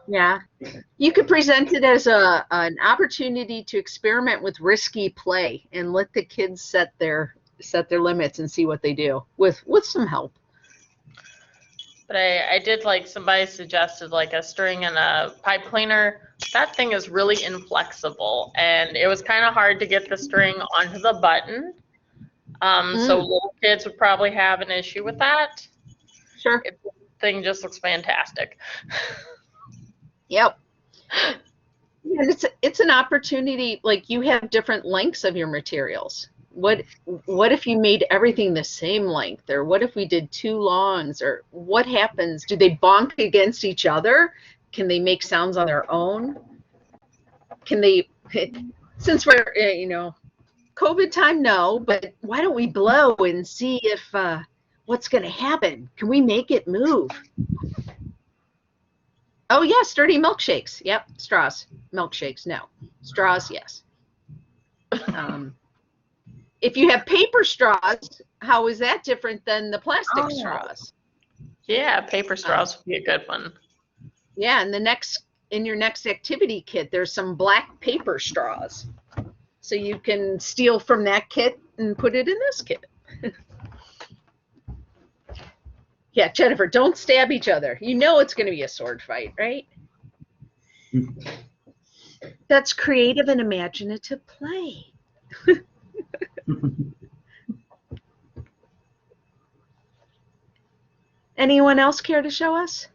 Yeah. You could present it as an opportunity to experiment with risky play and let the kids set their limits and see what they do with some help. But I did like somebody suggested like a string and a pipe cleaner. That thing is really inflexible, and it was kind of hard to get the string onto the button. So little kids would probably have an issue with that. Sure. The thing just looks fantastic. Yep. And it's an opportunity, like you have different lengths of your materials. What if you made everything the same length, or what if we did 2 longs, or what happens? Do they bonk against each other? Can they make sounds on their own? Can they, since we're, COVID time, no, but why don't we blow and see if, what's going to happen? Can we make it move? Oh, yeah, sturdy milkshakes. Yep, straws. Milkshakes, no. Straws, yes. If you have paper straws, how is that different than the plastic straws? Yeah, paper straws would be a good one. Yeah, and in your next activity kit, there's some black paper straws. So you can steal from that kit and put it in this kit. Yeah, Jennifer, don't stab each other. You know it's going to be a sword fight, right? That's creative and imaginative play. Anyone else care to show us?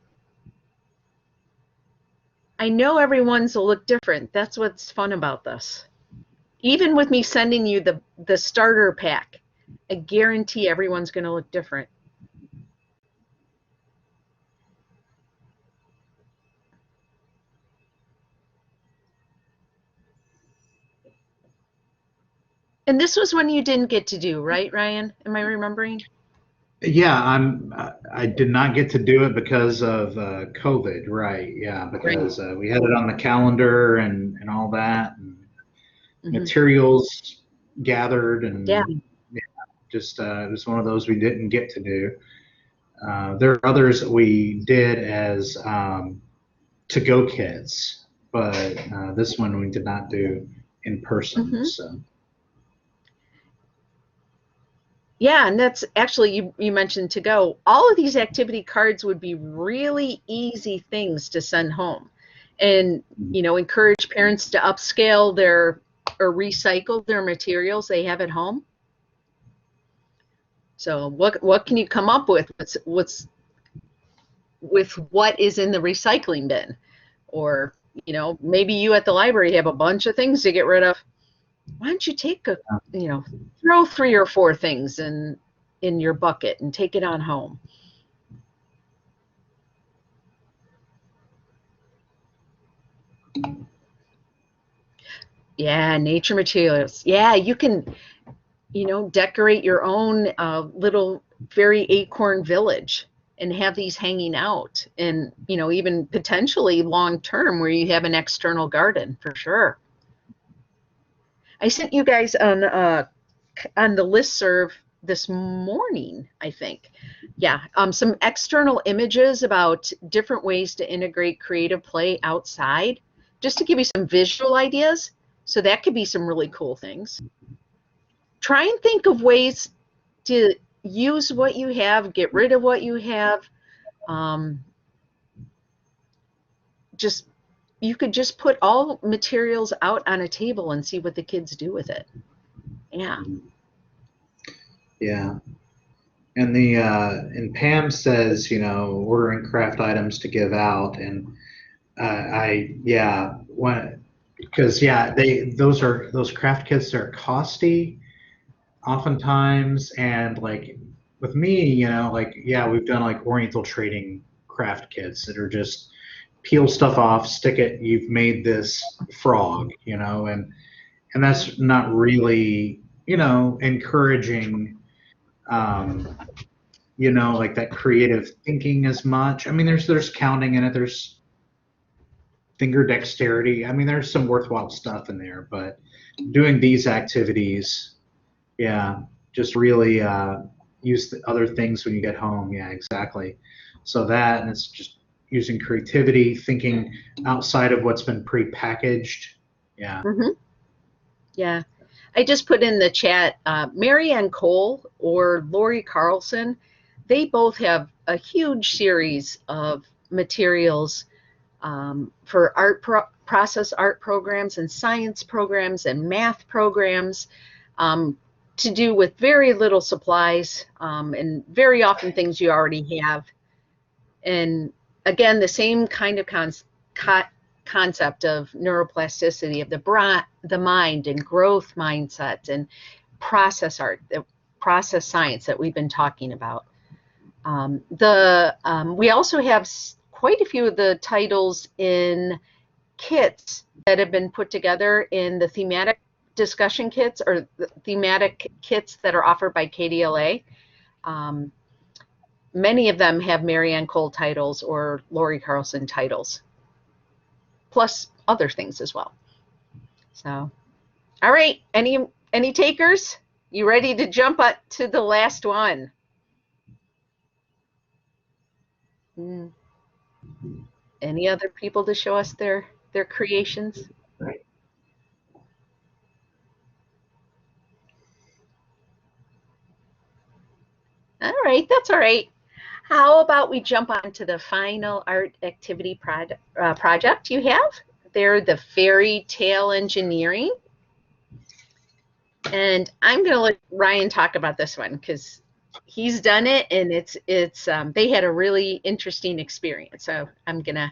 I know everyone's will look different. That's what's fun about this. Even with me sending you the starter pack, I guarantee everyone's going to look different. And this was one you didn't get to do, right, Ryan? Am I remembering? Yeah, I did not get to do it because of COVID, right? Yeah, because we had it on the calendar and all that, and materials gathered, and just it was one of those we didn't get to do. There are others that we did as to-go kits, but this one we did not do in person. So. Yeah, and that's actually, you mentioned to go. All of these activity cards would be really easy things to send home, and encourage parents to upscale or recycle their materials they have at home. So what can you come up with? What's with what is in the recycling bin? Or maybe you at the library have a bunch of things to get rid of. Why don't you take throw 3 or 4 things in your bucket and take it on home? Yeah, nature materials. Yeah, you can, decorate your own little fairy acorn village and have these hanging out, and even potentially long term where you have an external garden for sure. I sent you guys on the listserv this morning, I think. Yeah, some external images about different ways to integrate creative play outside, just to give you some visual ideas. So that could be some really cool things. Try and think of ways to use what you have, get rid of what you have. You could just put all materials out on a table and see what the kids do with it. Yeah. Yeah. And and Pam says, ordering craft items to give out, and those craft kits are costly oftentimes, and like with me, we've done like Oriental trading craft kits that are just peel stuff off, stick it, you've made this frog, and that's not really, encouraging, like that creative thinking as much. I mean, there's counting in it, there's finger dexterity. I mean, there's some worthwhile stuff in there, but doing these activities, just really use the other things when you get home. Yeah, exactly. So that, and it's just using creativity, thinking outside of what's been pre-packaged. Yeah. Mm-hmm. Yeah. I just put in the chat, Mary Ann Cole or Lori Carlson, they both have a huge series of materials for process art programs and science programs and math programs to do with very little supplies and very often things you already have. And again, the same kind of concept of neuroplasticity of the mind and growth mindset and process art, the process science that we've been talking about. We also have quite a few of the titles in kits that have been put together in the thematic discussion kits or the thematic kits that are offered by KDLA. Many of them have Mary Ann Cole titles or Lori Carlson titles, plus other things as well. So, all right, any takers? You ready to jump up to the last one? Any other people to show us their creations? Right. All right, that's all right. How about we jump on to the final art activity project you have? They're the fairy tale engineering. And I'm going to let Ryan talk about this one because he's done it and they had a really interesting experience. So I'm going to.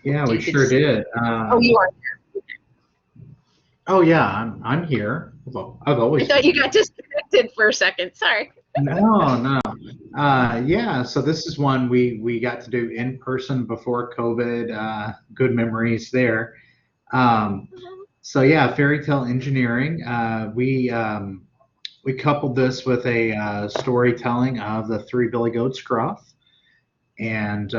Yeah, we sure did. Oh, you are here. Oh yeah, I'm here. I've always. I thought you got disconnected for a second. Sorry. No. Yeah, so this is one we got to do in person before COVID. Good memories there. So yeah, fairy tale engineering. We coupled this with a storytelling of the Three Billy Goats Gruff, and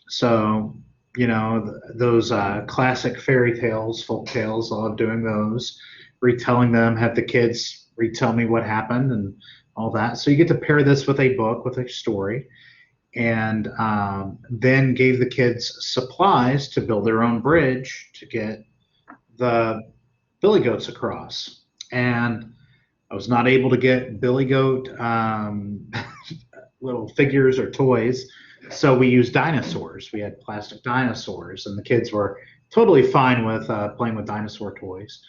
so you know those classic fairy tales, folk tales. I love doing those, retelling them. Have the kids retell me what happened and all that. So you get to pair this with a book with a story, and then gave the kids supplies to build their own bridge to get the billy goats across. And I was not able to get billy goat little figures or toys, so we used dinosaurs. We had plastic dinosaurs, and the kids were totally fine with playing with dinosaur toys.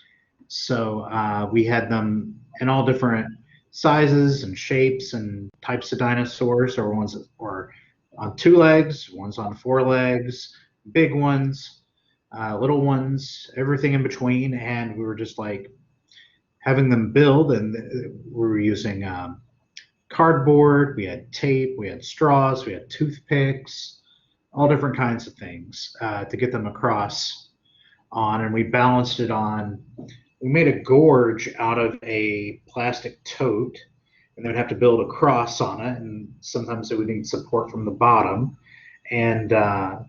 So we had them in all different sizes and shapes and types of dinosaurs. There were ones that were on 2 legs, ones on 4 legs, big ones, little ones, everything in between. And we were just like having them build, and we were using cardboard, we had tape, we had straws, we had toothpicks, all different kinds of things to get them across on. And we balanced it on. We made a gorge out of a plastic tote, and they would have to build a cross on it, and sometimes they would need support from the bottom. And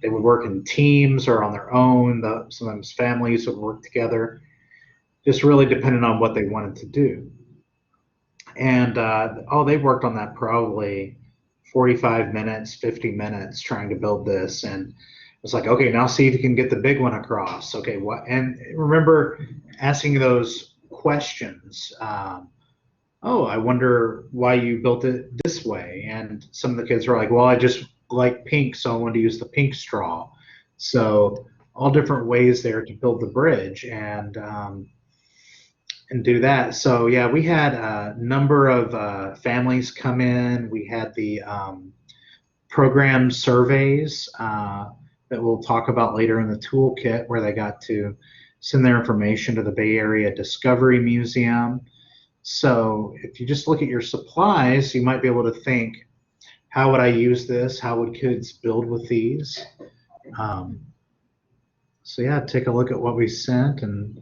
they would work in teams or on their own. Sometimes families would work together, just really depending on what they wanted to do. And they worked on that probably 45 minutes, 50 minutes trying to build this. And it's like, okay, now see if you can get the big one across. Okay, what? And remember asking those questions. Oh, I wonder why you built it this way. And some of the kids were like, well, I just like pink, so I wanted to use the pink straw. So all different ways there to build the bridge and do that. So yeah, we had a number of families come in. We had the program surveys that we'll talk about later in the toolkit, where they got to send their information to the Bay Area Discovery Museum. So if you just look at your supplies, you might be able to think, how would I use this? How would kids build with these? So yeah, take a look at what we sent and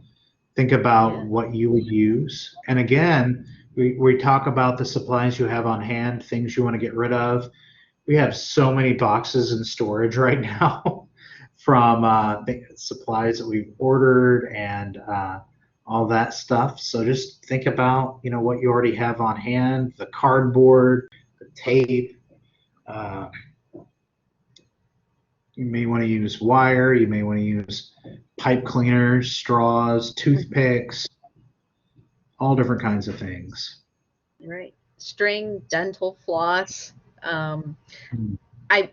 think about what you would use. And again, we talk about the supplies you have on hand, things you want to get rid of. We have so many boxes in storage right now from supplies that we've ordered and all that stuff. So just think about, what you already have on hand, the cardboard, the tape, You may want to use wire. You may want to use pipe cleaners, straws, toothpicks, all different kinds of things. Right. String, dental floss. I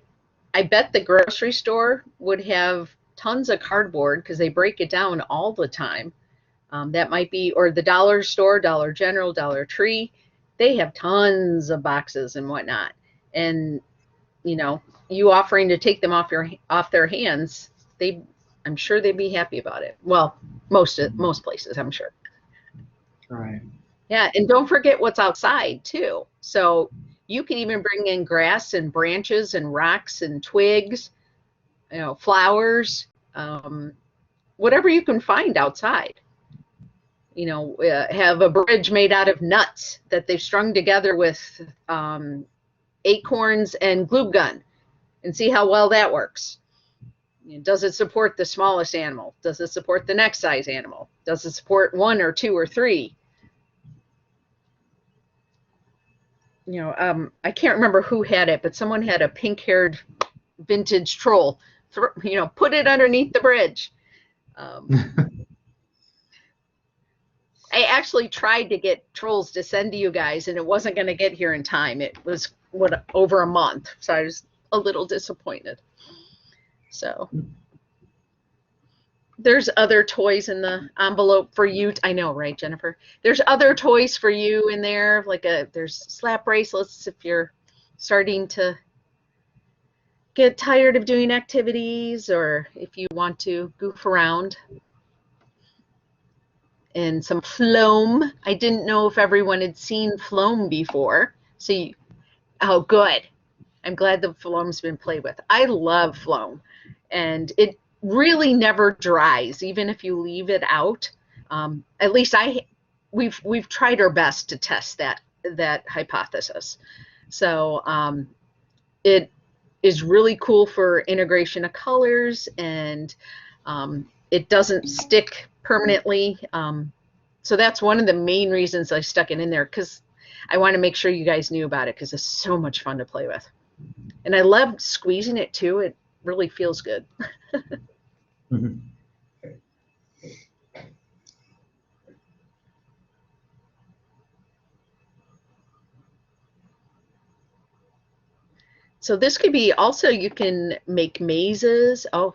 bet the grocery store would have tons of cardboard because they break it down all the time. That might be, or the dollar store, Dollar General, Dollar Tree, they have tons of boxes and whatnot. And, you know, you offering to take them off their hands, I'm sure they'd be happy about it. Well, most places, I'm sure. Right. Yeah, and don't forget what's outside too. So you can even bring in grass and branches and rocks and twigs, you know, flowers, whatever you can find outside. You know, have a bridge made out of nuts that they've strung together with acorns and glue gun, and see how well that works. Does it support the smallest animal? Does it support the next size animal? Does it support 1 or 2 or 3? You know, I can't remember who had it, but someone had a pink-haired vintage troll. You know, put it underneath the bridge. I actually tried to get trolls to send to you guys, and it wasn't going to get here in time. It was over a month, so I was a little disappointed. So there's other toys in the envelope for you. I know, right, Jennifer? There's other toys for you in there, like there's slap bracelets if you're starting to get tired of doing activities, or if you want to goof around. And some phloem. I didn't know if everyone had seen phloem before. So, oh, good. I'm glad the phloem's been played with. I love phloem, and it really never dries, even if you leave it out. At least we've tried our best to test that hypothesis. So it is really cool for integration of colors, and it doesn't stick permanently. So that's one of the main reasons I stuck it in there, because I want to make sure you guys knew about it, because it's so much fun to play with. And I love squeezing it too. It really feels good. Mm-hmm. So this could be also, you can make mazes. Oh,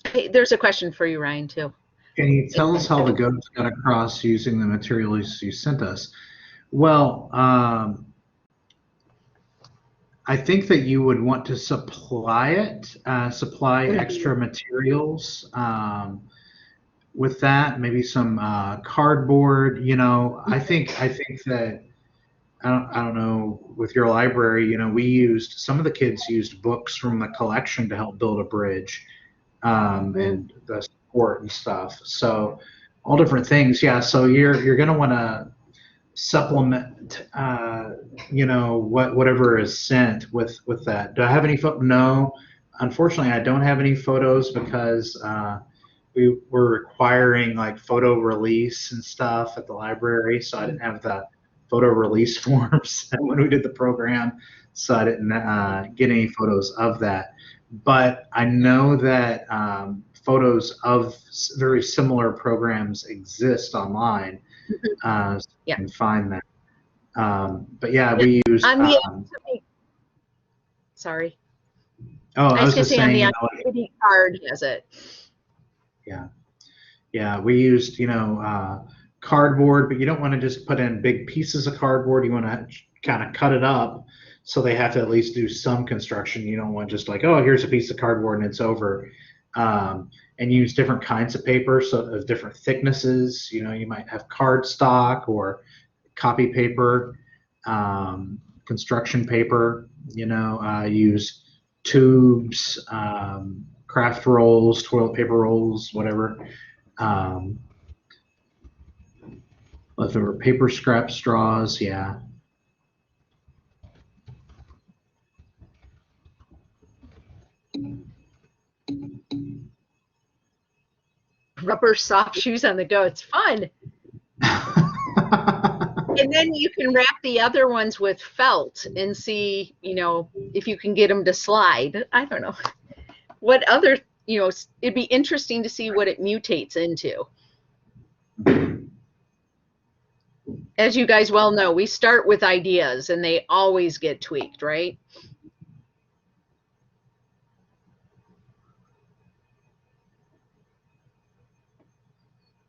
hey, there's a question for you, Ryan, too. Can you tell us how the goats got across using the materials you sent us? Well, I think that you would want to supply extra materials with that, maybe some cardboard. You know, I think that I don't know, with your library, you know, some of the kids used books from the collection to help build a bridge, and the support and stuff. So all different things. Yeah. So you're going to want to supplement, you know, whatever is sent with that. Do I have any No, unfortunately, I don't have any photos, because we were requiring like photo release and stuff at the library, so I didn't have the photo release forms when we did the program, so I didn't get any photos of that. But I know that photos of very similar programs exist online, so you can find that. But yeah, we use. Sorry. Oh, I was just saying. On the activity card has it. Yeah, we used, you know, cardboard, but you don't want to just put in big pieces of cardboard. You want to kind of cut it up, so they have to at least do some construction. You don't want just like, oh, here's a piece of cardboard and it's over. And use different kinds of paper, so of different thicknesses. You know, you might have cardstock or copy paper, construction paper. You know, use tubes, craft rolls, toilet paper rolls, whatever. Leftover paper scrap straws, yeah. Rubber soft shoes on the go. It's fun. And then you can wrap the other ones with felt and see, you know, if you can get them to slide. I don't know. What other, you know, it'd be interesting to see what it mutates into. As you guys well know, we start with ideas and they always get tweaked, right?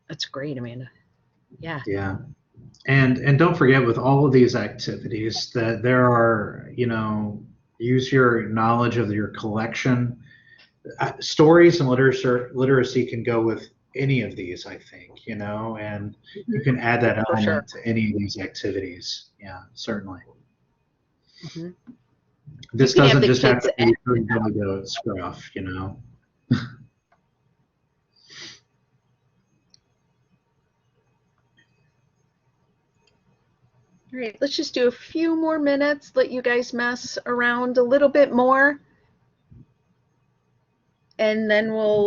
That's great, Amanda. Yeah. Yeah. And don't forget, with all of these activities, that there are, you know, use your knowledge of your collection. Stories and literacy can go with any of these, I think, you know, and you can add that element to any of these activities. Yeah, certainly. This doesn't just have to be for go scruff, you know. All right, let's just do a few more minutes, let you guys mess around a little bit more. And then we'll,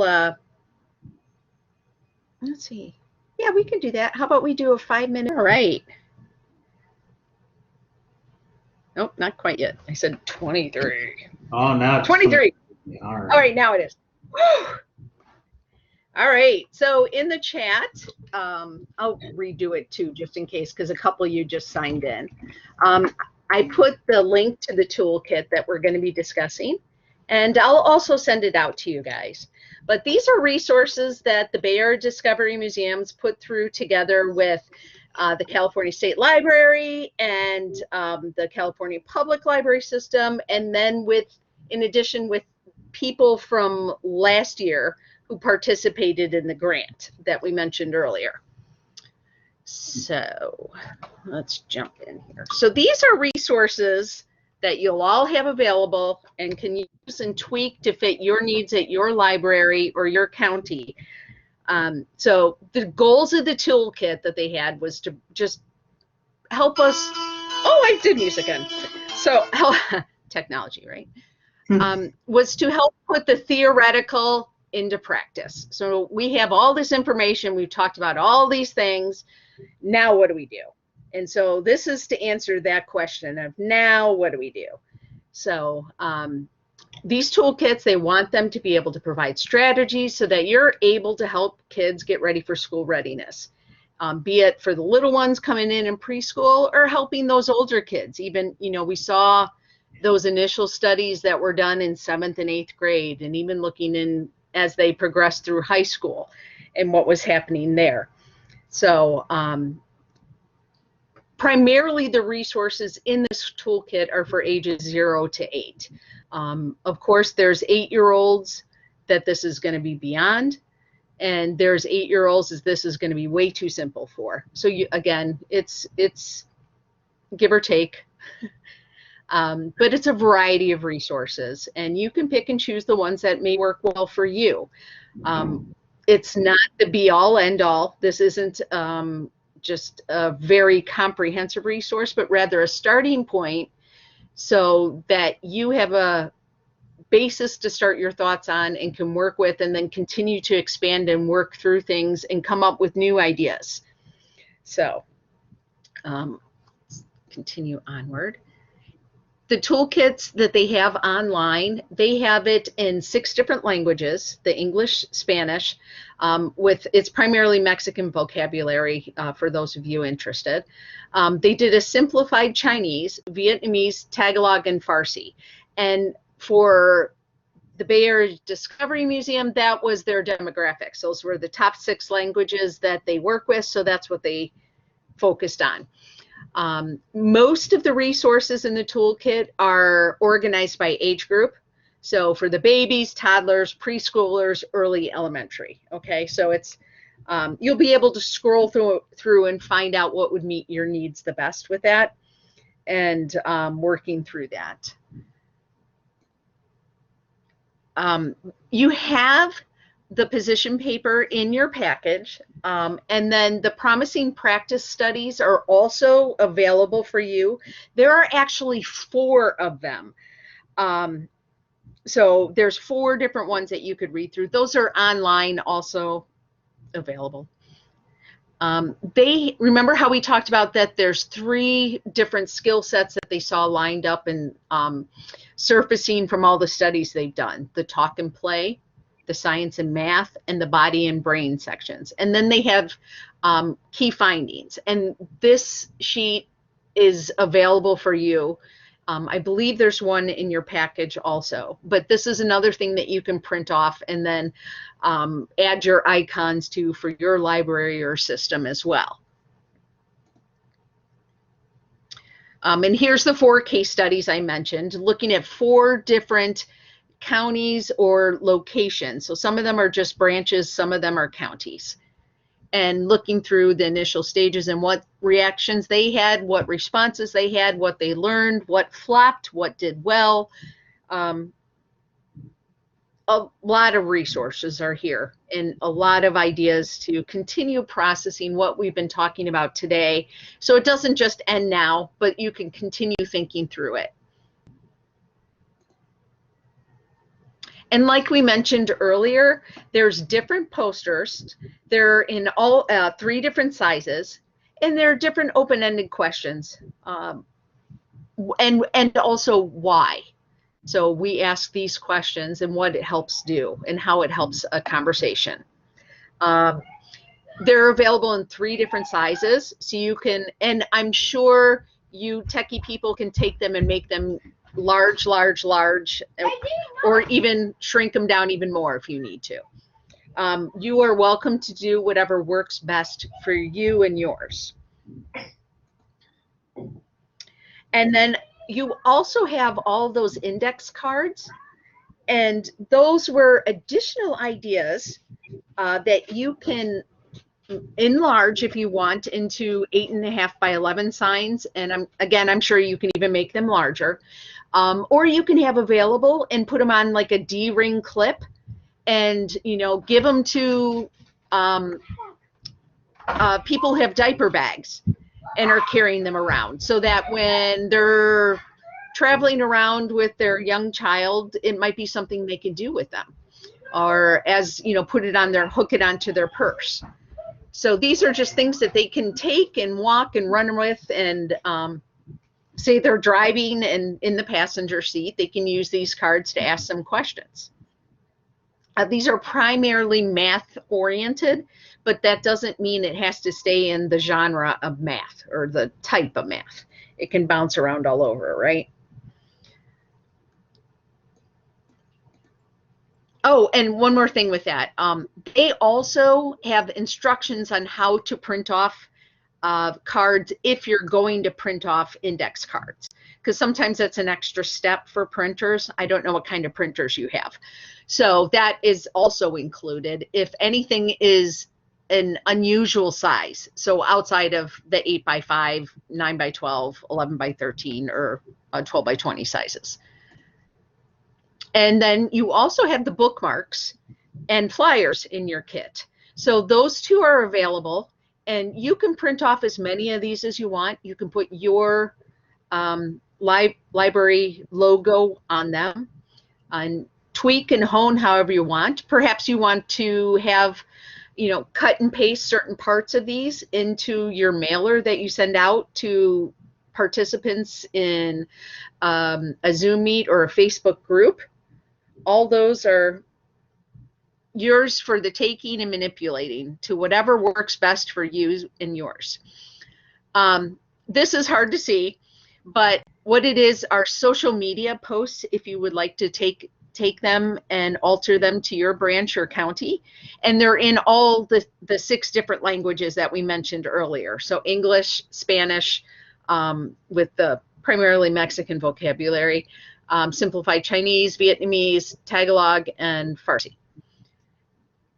let's see. Yeah, we can do that. How about we do a 5-minute? All right. Nope, not quite yet. I said 23. Oh, now it's 23. All right. All right, now it is. All right, so in the chat, I'll redo it too, just in case, because a couple of you just signed in. I put the link to the toolkit that we're going to be discussing, and I'll also send it out to you guys. But these are resources that the Bay Area Discovery Museums put through together with the California State Library and the California Public Library System, and then in addition with people from last year who participated in the grant that we mentioned earlier. So let's jump in here. So these are resources that you'll all have available and can use and tweak to fit your needs at your library or your county. So the goals of the toolkit that they had was to just help us. Oh, I did music again. So technology, right? Was to help put the theoretical into practice. So we have all this information. We've talked about all these things. Now what do we do? And so this is to answer that question of now what do we do? So these toolkits, they want them to be able to provide strategies so that you're able to help kids get ready for school readiness, be it for the little ones coming in preschool or helping those older kids. Even, you know, we saw those initial studies that were done in 7th and 8th grade, and even looking in as they progressed through high school and what was happening there. So primarily the resources in this toolkit are for ages 0 to 8. Of course, there's 8-year-olds that this is going to be beyond, and there's 8-year-olds that this is going to be way too simple for. So you, again, it's give or take. But it's a variety of resources, and you can pick and choose the ones that may work well for you. It's not the be-all, end-all. This isn't just a very comprehensive resource, but rather a starting point so that you have a basis to start your thoughts on and can work with, and then continue to expand and work through things and come up with new ideas. So continue onward. The toolkits that they have online, they have it in 6 different languages, the English, Spanish, it's primarily Mexican vocabulary for those of you interested. They did a simplified Chinese, Vietnamese, Tagalog, and Farsi. And for the Bay Area Discovery Museum, that was their demographics. Those were the top 6 languages that they work with, so that's what they focused on. Most of the resources in the toolkit are organized by age group. So for the babies, toddlers, preschoolers, early elementary. Okay, so it's you'll be able to scroll through and find out what would meet your needs the best with that, and working through that. You have the position paper in your package, and then the promising practice studies are also available for you. There are actually 4 of them. So there's 4 different ones that you could read through. Those are online also available. They remember how we talked about that there's 3 different skill sets that they saw lined up and surfacing from all the studies they've done: the talk and play, the science and math, and the body and brain sections. And then they have key findings. And this sheet is available for you. I believe there's one in your package also, but this is another thing that you can print off and then add your icons to for your library or system as well. And here's the 4 case studies I mentioned, looking at 4 different counties or locations. So some of them are just branches, some of them are counties. And looking through the initial stages and what reactions they had, what responses they had, what they learned, what flopped, what did well. A lot of resources are here and a lot of ideas to continue processing what we've been talking about today. So it doesn't just end now, but you can continue thinking through it. And like we mentioned earlier, there's different posters. They're in all 3 different sizes, and there are different open-ended questions, and also why. So we ask these questions and what it helps do and how it helps a conversation. They're available in 3 different sizes, so you can, and I'm sure you techie people can take them and make them large, large, large, or even shrink them down even more if you need to. You are welcome to do whatever works best for you and yours. And then you also have all those index cards, and those were additional ideas that you can enlarge if you want into 8.5 by 11 signs. And I'm sure you can even make them larger. Or you can have available and put them on like a D-ring clip and, you know, give them to people who have diaper bags and are carrying them around, so that when they're traveling around with their young child, it might be something they can do with them, or as, you know, put it on their, hook it onto their purse. So these are just things that they can take and walk and run with, and say they're driving and in the passenger seat, they can use these cards to ask some questions. These are primarily math oriented, but that doesn't mean it has to stay in the genre of math or the type of math. It can bounce around all over, right? Oh, and one more thing with that. They also have instructions on how to print off cards if you're going to print off index cards, because sometimes that's an extra step for printers. I don't know what kind of printers you have. So that is also included if anything is an unusual size. So outside of the 8 by 5, 9 by 12, 11 by 13, or 12 by 20 sizes. And then you also have the bookmarks and flyers in your kit. So those 2 are available, and you can print off as many of these as you want. You can put your library logo on them and tweak and hone however you want. Perhaps you want to have, you know, cut and paste certain parts of these into your mailer that you send out to participants in a Zoom meet or a Facebook group. All those are yours for the taking and manipulating to whatever works best for you and yours. This is hard to see, but what it is are social media posts if you would like to take them and alter them to your branch or county. And they're in all the 6 different languages that we mentioned earlier. So English, Spanish, with the primarily Mexican vocabulary, simplified Chinese, Vietnamese, Tagalog, and Farsi.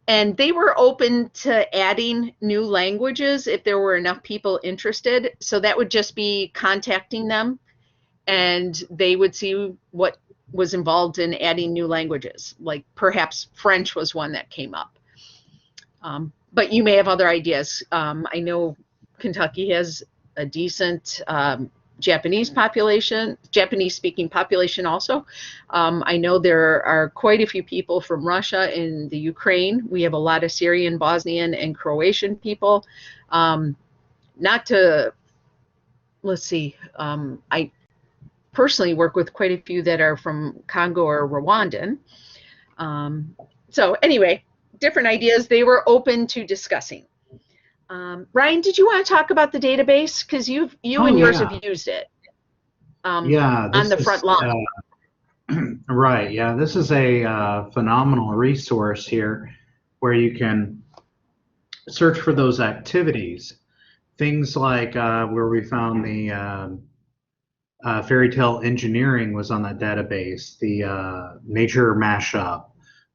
And they were open to adding new languages if there were enough people interested. So that would just be contacting them, and they would see what was involved in adding new languages. Like perhaps French was one that came up. But you may have other ideas. I know Kentucky has a decent Japanese population, Japanese speaking population also. I know there are quite a few people from Russia and the Ukraine. We have a lot of Syrian, Bosnian, and Croatian people. Not to, let's see, I personally work with quite a few that are from Congo or Rwandan. So anyway, different ideas they were open to discussing. Ryan, did you want to talk about the database? Because you and yours have used it Yeah, on the front lawn. Right. Yeah, this is a phenomenal resource here where you can search for those activities. Things like where we found the fairy tale engineering was on that database, the nature mashup,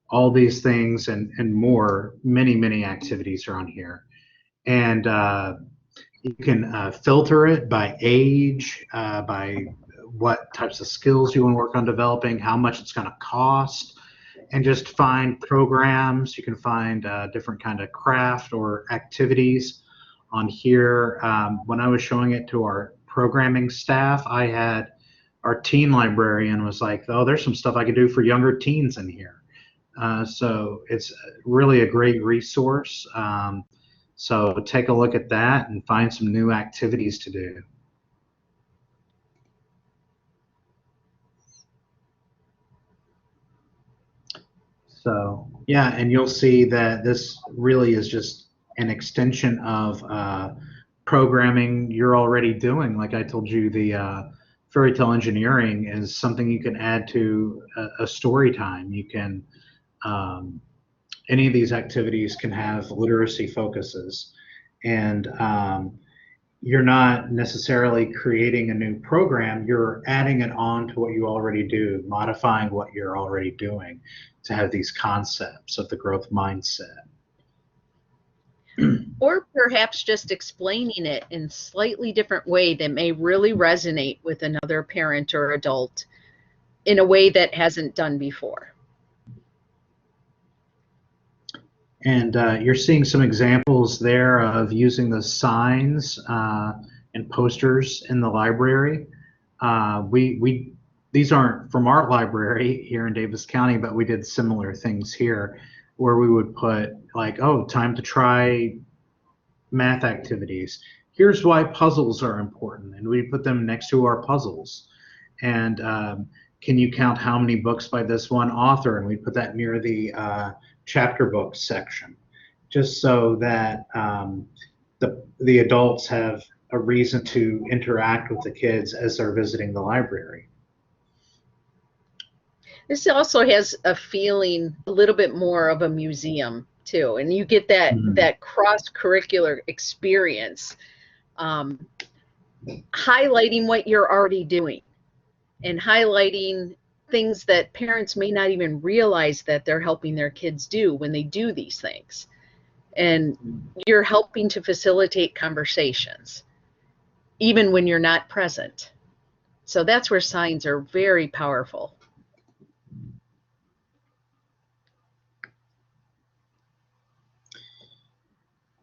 all these things and more, many activities are on here. And you can filter it by age, by what types of skills you want to work on developing, how much it's going to cost, and just find programs. You can find different kind of craft or activities on here. When I was showing it to our programming staff, I had our teen librarian was like, oh, there's some stuff I could do for younger teens in here. So it's really a great resource. So take a look at that and find some new activities to do. So yeah, and you'll see that this really is just an extension of programming you're already doing. Like I told you, the fairy tale engineering is something you can add to a story time. You can any of these activities can have literacy focuses, and you're not necessarily creating a new program, you're adding it on to what you already do, modifying what you're already doing to have these concepts of the growth mindset. Or perhaps just explaining it in slightly different way that may really resonate with another parent or adult in a way that hasn't done before. And you're seeing some examples there of using the signs and posters in the library. These aren't from our library here in Davis County, but we did similar things here where we would put like, oh, time to try math activities. Here's why puzzles are important. And we put them next to our puzzles. And can you count how many books by this one author? And we put that near the chapter book section, just so that the adults have a reason to interact with the kids as they're visiting the library. This also has a feeling a little bit more of a museum too, and you get that that cross-curricular experience, highlighting what you're already doing and highlighting things that parents may not even realize that they're helping their kids do when they do these things. And you're helping to facilitate conversations, even when you're not present. So that's where signs are very powerful.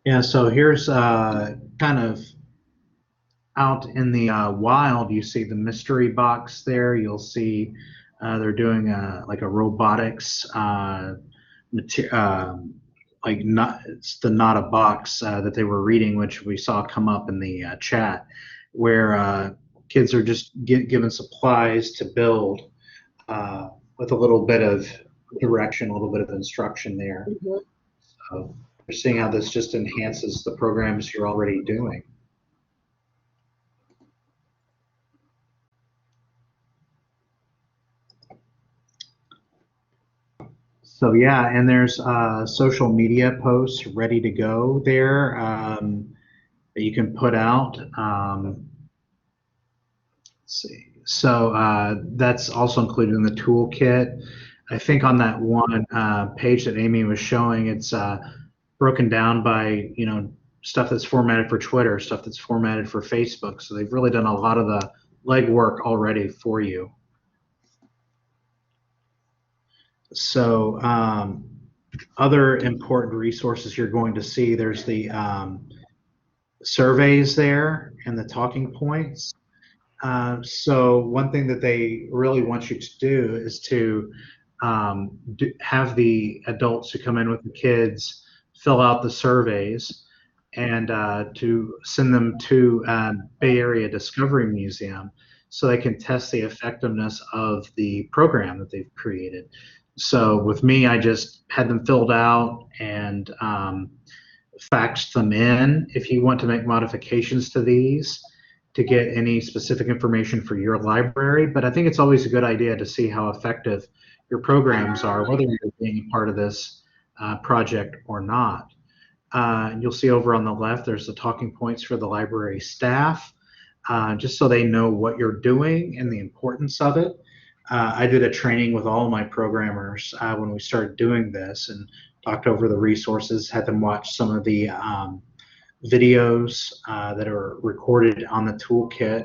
Yeah, so here's kind of out in the wild, you see the mystery box there. You'll see they're doing like a robotics, like it's the not a box that they were reading, which we saw come up in the chat, where kids are just given supplies to build with a little bit of direction, a little bit of instruction there. So you're seeing how this just enhances the programs you're already doing. So yeah, and there's social media posts ready to go there that you can put out. Let's see. So that's also included in the toolkit. I think on that one page that Amy was showing, it's broken down by, you know, stuff that's formatted for Twitter, stuff that's formatted for Facebook. So they've really done a lot of the legwork already for you. So other important resources you're going to see, there's the surveys there and the talking points. So one thing that they really want you to do is to have the adults who come in with the kids fill out the surveys and to send them to Bay Area Discovery Museum so they can test the effectiveness of the program that they've created. So with me, I just had them filled out and faxed them in. If you want to make modifications to these to get any specific information for your library, but I think it's always a good idea to see how effective your programs are, whether you're being a part of this project or not. You'll see over on the left, there's the talking points for the library staff, just so they know what you're doing and the importance of it. I did a training with all of my programmers when we started doing this and talked over the resources, had them watch some of the videos that are recorded on the toolkit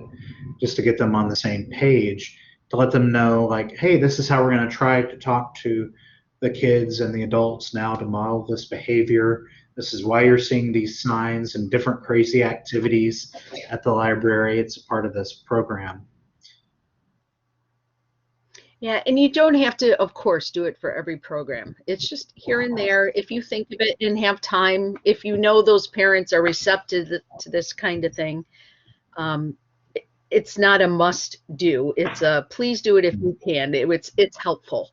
just to get them on the same page, to let them know, like, hey, this is how we're going to try to talk to the kids and the adults now to model this behavior. This is why you're seeing these signs and different crazy activities at the library. It's a part of this program. Yeah, and you don't have to, of course, do it for every program. It's just here and there. If you think of it and have time, if you know those parents are receptive to this kind of thing, it's not a must do. It's a please do it if you can. It's helpful.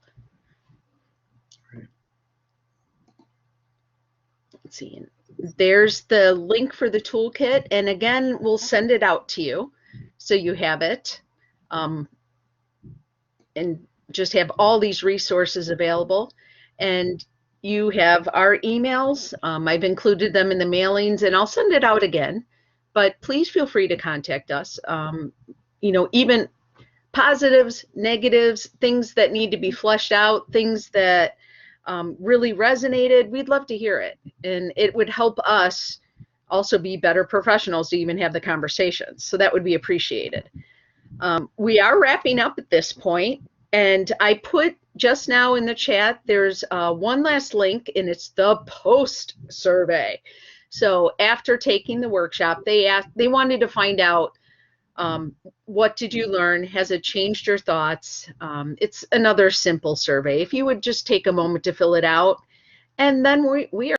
Let's see. There's the link for the toolkit, and again, we'll send it out to you so you have it. And just have all these resources available. And you have our emails. I've included them in the mailings, and I'll send it out again. But please feel free to contact us. You know, even positives, negatives, things that need to be fleshed out, things that really resonated, we'd love to hear it. And it would help us also be better professionals to even have the conversations. So that would be appreciated. We are wrapping up at this point, and I put just now in the chat, there's one last link, and it's the post survey. So after taking the workshop, they wanted to find out, what did you learn? Has it changed your thoughts? It's another simple survey. If you would just take a moment to fill it out, and then we are